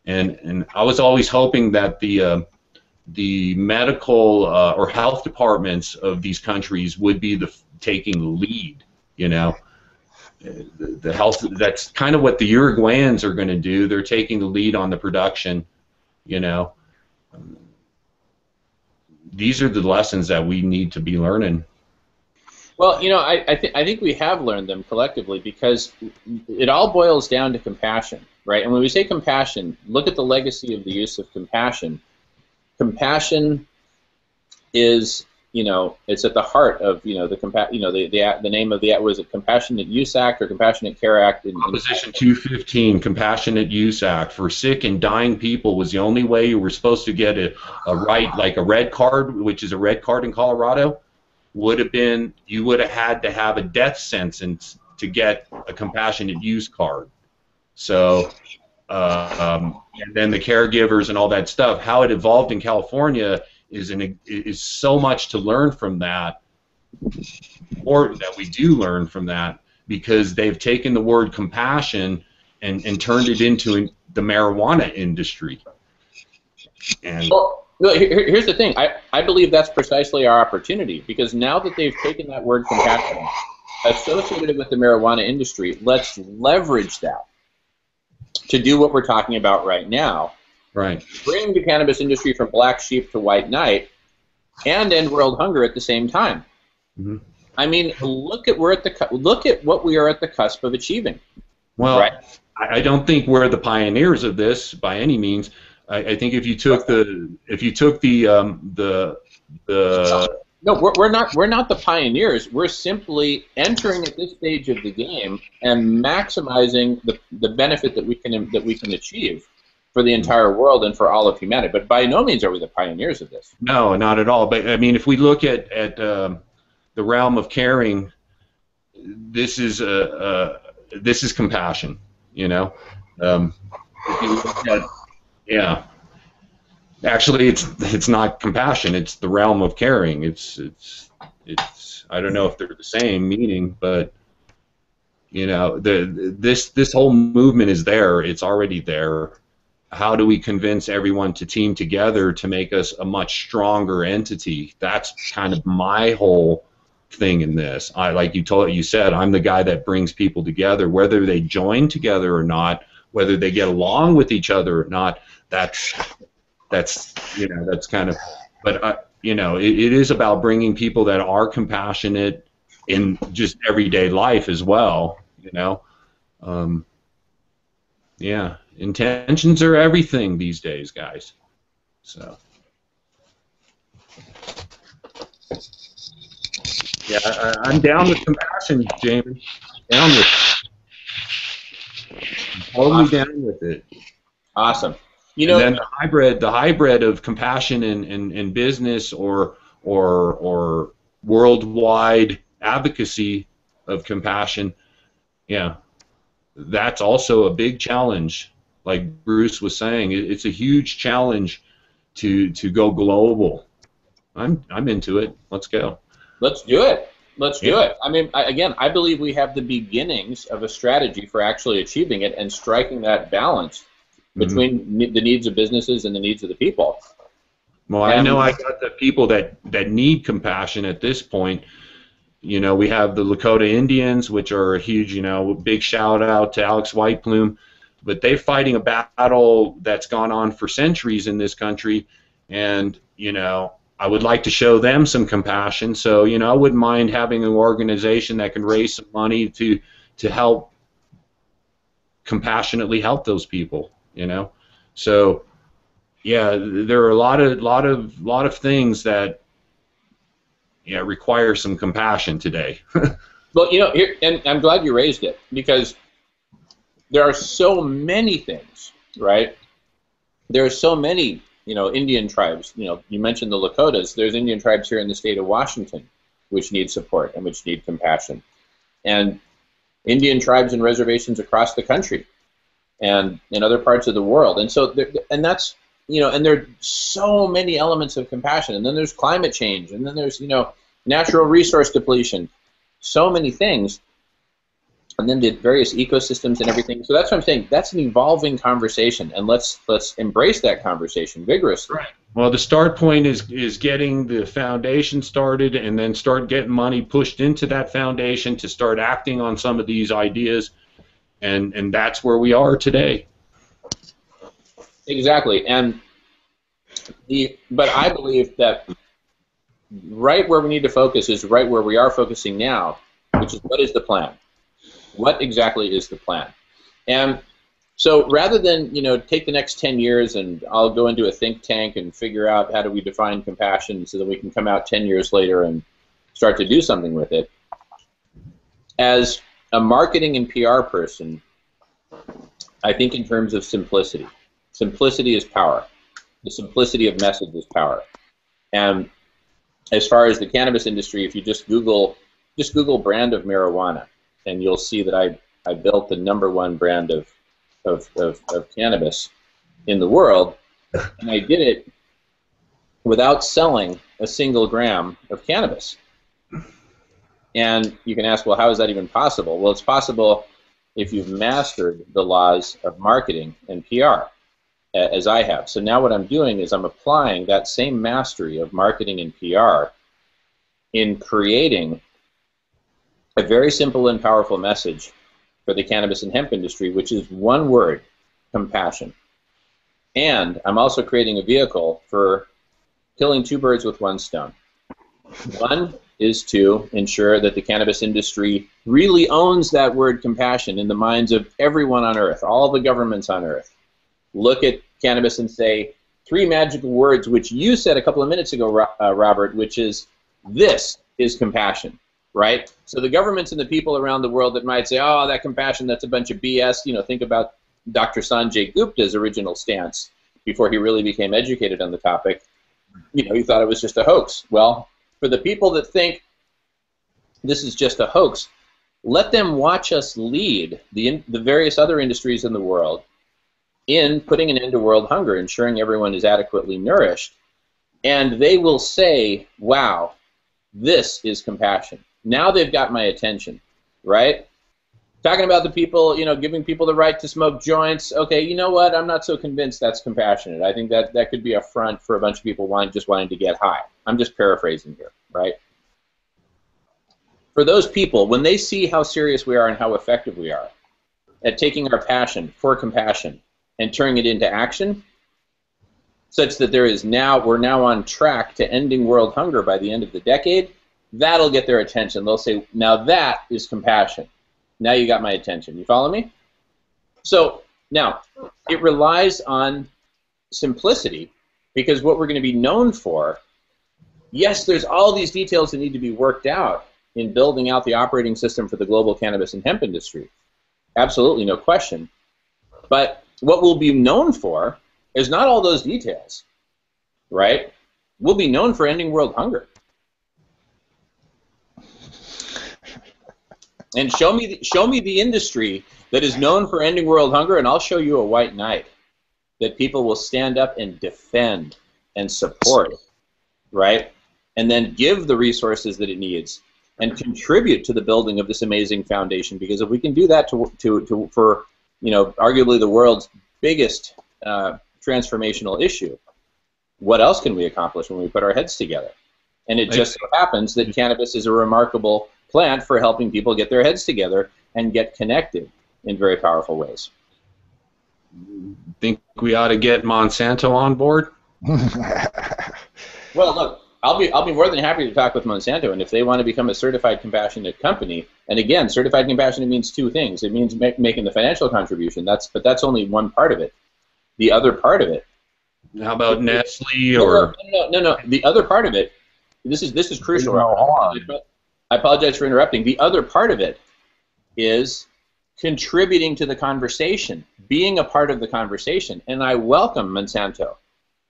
And I was always hoping that the medical or health departments of these countries would be taking the lead, the health. That's kind of what the Uruguayans are going to do. They're taking the lead on the production. You know, these are the lessons that we need to be learning.
Well, you know, I think we have learned them collectively, because it all boils down to compassion, right? And when we say compassion, look at the legacy of the use of compassion. Compassion is, you know, it's at the heart of, you know, the name of the, was it Compassionate Use Act or Compassionate Care Act?
Proposition 215, Compassionate Use Act for sick and dying people was the only way you were supposed to get a right, like a red card, which is a red card in Colorado, would have been, you would have had to have a death sentence to get a compassionate use card. So, and then the caregivers and all that stuff, how it evolved in California is so much to learn from that, or that we do learn from that, because they've taken the word compassion and turned it into the marijuana industry. And
well, here's the thing. I believe that's precisely our opportunity, because now that they've taken that word compassion, associated with the marijuana industry, let's leverage that to do what we're talking about right now.
Right.
Bring the cannabis industry from black sheep to white knight, and end world hunger at the same time.
Mm-hmm.
I mean, look at what we are at the cusp of achieving.
Well,
right?
I don't think we're the pioneers of this by any means. I think if you took the
No, we're not the pioneers. We're simply entering at this stage of the game and maximizing the benefit that we can achieve for the entire world and for all of humanity. But by no means are we the pioneers of this.
No, not at all. But I mean, if we look at the realm of caring, this is compassion. You know, if you look at, yeah. Actually, it's not compassion. It's the realm of caring. It's I don't know if they're the same meaning, but you know, this whole movement is there. It's already there. How do we convince everyone to team together to make us a much stronger entity? That's kind of my whole thing in this. Like you said, I'm the guy that brings people together, whether they join together or not, whether they get along with each other or not. That's you know, that's kind of, but you know, it is about bringing people that are compassionate in just everyday life as well. You know, yeah, intentions are everything these days, guys. So yeah, I'm down with compassion, Jamie. Down with it. Totally down with it.
Awesome. You know,
and then the hybrid of compassion in business or worldwide advocacy of compassion, yeah, that's also a big challenge. Like Bruce was saying, it's a huge challenge to go global. I'm into it. Let's go.
Let's do it. Let's do it. I mean, I believe we have the beginnings of a strategy for actually achieving it and striking that balance between the needs of businesses and the needs of the people.
Well, I know I got the people that need compassion at this point. You know, we have the Lakota Indians, which are a huge, you know, big shout out to Alex Whiteplume, but they're fighting a battle that's gone on for centuries in this country, and, you know, I would like to show them some compassion. So, you know, I wouldn't mind having an organization that can raise some money to help compassionately help those people. You know, so yeah, there are a lot of things that require some compassion today.
Well, you know, and I'm glad you raised it, because there are so many things, right? There are so many, you know, Indian tribes. You know, you mentioned the Lakotas. There's Indian tribes here in the state of Washington which need support and which need compassion, and Indian tribes and reservations across the country and in other parts of the world. And so, that's, you know, and there are so many elements of compassion. And then there's climate change, and then there's, you know, natural resource depletion, so many things, and then the various ecosystems and everything. So that's what I'm saying. That's an evolving conversation, and let's embrace that conversation vigorously.
Right. Well, the start point is getting the foundation started, and then start getting money pushed into that foundation to start acting on some of these ideas, and that's where we are today.
Exactly, and but I believe that right where we need to focus is right where we are focusing now, which is what is the plan? What exactly is the plan? And so rather than, take the next 10 years and I'll go into a think tank and figure out how do we define compassion so that we can come out 10 years later and start to do something with it, as a marketing and PR person, I think in terms of simplicity. Simplicity is power. The simplicity of message is power. And as far as the cannabis industry, if you just Google brand of marijuana, and you'll see that I built the #1 brand of cannabis in the world, and I did it without selling a single gram of cannabis. And you can ask, well, how is that even possible? Well, it's possible if you've mastered the laws of marketing and PR, as I have. So now what I'm doing is I'm applying that same mastery of marketing and PR in creating a very simple and powerful message for the cannabis and hemp industry, which is one word: compassion. And I'm also creating a vehicle for killing two birds with one stone. One is to ensure that the cannabis industry really owns that word compassion in the minds of everyone on earth, all the governments on earth. Look at cannabis and say 3 magical words, which you said a couple of minutes ago, Robert, which is, this is compassion, right? So the governments and the people around the world that might say, oh, that compassion, that's a bunch of BS, think about Dr. Sanjay Gupta's original stance before he really became educated on the topic. He thought it was just a hoax. Well, for the people that think this is just a hoax, let them watch us lead the various other industries in the world in putting an end to world hunger, ensuring everyone is adequately nourished, and they will say, wow, this is compassion. Now they've got my attention, right? Talking about the people, giving people the right to smoke joints. Okay, you know what? I'm not so convinced that's compassionate. I think that could be a front for a bunch of people just wanting to get high. I'm just paraphrasing here, right? For those people, when they see how serious we are and how effective we are at taking our passion for compassion and turning it into action, such that we're now on track to ending world hunger by the end of the decade, that'll get their attention. They'll say, now that is compassion. Now you got my attention. You follow me? So now, it relies on simplicity, because what we're going to be known for, yes, there's all these details that need to be worked out in building out the operating system for the global cannabis and hemp industry. Absolutely, no question. But what we'll be known for is not all those details, right? We'll be known for ending world hunger. And show me the industry that is known for ending world hunger, and I'll show you a white knight that people will stand up and defend and support, right? And then give the resources that it needs and contribute to the building of this amazing foundation. Because if we can do that for arguably the world's biggest transformational issue, what else can we accomplish when we put our heads together? And it just so happens that cannabis is a remarkable plant for helping people get their heads together and get connected in very powerful ways.
Think we ought to get Monsanto on board?
Well, look, I'll be more than happy to talk with Monsanto, and if they want to become a certified compassionate company, and again, certified compassionate means two things. It means making the financial contribution. But that's only one part of it. The other part of it.
How about Nestle or?
No. The other part of it. This is crucial.
No,
I apologize for interrupting. The other part of it is contributing to the conversation, being a part of the conversation, and I welcome Monsanto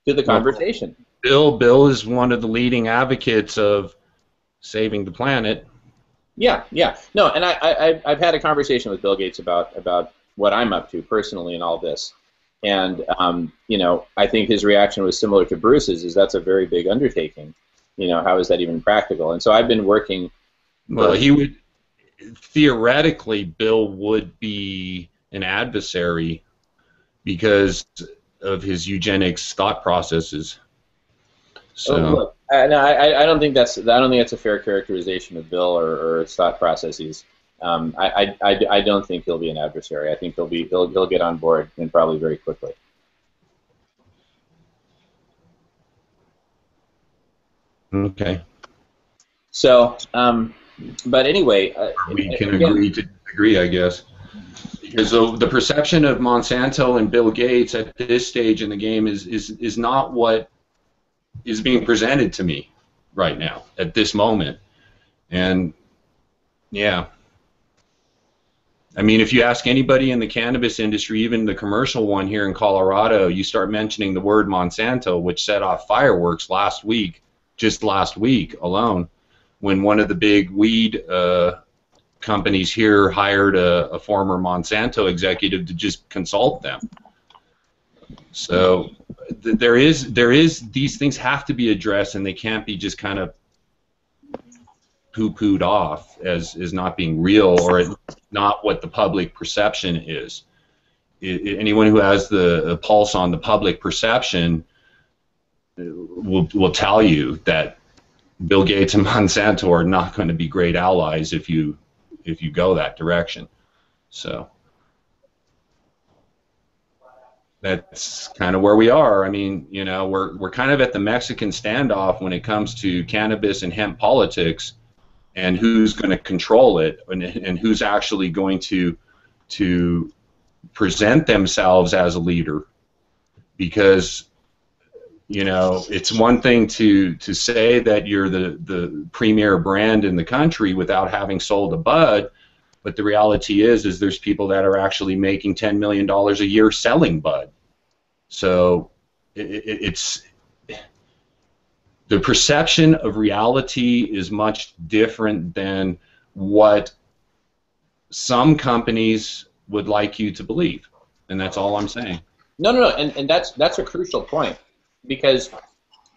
to the conversation.
Bill is one of the leading advocates of saving the planet.
Yeah. No, and I've had a conversation with Bill Gates about what I'm up to personally in all this, and I think his reaction was similar to Bruce's. Is that's a very big undertaking. How is that even practical? And so I've been working.
Well, he would theoretically, Bill would be an adversary because of his eugenics thought processes. So
look, no, I don't think that's a fair characterization of Bill or his thought processes. I don't think he'll be an adversary. I think he'll get on board, and probably very quickly.
Okay.
So, but anyway,
we can agree to disagree, I guess, because the perception of Monsanto and Bill Gates at this stage in the game is not what is being presented to me right now at this moment. And yeah, I mean, if you ask anybody in the cannabis industry, even the commercial one here in Colorado, you start mentioning the word Monsanto, which set off fireworks just last week alone, when one of the big weed companies here hired a former Monsanto executive to just consult them. So there is these things have to be addressed, and they can't be just kind of poo-pooed off as not being real or not what the public perception is. Anyone who has the pulse on the public perception will tell you that Bill Gates and Monsanto are not going to be great allies if you go that direction. So that's kind of where we are. I mean, you know, we're kind of at the Mexican standoff when it comes to cannabis and hemp politics, and who's going to control it, and who's actually going to present themselves as a leader. Because, you know, it's one thing to say that you're the premier brand in the country without having sold a bud, but the reality is there's people that are actually making $10 million a year selling bud. So it's the perception of reality is much different than what some companies would like you to believe, and that's all I'm saying.
No, and that's a crucial point, because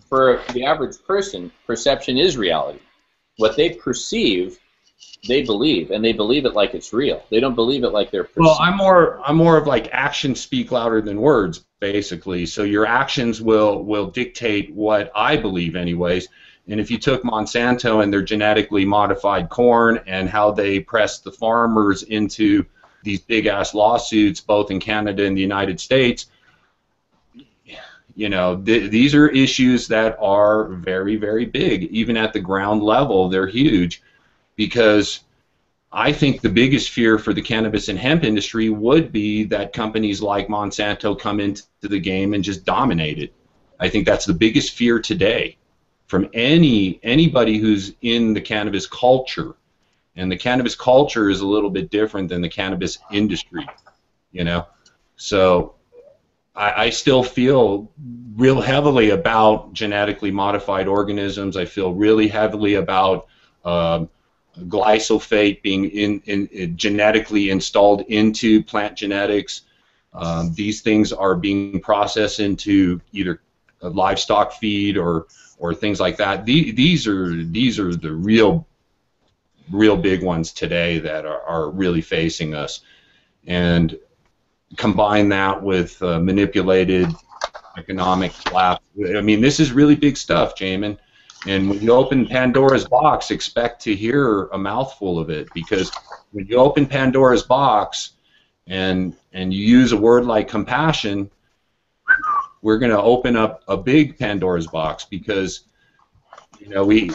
for the average person, perception is reality. What they perceive, they believe, and they believe it like it's real. They don't believe it like they're perceived.
Well, I'm more of like actions speak louder than words, basically. So your actions will dictate what I believe, anyways. And if you took Monsanto and their genetically modified corn and how they pressed the farmers into these big-ass lawsuits, both in Canada and the United States, you know, these are issues that are very, very big. Even at the ground level, they're huge, because I think the biggest fear for the cannabis and hemp industry would be that companies like Monsanto come into the game and just dominate it. I think that's the biggest fear today from anybody who's in the cannabis culture. And the cannabis culture is a little bit different than the cannabis industry, you know. So I still feel real heavily about genetically modified organisms. I feel really heavily about glyphosate being genetically installed into plant genetics. These things are being processed into either a livestock feed or things like that. These are the real big ones today that are really facing us. And combine that with manipulated economic collapse. I mean, this is really big stuff, Jamin. And when you open Pandora's box, expect to hear a mouthful of it, because when you open Pandora's box and you use a word like compassion, we're going to open up a big Pandora's box, because you know we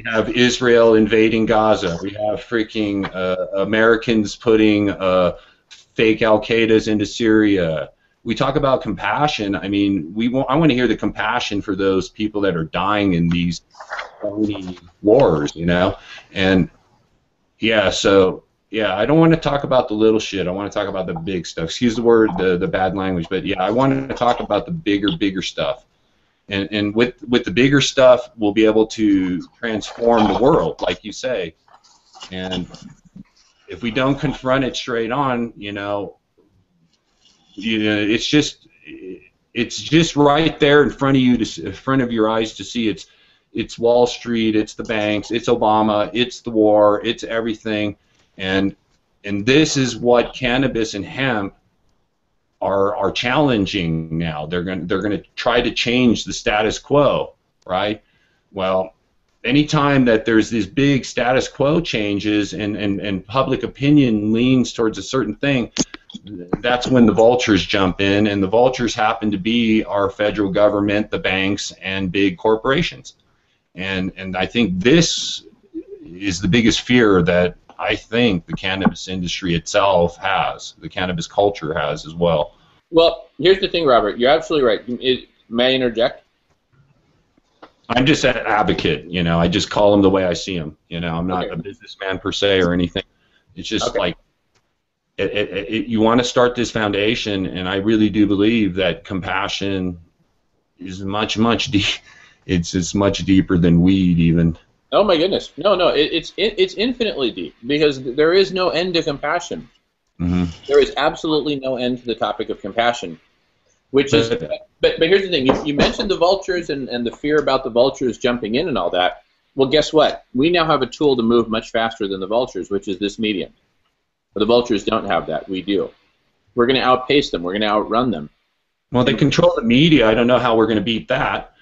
have Israel invading Gaza, we have freaking Americans putting fake Al-Qaedas into Syria. We talk about compassion. I mean, I want to hear the compassion for those people that are dying in these phony wars, you know. And yeah, so yeah, I don't want to talk about the little shit. I want to talk about the big stuff. Excuse the word, the bad language, but yeah, I want to talk about the bigger stuff. And with the bigger stuff, we'll be able to transform the world, like you say. And if we don't confront it straight on, you know, it's just right there in front of you, in front of your eyes to see. It's Wall Street, it's the banks, it's Obama, it's the war, it's everything, and this is what cannabis and hemp are challenging now. They're going to try to change the status quo, right? Well, anytime that there's these big status quo changes and public opinion leans towards a certain thing, that's when the vultures jump in, and the vultures happen to be our federal government, the banks, and big corporations. And I think this is the biggest fear that I think the cannabis industry itself has, the cannabis culture has as well.
Well, here's the thing, Robert. You're absolutely right. May I interject?
I'm just an advocate, you know. I just call them the way I see them. You know, I'm not a businessman per se or anything. It's just like you want to start this foundation, and I really do believe that compassion is much deep. It's much deeper than weed even.
Oh my goodness! No, it's infinitely deep, because there is no end to compassion.
Mm-hmm.
There is absolutely no end to the topic of compassion. Which is, but here's the thing. You mentioned the vultures and the fear about the vultures jumping in and all that. Well, guess what? We now have a tool to move much faster than the vultures, which is this medium. But the vultures don't have that. We do. We're going to outpace them. We're going to outrun them.
Well, they control the media. I don't know how we're going to beat that.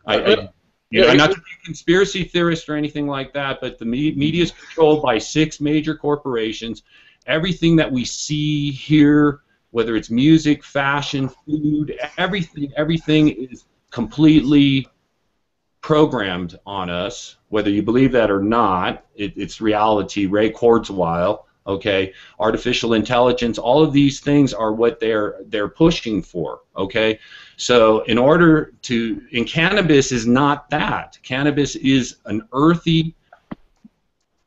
I'm not a conspiracy theorist or anything like that, but the media is controlled by 6 major corporations. Everything that we see, hear, whether it's music, fashion, food, everything is completely programmed on us, whether you believe that or not. It's reality. Ray Kurzweil, okay, artificial intelligence, all of these things are what they're pushing for, okay? So in order to, and cannabis is not that. Cannabis is an earthy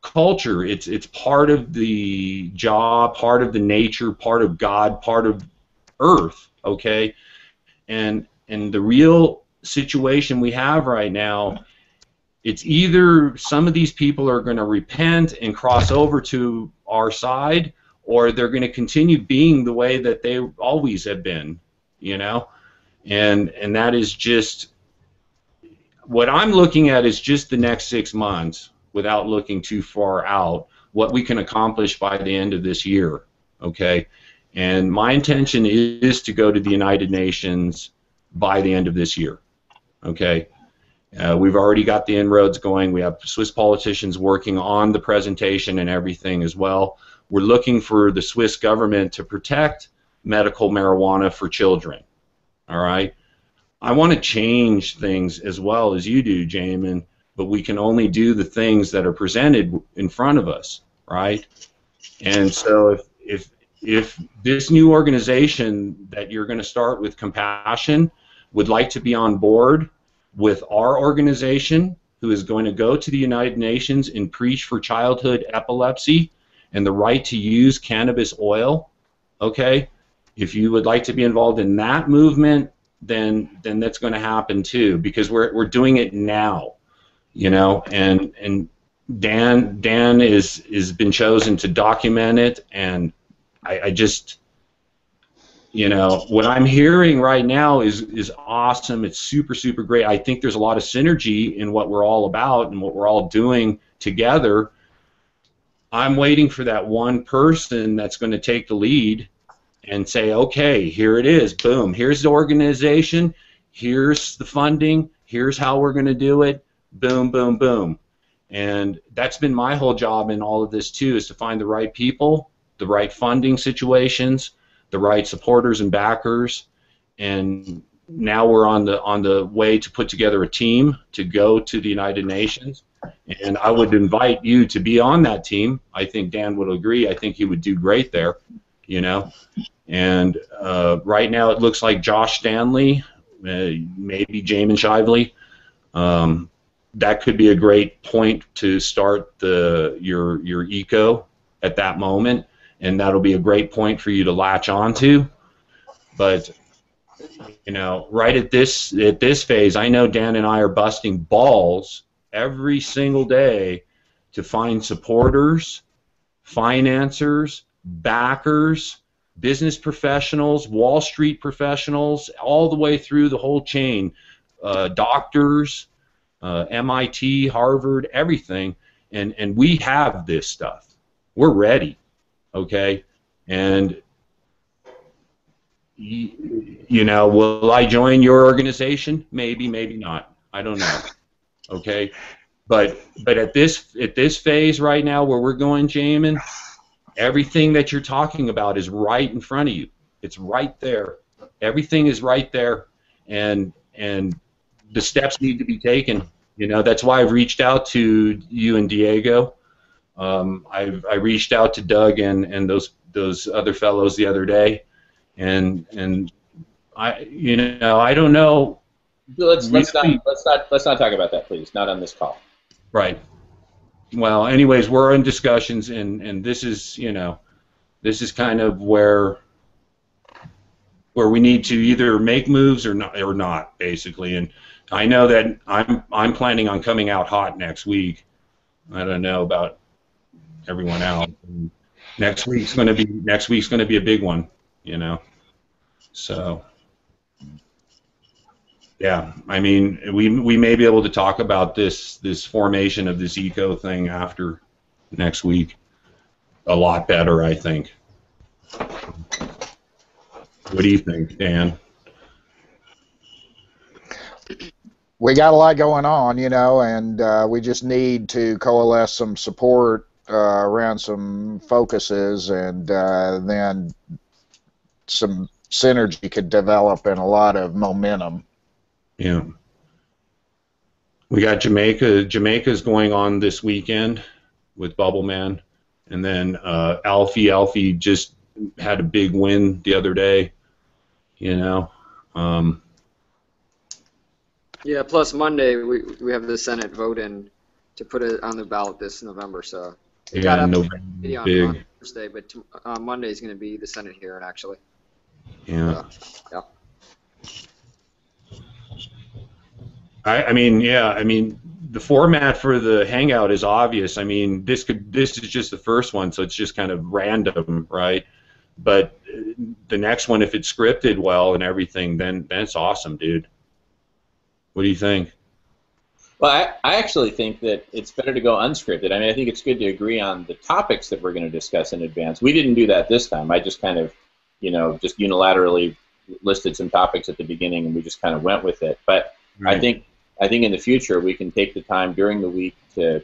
culture. It's part of the job, part of the nature, part of God, part of Earth, okay? And the real situation we have right now, it's either some of these people are going to repent and cross over to our side, or they're going to continue being the way that they always have been, you know? And that is just, what I'm looking at is just the next 6 months, without looking too far out, what we can accomplish by the end of this year, okay? And my intention is to go to the United Nations by the end of this year, okay? We've already got the inroads going. We have Swiss politicians working on the presentation and everything as well. We're looking for the Swiss government to protect medical marijuana for children, all right? I want to change things as well as you do, Jamin, but we can only do the things that are presented in front of us, right? And so if this new organization that you're going to start with, Compassion, would like to be on board with our organization, who is going to go to the United Nations and preach for childhood epilepsy and the right to use cannabis oil, okay? If you would like to be involved in that movement, then that's going to happen too, because we're doing it now. You know, and Dan is been chosen to document it, and I just, you know, what I'm hearing right now is awesome. It's super great. I think there's a lot of synergy in what we're all about and what we're all doing together. I'm waiting for that one person that's going to take the lead and say, okay, here it is, boom, here's the organization, here's the funding, here's how we're going to do it. Boom, boom, boom. And that's been my whole job in all of this too, is to find the right people, the right funding situations, the right supporters and backers. And now we're on the way to put together a team to go to the United Nations. And I would invite you to be on that team. I think Dan would agree. I think he would do great there, you know. And right now it looks like Josh Stanley, maybe Jamin Shively. That could be a great point to start your eco at that moment, and that'll be a great point for you to latch onto. But you know, right at this phase, I know Dan and I are busting balls every single day to find supporters, financiers, backers, business professionals, Wall Street professionals, all the way through the whole chain, doctors. MIT, Harvard, everything, and we have this stuff. We're ready, okay? And you know, will I join your organization? Maybe, maybe not. I don't know. Okay, but at this phase right now where we're going, Jamin, everything that you're talking about is right in front of you. It's right there. Everything is right there, and the steps need to be taken. You know, that's why I've reached out to you and Diego. I reached out to Doug and those other fellows the other day, and I don't know.
Let's not talk about that, please. Not on this call.
Right. Well, anyways, we're in discussions, and this is kind of where we need to either make moves or not basically. And I know that I'm planning on coming out hot next week. I don't know about everyone else. And next week's going to be a big one, you know. So yeah, I mean, we may be able to talk about this formation of this eco thing after next week a lot better, I think. What do you think, Dan?
We got a lot going on, you know, and we just need to coalesce some support around some focuses, and then some synergy could develop and a lot of momentum.
Yeah. We got Jamaica. Jamaica's going on this weekend with Bubble Man, and then Alfie just had a big win the other day. You know.
Yeah. Plus Monday we have the Senate vote in to put it on the ballot this November. So it got up on Thursday, but Monday is going to be the Senate hearing actually.
Yeah.
Yeah.
I mean, the format for the Hangout is obvious. I mean, this is just the first one, so it's just kind of random, right? But the next one, if it's scripted well and everything, then it's awesome, dude. What do you think?
Well, I actually think that it's better to go unscripted. I mean, I think it's good to agree on the topics that we're going to discuss in advance. We didn't do that this time. I just kind of, just unilaterally listed some topics at the beginning, and we just kind of went with it. But right. I think in the future we can take the time during the week to,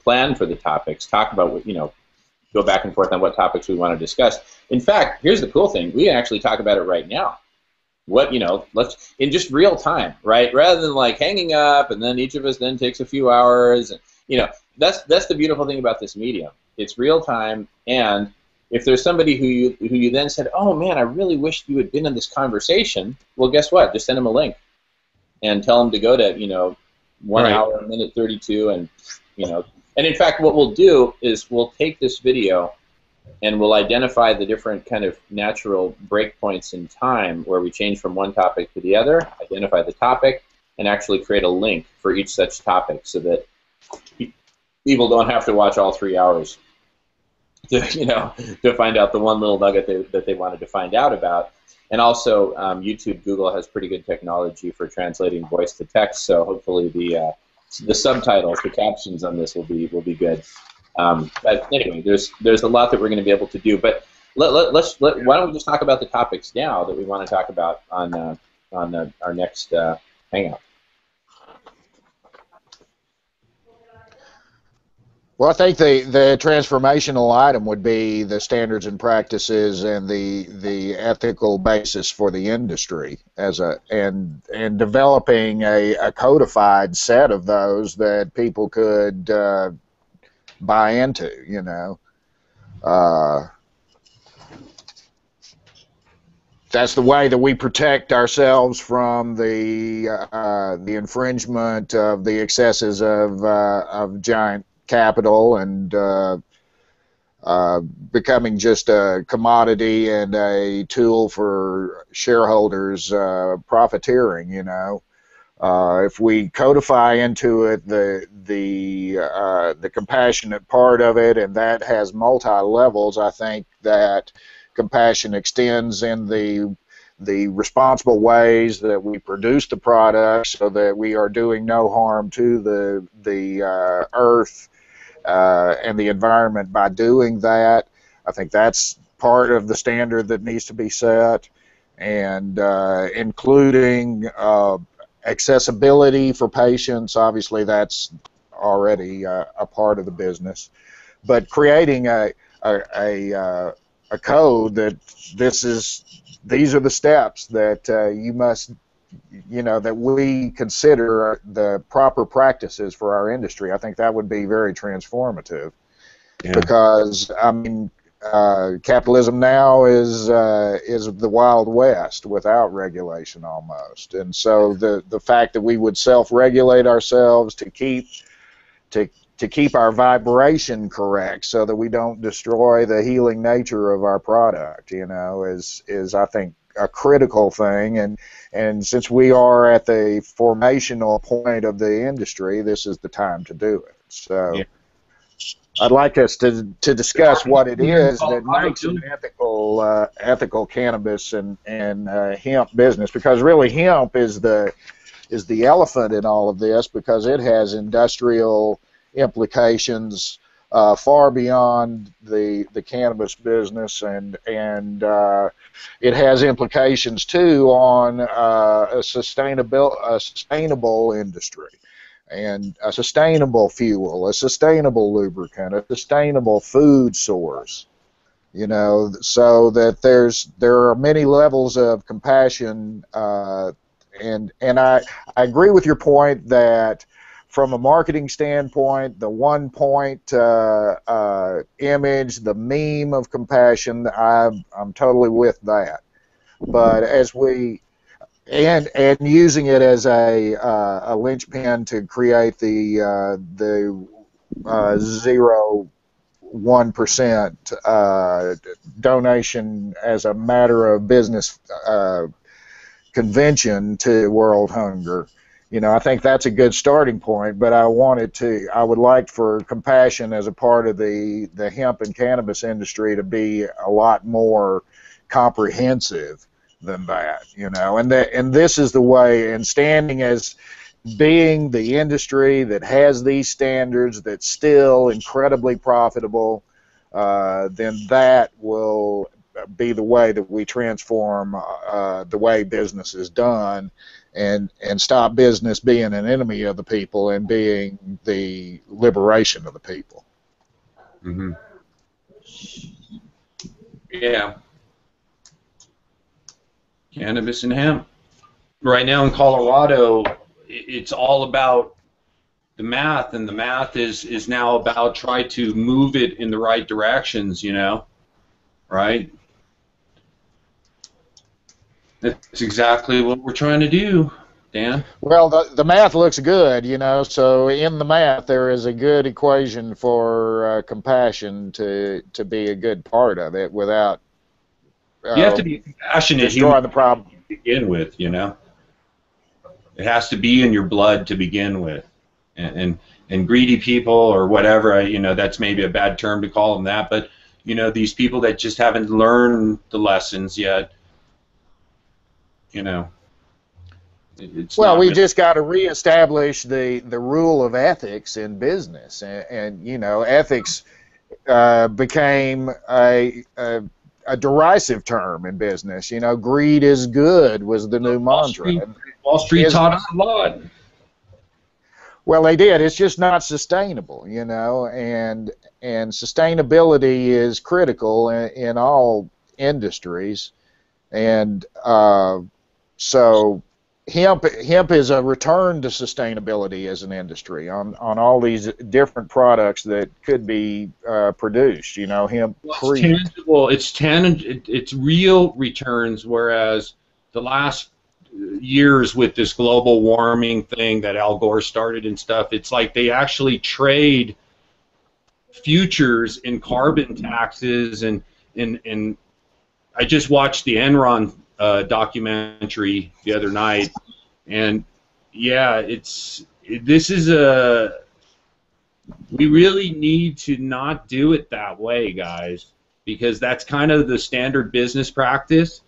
plan for the topics, talk about what, go back and forth on what topics we want to discuss. In fact, here's the cool thing: we can actually talk about it right now. What let's in just real time, right? Rather than like hanging up and then each of us then takes a few hours. And, that's the beautiful thing about this medium. It's real time, and if there's somebody who you then said, oh man, I really wish you had been in this conversation. Well, guess what? Just send them a link and tell them to go to 1 hour, a minute 32, and And in fact, what we'll do is we'll take this video and we'll identify the different kind of natural breakpoints in time where we change from one topic to the other, identify the topic, and actually create a link for each such topic so that people don't have to watch all 3 hours to find out the one little nugget that they wanted to find out about. And also, YouTube, Google has pretty good technology for translating voice to text, so hopefully the subtitles, the captions on this will be good. But anyway, there's a lot that we're going to be able to do. But why don't we just talk about the topics now that we want to talk about on our next Hangout?
Well, I think the transformational item would be the standards and practices and the ethical basis for the industry and developing a codified set of those that people could buy into. That's the way that we protect ourselves from the infringement of the excesses of giant capital and becoming just a commodity and a tool for shareholders profiteering. If we codify into it the compassionate part of it, and that has multi-levels, I think that compassion extends in the responsible ways that we produce the product so that we are doing no harm to the earth and the environment by doing that. I think that's part of the standard that needs to be set, and including accessibility for patients, obviously that's already a part of the business. But creating a code that these are the steps that you must, that we consider the proper practices for our industry. I think that would be very transformative. Yeah. Because I mean, capitalism now is the Wild West without regulation almost, and so the fact that we would self-regulate ourselves to keep our vibration correct, so that we don't destroy the healing nature of our product, is I think a critical thing, and since we are at the formational point of the industry, this is the time to do it. So. Yeah. I'd like us to discuss what it is that makes an ethical cannabis and hemp business, because really hemp is the elephant in all of this, because it has industrial implications far beyond the cannabis business, and it has implications too on a sustainable industry, and a sustainable fuel, a sustainable lubricant, a sustainable food source, so that there are many levels of compassion, and I agree with your point that from a marketing standpoint, the 1 point image, the meme of compassion, I'm totally with that. But as we and using it as a linchpin to create the 0.01% donation as a matter of business convention to World Hunger. I think that's a good starting point, but I would like for compassion as a part of the hemp and cannabis industry to be a lot more comprehensive than that, and this is the way, and standing as being the industry that has these standards that's still incredibly profitable, then that will be the way that we transform the way business is done, and stop business being an enemy of the people and being the liberation of the people.
Mm-hmm. Yeah. Cannabis and hemp. Right now in Colorado, it's all about the math, and the math is now about try to move it in the right directions, right? That's exactly what we're trying to do, Dan.
Well, the math looks good, so in the math there is a good equation for compassion to be a good part of it without
you have to be compassionate
destroying the problem
to begin with, It has to be in your blood to begin with, and greedy people or whatever, that's maybe a bad term to call them that, but these people that just haven't learned the lessons yet, it's
well, we just got to reestablish the rule of ethics in business, and ethics became a derisive term in business. Greed is good was the new mantra.
Wall Street taught us a lot.
Well, they did. It's just not sustainable, and sustainability is critical in all industries, and so hemp is a return to sustainability as an industry on all these different products that could be produced. Hemp.
Well, it's tangible. It's real returns. Whereas the last years with this global warming thing that Al Gore started and stuff, it's like they actually trade futures in carbon taxes, and I just watched the Enron documentary the other night, and yeah, we really need to not do it that way, guys, because that's kind of the standard business practice,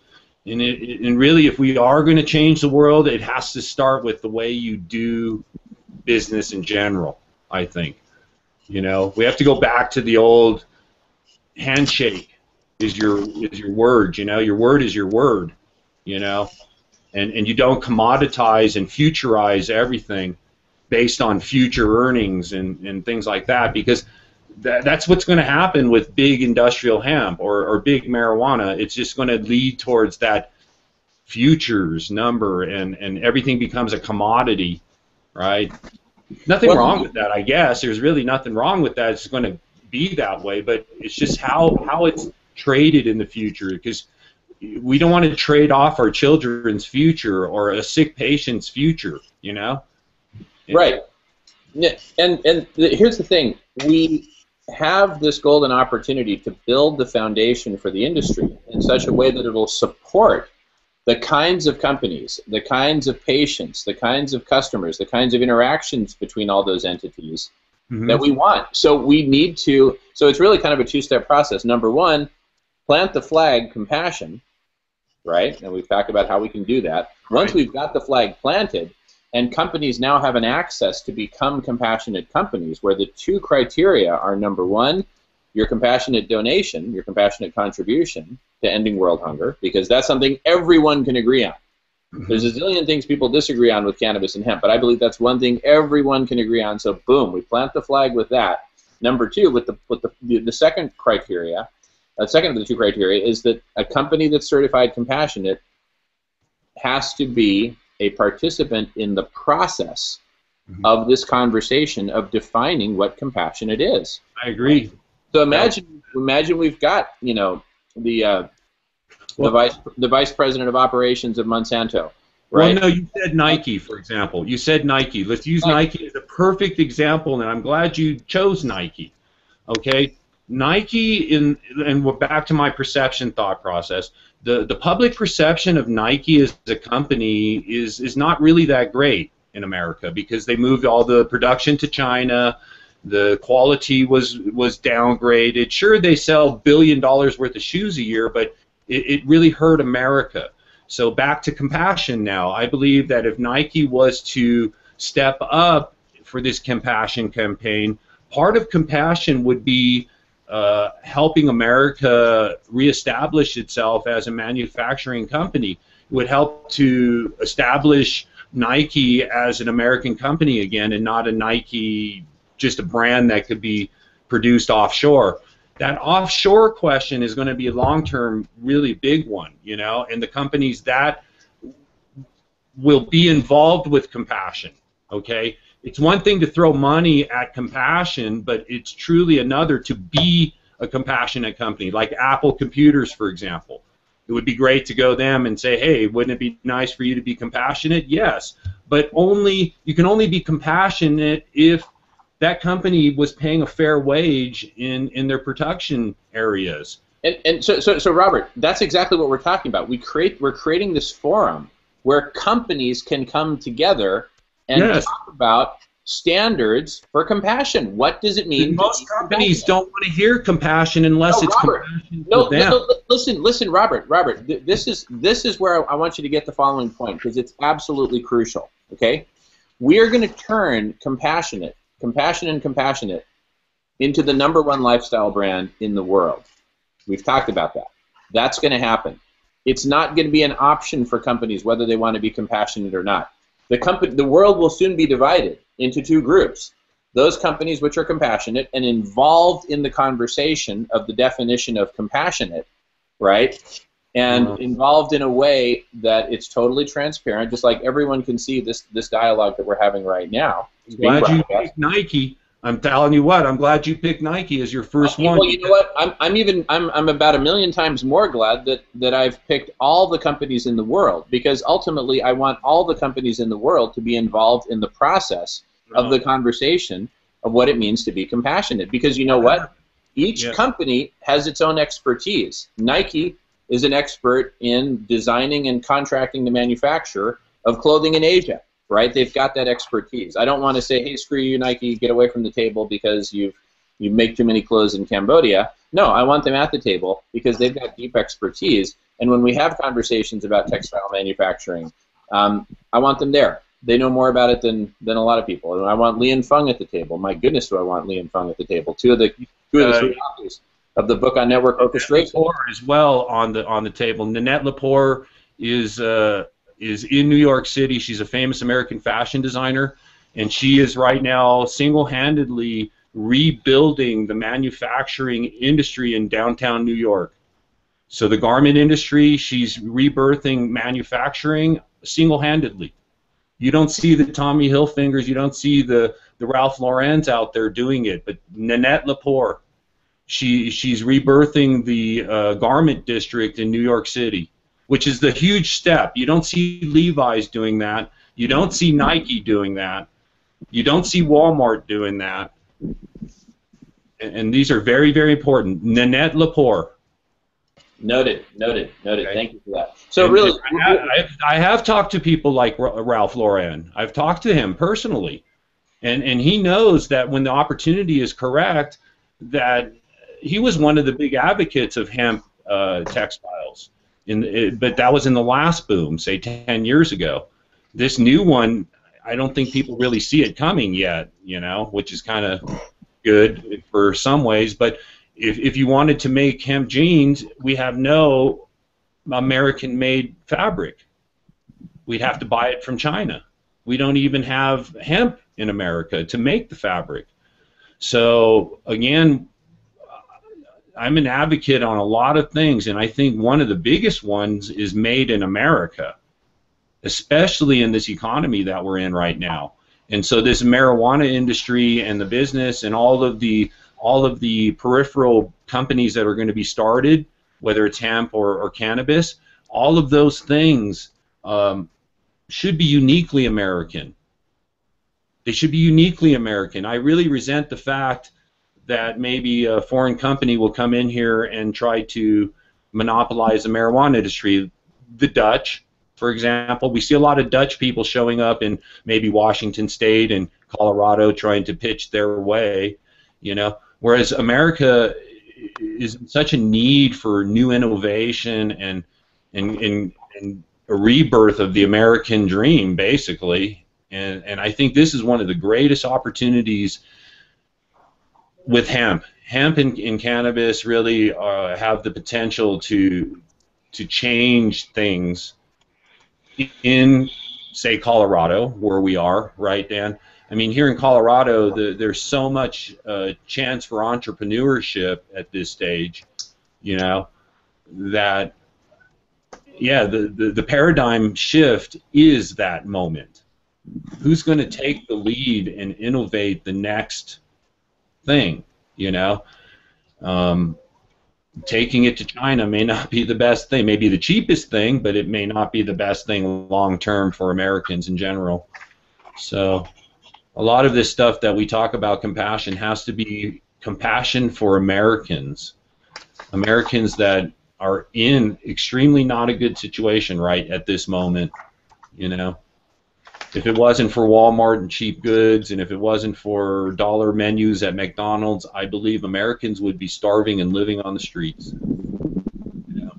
and really, if we are going to change the world, it has to start with the way you do business in general, I think. We have to go back to the old handshake is your word, your word is your word, and you don't commoditize and futurize everything based on future earnings and things like that, because that's what's going to happen with big industrial hemp or big marijuana. It's just going to lead towards that futures number, and everything becomes a commodity, right? Nothing wrong with that, I guess. There's really nothing wrong with that. It's going to be that way, but it's just how it's traded in the future, because we don't want to trade off our children's future or a sick patient's future, you know?
Right. And here's the thing. We have this golden opportunity to build the foundation for the industry in such a way that it will support the kinds of companies, the kinds of patients, the kinds of customers, the kinds of interactions between all those entities that we want. So we need to, so it's really kind of a two-step process. Number one, plant the flag compassion, right? And we've talked about how we can do that. Once we've got the flag planted, and companies now have an access to become compassionate companies, where the two criteria are, number one, your compassionate donation, your compassionate contribution to ending world hunger, because that's something everyone can agree on. There's a zillion things people disagree on with cannabis and hemp, but I believe that's one thing everyone can agree on. So boom, we plant the flag with that. Number two, with the second criteria, second of the two criteria is that a company that's certified compassionate has to be a participant in the process of this conversation of defining what compassionate is.
I agree.
So imagine we've got, you know, the vice president of operations of Monsanto, right?
Well, no, you said Nike, for example. You said Nike. Let's use Nike as a perfect example, and I'm glad you chose Nike. Okay, Nike, and we're back to my perception thought process. The public perception of Nike as a company is not really that great in America, because they moved all the production to China. The quality was downgraded. Sure, they sell $1 billion worth of shoes a year, but it really hurt America. So back to compassion now. I believe that if Nike was to step up for this compassion campaign, part of compassion would be helping America reestablish itself as a manufacturing company. It would help to establish Nike as an American company again, and not a Nike, just a brand that could be produced offshore. That offshore question is going to be a long-term, really big one, you know, and the companies that will be involved with compassion, okay? It's one thing to throw money at compassion, but it's truly another to be a compassionate company, like Apple Computers, for example. It would be great to go them and say, hey, wouldn't it be nice for you to be compassionate? Yes, but you can only be compassionate if that company was paying a fair wage in their production areas.
And so Robert, that's exactly what we're talking about. We're creating this forum where companies can come together and talk about standards for compassion. What does it mean?
Most companies don't want to hear compassion unless it's compassion for them.
No, listen, Robert. This is where I want you to get the following point, because it's absolutely crucial. Okay, we are going to turn compassion and compassionate into the #1 lifestyle brand in the world. We've talked about that. That's going to happen. It's not going to be an option for companies whether they want to be compassionate or not. The world will soon be divided into two groups. Those companies which are compassionate and involved in the conversation of the definition of compassionate, right? And involved in a way that it's totally transparent, just like everyone can see this dialogue that we're having right now.
Glad you picked Nike. I'm telling you what, I'm glad you picked Nike as your first one.
Well, you know what? I'm about 1,000,000 times more glad that I've picked all the companies in the world, because ultimately I want all the companies in the world to be involved in the process of the conversation of what it means to be compassionate. Because you know what? Each company has its own expertise. Nike is an expert in designing and contracting the manufacture of clothing in Asia. Right? They've got that expertise. I don't want to say, hey, screw you, Nike, get away from the table because you make too many clothes in Cambodia. No, I want them at the table because they've got deep expertise. And when we have conversations about textile manufacturing, I want them there. They know more about it than a lot of people. And I want Li and Feng at the table. My goodness, do I want Li and Feng at the table. Two of the three authors of the book on network orchestration.
Lepore as well on the table. Nanette Lepore is is in New York City. She's a famous American fashion designer, and she is right now single-handedly rebuilding the manufacturing industry in downtown New York. So the garment industry, she's rebirthing manufacturing single-handedly. You don't see the Tommy Hilfigers, you don't see the Ralph Lauren's out there doing it, but Nanette Lepore, she's rebirthing the garment district in New York City, which is the huge step. You don't see Levi's doing that. You don't see Nike doing that. You don't see Walmart doing that. And these are very, very important. Nanette Lepore.
Noted. Okay. Thank you for that. So
And
really,
I have talked to people like Ralph Lauren. I've talked to him personally, and he knows that when the opportunity is correct, that he was one of the big advocates of hemp textiles. But that was in the last boom, say 10 years ago. This new one, I don't think people really see it coming yet, you know, which is kind of good for some ways. But if you wanted to make hemp jeans, we have no American-made fabric. We'd have to buy it from China. We don't even have hemp in America to make the fabric. So again, I'm an advocate on a lot of things, and I think one of the biggest ones is made in America, especially in this economy that we're in right now. And so this marijuana industry and the business and all of the peripheral companies that are going to be started, whether it's hemp or cannabis, all of those things should be uniquely American. They should be uniquely American. I really resent the fact that maybe a foreign company will come in here and try to monopolize the marijuana industry. The Dutch, for example, we see a lot of Dutch people showing up in maybe Washington State and Colorado trying to pitch their way, you know. Whereas America is in such a need for new innovation and a rebirth of the American dream, basically. And I think this is one of the greatest opportunities with hemp. Hemp and cannabis really have the potential to change things in, say, Colorado, where we are, right, Dan? I mean, here in Colorado, there's so much chance for entrepreneurship at this stage, you know, that, yeah, the paradigm shift is that moment. Who's going to take the lead and innovate the next thing, you know? Taking it to China may not be the best thing, may be the cheapest thing, but it may not be the best thing long term for Americans in general. So a lot of this stuff that we talk about compassion has to be compassion for Americans, Americans that are in extremely not a good situation right at this moment, you know. If it wasn't for Walmart and cheap goods, and if it wasn't for dollar menus at McDonald's, I believe Americans would be starving and living on the streets. You know?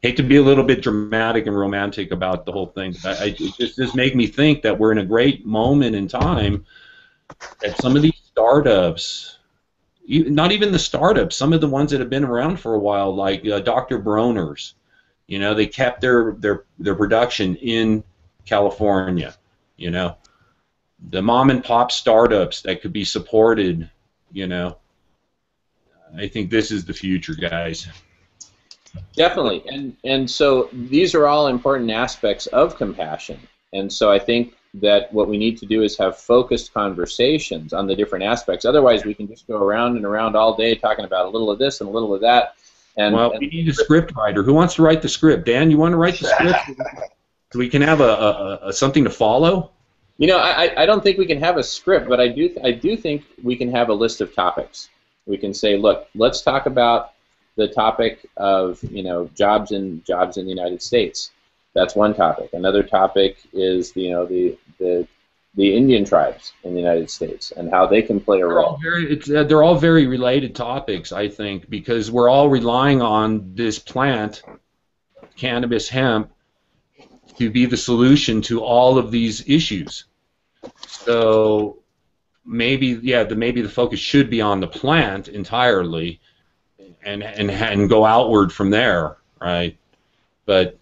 Hate to be a little bit dramatic and romantic about the whole thing. It just make me think that we're in a great moment in time that some of these startups, not even the startups, some of the ones that have been around for a while, like Dr. Bronner's, you know, they kept their production in California. You know, the mom and pop startups that could be supported. You know, I think this is the future, guys.
definitely, and so these are all important aspects of compassion. And so I think that what we need to do is have focused conversations on the different aspects. Otherwise, we can just go around and around all day talking about a little of this and a little of that.
Well, we need a script writer. Who wants to write the script? Dan, you want to write the script so we can have a something to follow?
You know, I don't think we can have a script, but I do think we can have a list of topics. We can say, look, let's talk about the topic of, you know, jobs in the United States. That's one topic. Another topic is, you know, the Indian tribes in the United States and how they can play a role.
They're all very related topics, I think, because we're all relying on this plant, cannabis, hemp, to be the solution to all of these issues. So maybe, yeah, maybe the focus should be on the plant entirely, and go outward from there, right? But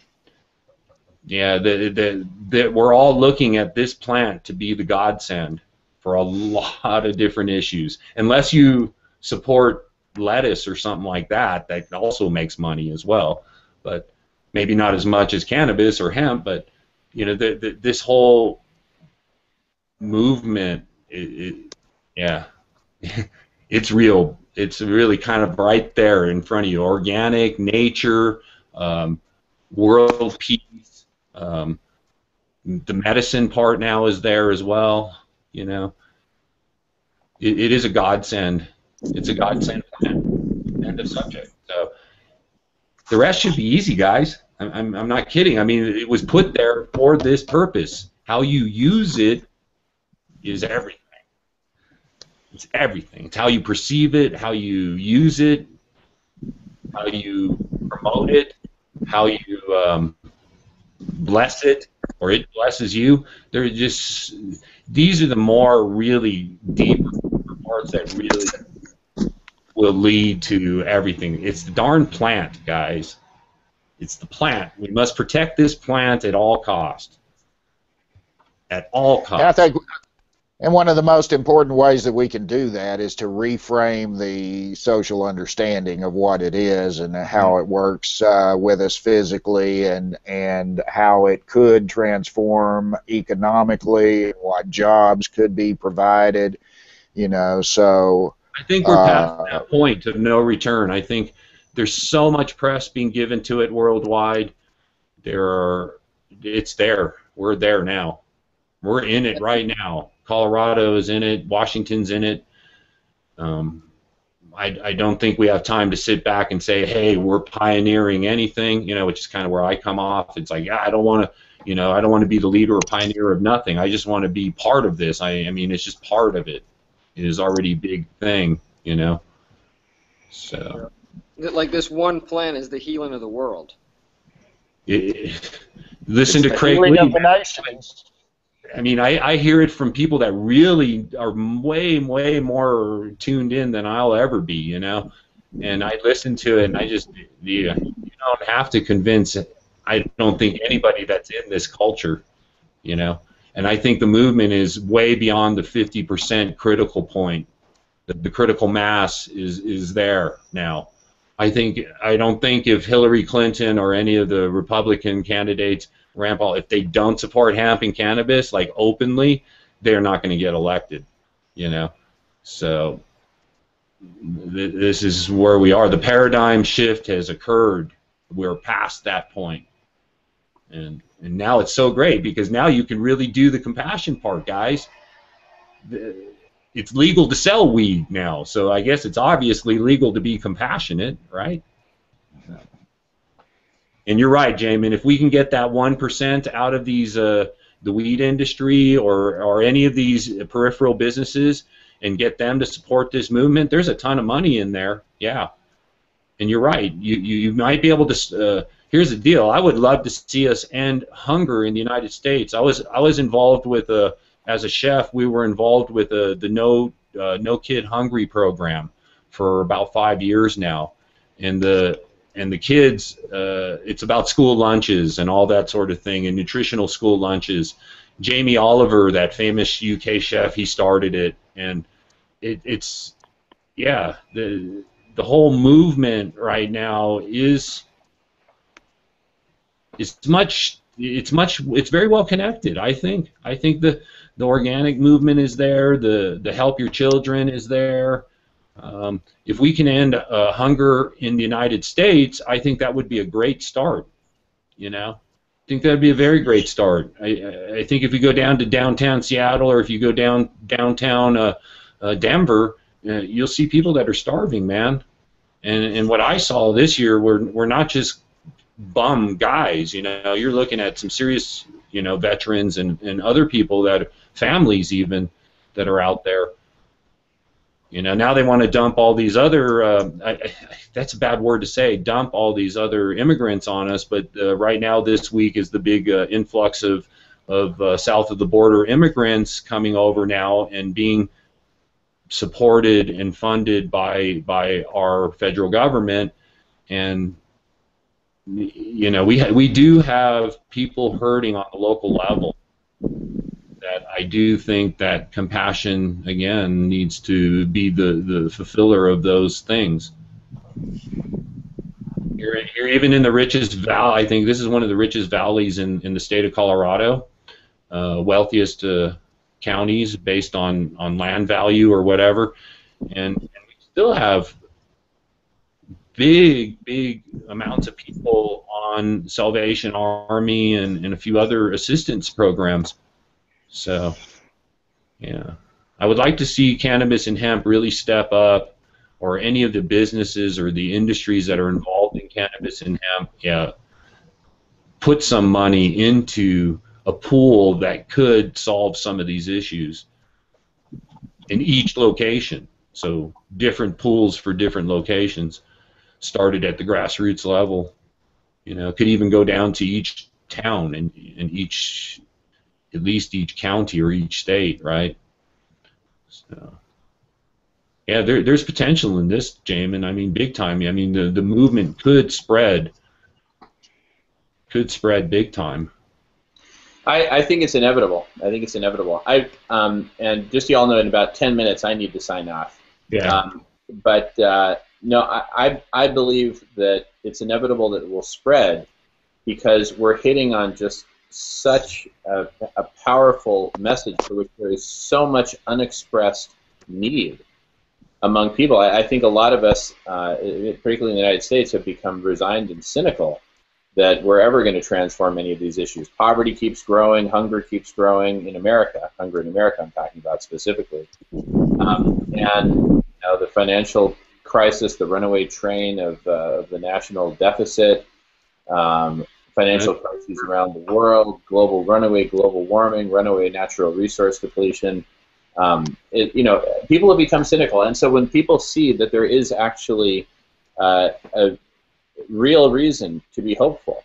Yeah, we're all looking at this plant to be the godsend for a lot of different issues. Unless you support lettuce or something like that, that also makes money as well, but maybe not as much as cannabis or hemp. But you know, this whole movement, yeah, it's real. It's really kind of right there in front of you. Organic, nature, world peace. The medicine part now is there as well. You know, it is a godsend. It's a godsend plan. End of subject. So the rest should be easy, guys. I'm not kidding. I mean, it was put there for this purpose. How you use it is everything. It's everything. It's how you perceive it, how you use it, how you promote it, how you bless it, or it blesses you. They're just, these are the more really deep parts that really will lead to everything. It's the darn plant, guys. It's the plant. We must protect this plant at all cost. At all costs.
I think, and one of the most important ways that we can do that is to reframe the social understanding of what it is and how it works with us physically, and how it could transform economically, what jobs could be provided, you know. So
I think we're past that point of no return. I think there's so much press being given to it worldwide. It's there. We're there now. We're in it right now. Colorado is in it. Washington's in it. I don't think we have time to sit back and say, hey, we're pioneering anything, you know, which is kind of where I come off. It's like, yeah, I don't want to, you know, I don't want to be the leader or pioneer of nothing. I just want to be part of this. I mean, it's just part of it. It is already a big thing, you know. So.
Like this one plant is the healing of the world.
Listen to Craig Lee. I mean, I hear it from people that really are way more tuned in than I'll ever be, you know. And I listen to it, and I just, you don't have to convince, I don't think, anybody that's in this culture, you know. And I think the movement is way beyond the 50% critical point. The critical mass is there now. I don't think if Hillary Clinton or any of the Republican candidates, Rand Paul, if they don't support hemp and cannabis, like openly, they're not going to get elected, you know. So this is where we are. The paradigm shift has occurred. We're past that point. And now it's so great because now you can really do the compassion part, guys. It's legal to sell weed now, so I guess it's obviously legal to be compassionate, right? And you're right, Jamin. If we can get that 1% out of these the weed industry or any of these peripheral businesses and get them to support this movement, there's a ton of money in there. Yeah, and you're right. You might be able to. Here's the deal. I would love to see us end hunger in the United States. I was involved with as a chef. We were involved with the No Kid Hungry program for about 5 years now, and the kids, it's about school lunches and all that sort of thing, and nutritional school lunches. Jamie Oliver, that famous UK chef, he started it, and it's yeah, the whole movement right now is it's very well connected. I think the organic movement is there, the help your children is there. If we can end hunger in the United States, I think that would be a great start. You know, I think that would be a very great start. I think if you go down to downtown Seattle or if you go downtown Denver, you'll see people that are starving, man. And what I saw this year were not just bum guys. You know, you're looking at some serious, you know, veterans and other people, that families even, that are out there. You know, now they want to dump all these other, that's a bad word to say, dump all these other immigrants on us, but right now this week is the big influx of south of the border immigrants coming over now and being supported and funded by our federal government. And you know, we do have people hurting on the local level. That I do think that compassion again needs to be the fulfiller of those things. You're even in the richest valley. I think this is one of the richest valleys in the state of Colorado, wealthiest counties based on land value or whatever, and we still have big amounts of people on Salvation Army and a few other assistance programs. So, yeah, I would like to see cannabis and hemp really step up, or any of the businesses or the industries that are involved in cannabis and hemp, yeah, put some money into a pool that could solve some of these issues in each location. So different pools for different locations, started at the grassroots level. You know, could even go down to each town and each, at least each county or each state, right? So, yeah, there's potential in this, Jamin. I mean, big time. I mean, the movement could spread big time.
I think it's inevitable. I think it's inevitable. And just so y'all know, in about 10 minutes, I need to sign off.
Yeah.
No, I believe that it's inevitable that it will spread, because we're hitting on just such a powerful message for which there is so much unexpressed need among people. I think a lot of us, particularly in the United States, have become resigned and cynical that we're ever going to transform any of these issues. Poverty keeps growing, hunger keeps growing in America. Hunger in America, I'm talking about specifically. And the financial crisis, the runaway train of the national deficit, financial crises around the world, global runaway, global warming, runaway natural resource depletion. People have become cynical, and so when people see that there is actually a real reason to be hopeful,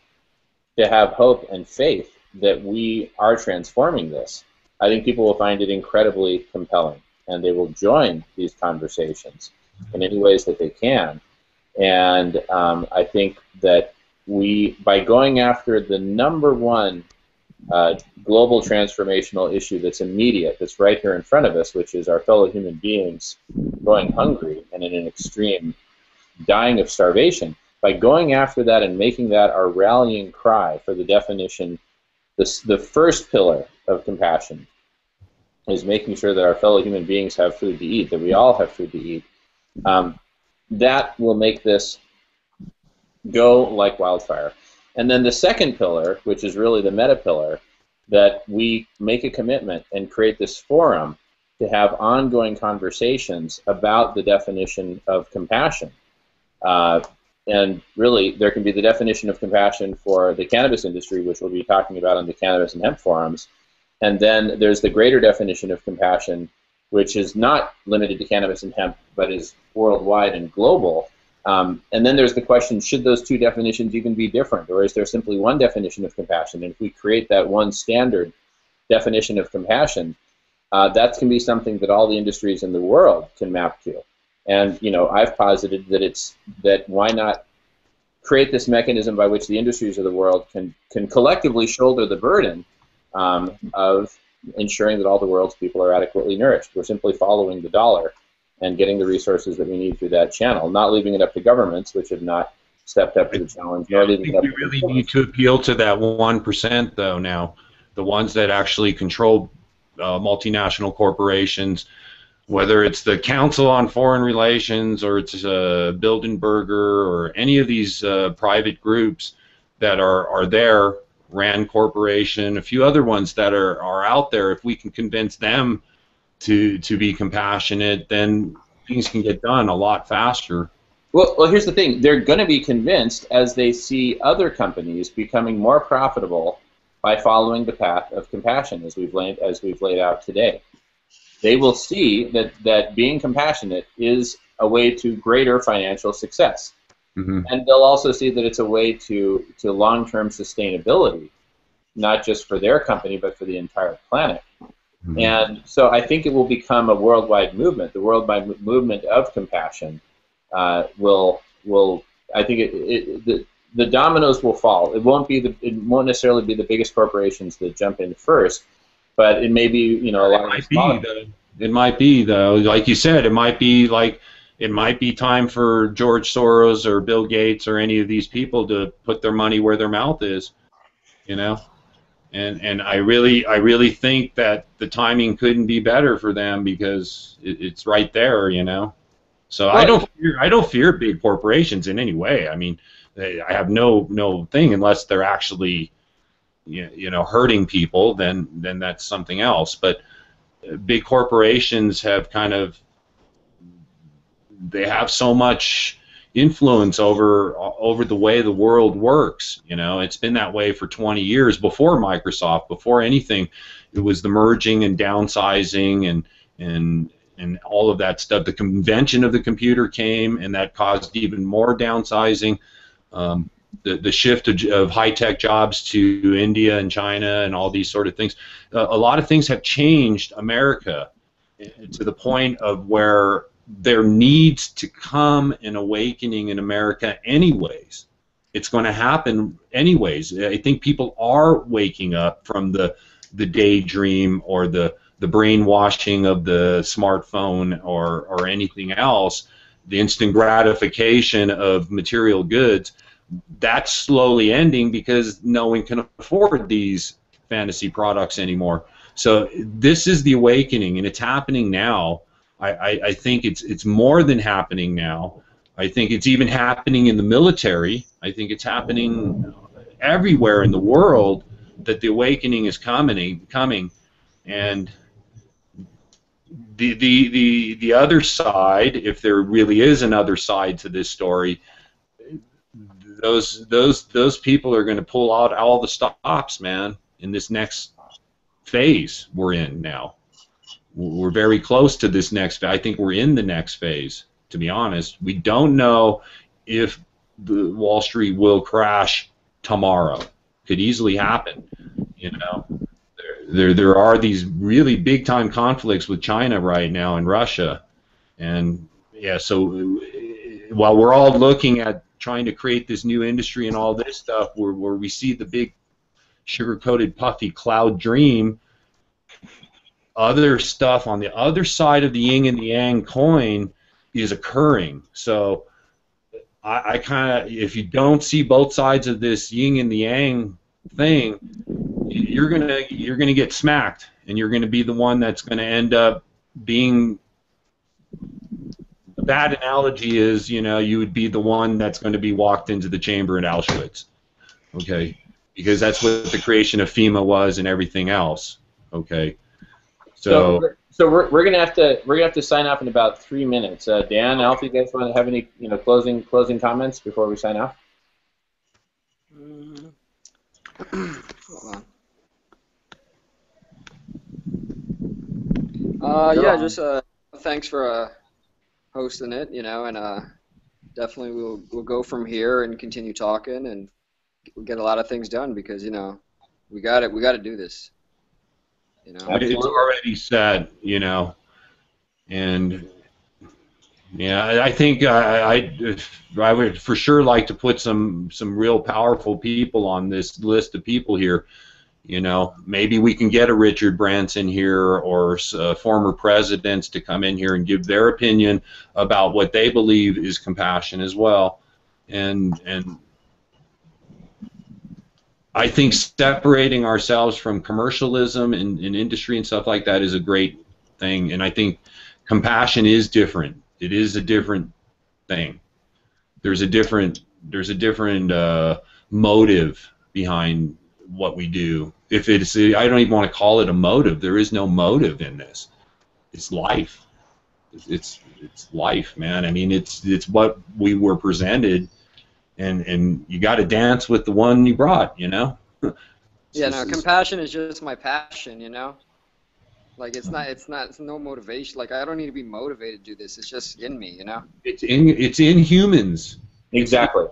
to have hope and faith that we are transforming this, I think people will find it incredibly compelling, and they will join these conversations in any ways that they can. And I think that by going after the number one global transformational issue that's immediate, that's right here in front of us, which is our fellow human beings going hungry and in an extreme dying of starvation, by going after that and making that our rallying cry for the definition, the first pillar of compassion is making sure that our fellow human beings have food to eat, that we all have food to eat. That will make this go like wildfire. And then the second pillar, which is really the meta pillar, that we make a commitment and create this forum to have ongoing conversations about the definition of compassion. And really, there can be the definition of compassion for the cannabis industry, which we'll be talking about on the Cannabis and Hemp forums. And then there's the greater definition of compassion, which is not limited to cannabis and hemp, but is worldwide and global. And then there's the question, should those two definitions even be different, or is there simply one definition of compassion? And if we create that one standard definition of compassion, that can be something that all the industries in the world can map to. And I've posited that why not create this mechanism by which the industries of the world can collectively shoulder the burden of ensuring that all the world's people are adequately nourished. We're simply following the dollar and getting the resources that we need through that channel, not leaving it up to governments, which have not stepped up to the challenge.
Yeah, I think we really need to appeal to that 1%, though, now, the ones that actually control multinational corporations, whether it's the Council on Foreign Relations or it's Bilderberger or any of these private groups that are there, RAND Corporation, a few other ones that are out there. If we can convince them to be compassionate, then things can get done a lot faster.
Well, here's the thing. They're going to be convinced as they see other companies becoming more profitable by following the path of compassion, as we've laid out today. They will see that being compassionate is a way to greater financial success. Mm-hmm. And they'll also see that it's a way to long-term sustainability, not just for their company, but for the entire planet. Mm-hmm. And so I think it will become a worldwide movement. The worldwide movement of compassion will I think the dominoes will fall. It won't necessarily be the biggest corporations that jump in first, but it may be, you know, a lot of
it might be though, like you said, it might be time for George Soros or Bill Gates or any of these people to put their money where their mouth is, you know. And I really think that the timing couldn't be better for them because it's right there, you know. So I don't fear big corporations in any way. I mean, I have no thing unless they're actually, you know, hurting people. Then that's something else. But big corporations have they have so much influence over the way the world works. You know, it's been that way for 20 years before Microsoft, before anything. It was the merging and downsizing and all of that stuff. The convention of the computer came, and that caused even more downsizing. The shift of high-tech jobs to India and China and all these sort of things. A lot of things have changed America to the point of where there needs to come an awakening in America anyways. It's going to happen anyways. I think people are waking up from the daydream or the brainwashing of the smartphone or anything else, the instant gratification of material goods. That's slowly ending because no one can afford these fantasy products anymore. So this is the awakening, and it's happening now. I think it's more than happening now. I think it's even happening in the military. I think it's happening everywhere in the world that the awakening is coming, and the other side, if there really is another side to this story, those people are going to pull out all the stops, man, in this next phase we're in now. We're very close to this next phase. I think we're in the next phase, to be honest. We don't know if the Wall Street will crash tomorrow. Could easily happen, you know. There are these really big-time conflicts with China right now and Russia. And, yeah, so while we're all looking at trying to create this new industry and all this stuff where we see the big sugar-coated puffy cloud dream, other stuff on the other side of the yin and the yang coin is occurring. So I kind of, if you don't see both sides of this yin and the yang thing, you're gonna get smacked, and you're gonna be the one that's gonna end up being. A bad analogy is, you know, you would be the one that's going to be walked into the chamber at Auschwitz, okay? Because that's what the creation of FEMA was and everything else, okay? So we're gonna have to sign off in about 3 minutes. Dan, Alf, you guys want to have any closing comments before we sign off?
Hold on. Yeah, just thanks for hosting it, and definitely we'll go from here and continue talking, and we'll get a lot of things done because we got to do this.
It's already said, and yeah, I think I would for sure like to put some real powerful people on this list of people here. Maybe we can get a Richard Branson here or former presidents to come in here and give their opinion about what they believe is compassion as well, and I think separating ourselves from commercialism and industry and stuff like that is a great thing, and I think compassion is different. It is a different thing. There's a different motive behind what we do. If it's, I don't even want to call it a motive. There is no motive in this. It's life. It's life, man. I mean, it's what we were presented. And you got to dance with the one you brought, Yeah,
no, compassion is just my passion, Like it's no motivation. Like I don't need to be motivated to do this. It's just in me,
It's in humans.
Exactly.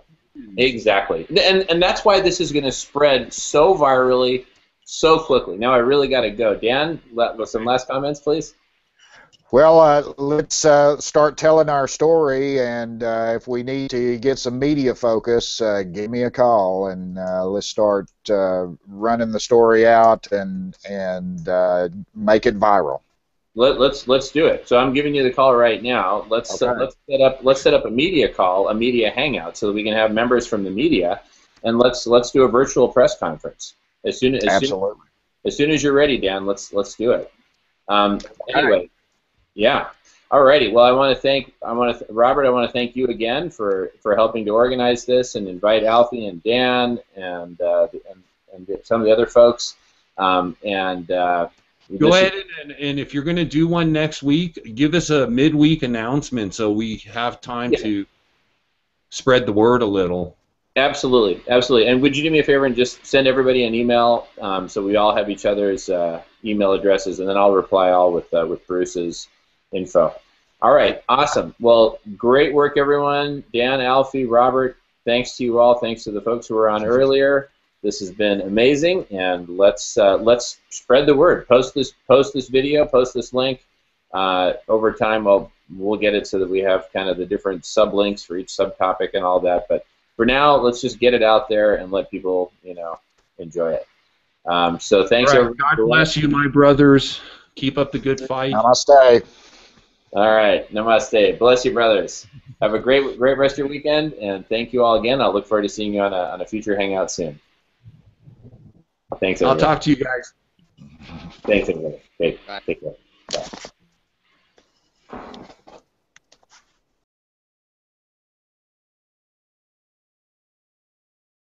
Exactly. And that's why this is going to spread so virally, so quickly. Now I really got to go. Dan, some last comments, please.
Well, let's start telling our story, and if we need to get some media focus, give me a call, and let's start running the story out and make it viral.
Let's do it. So I'm giving you the call right now. Let's set up a media call, a media hangout, so that we can have members from the media, and let's do a virtual press conference as soon as you're ready, Dan. Let's do it. Anyway. Yeah. Alrighty. Well, Robert, I want to thank you again for helping to organize this and invite Alfie and Dan and some of the other folks. Go
ahead and if you're going to do one next week, give us a midweek announcement so we have time to spread the word a little.
Absolutely, absolutely. And would you do me a favor and just send everybody an email so we all have each other's email addresses, and then I'll reply all with Bruce's info. All right, awesome. Well, great work, everyone. Dan, Alfie, Robert, thanks to you all. Thanks to the folks who were on earlier. This has been amazing, and let's spread the word. Post this video, post this link. Over time, we'll get it so that we have kind of the different sublinks for each subtopic and all that. But for now, let's just get it out there and let people, enjoy it. So thanks, everyone.
God bless you, my brothers. Keep up the good fight.
Namaste.
All right, namaste. Bless you, brothers. Have a great rest of your weekend, and thank you all again. I'll look forward to seeing you on a future hangout soon. Thanks, everybody.
I'll talk to you guys.
Thanks, everybody. Okay, take care. Bye.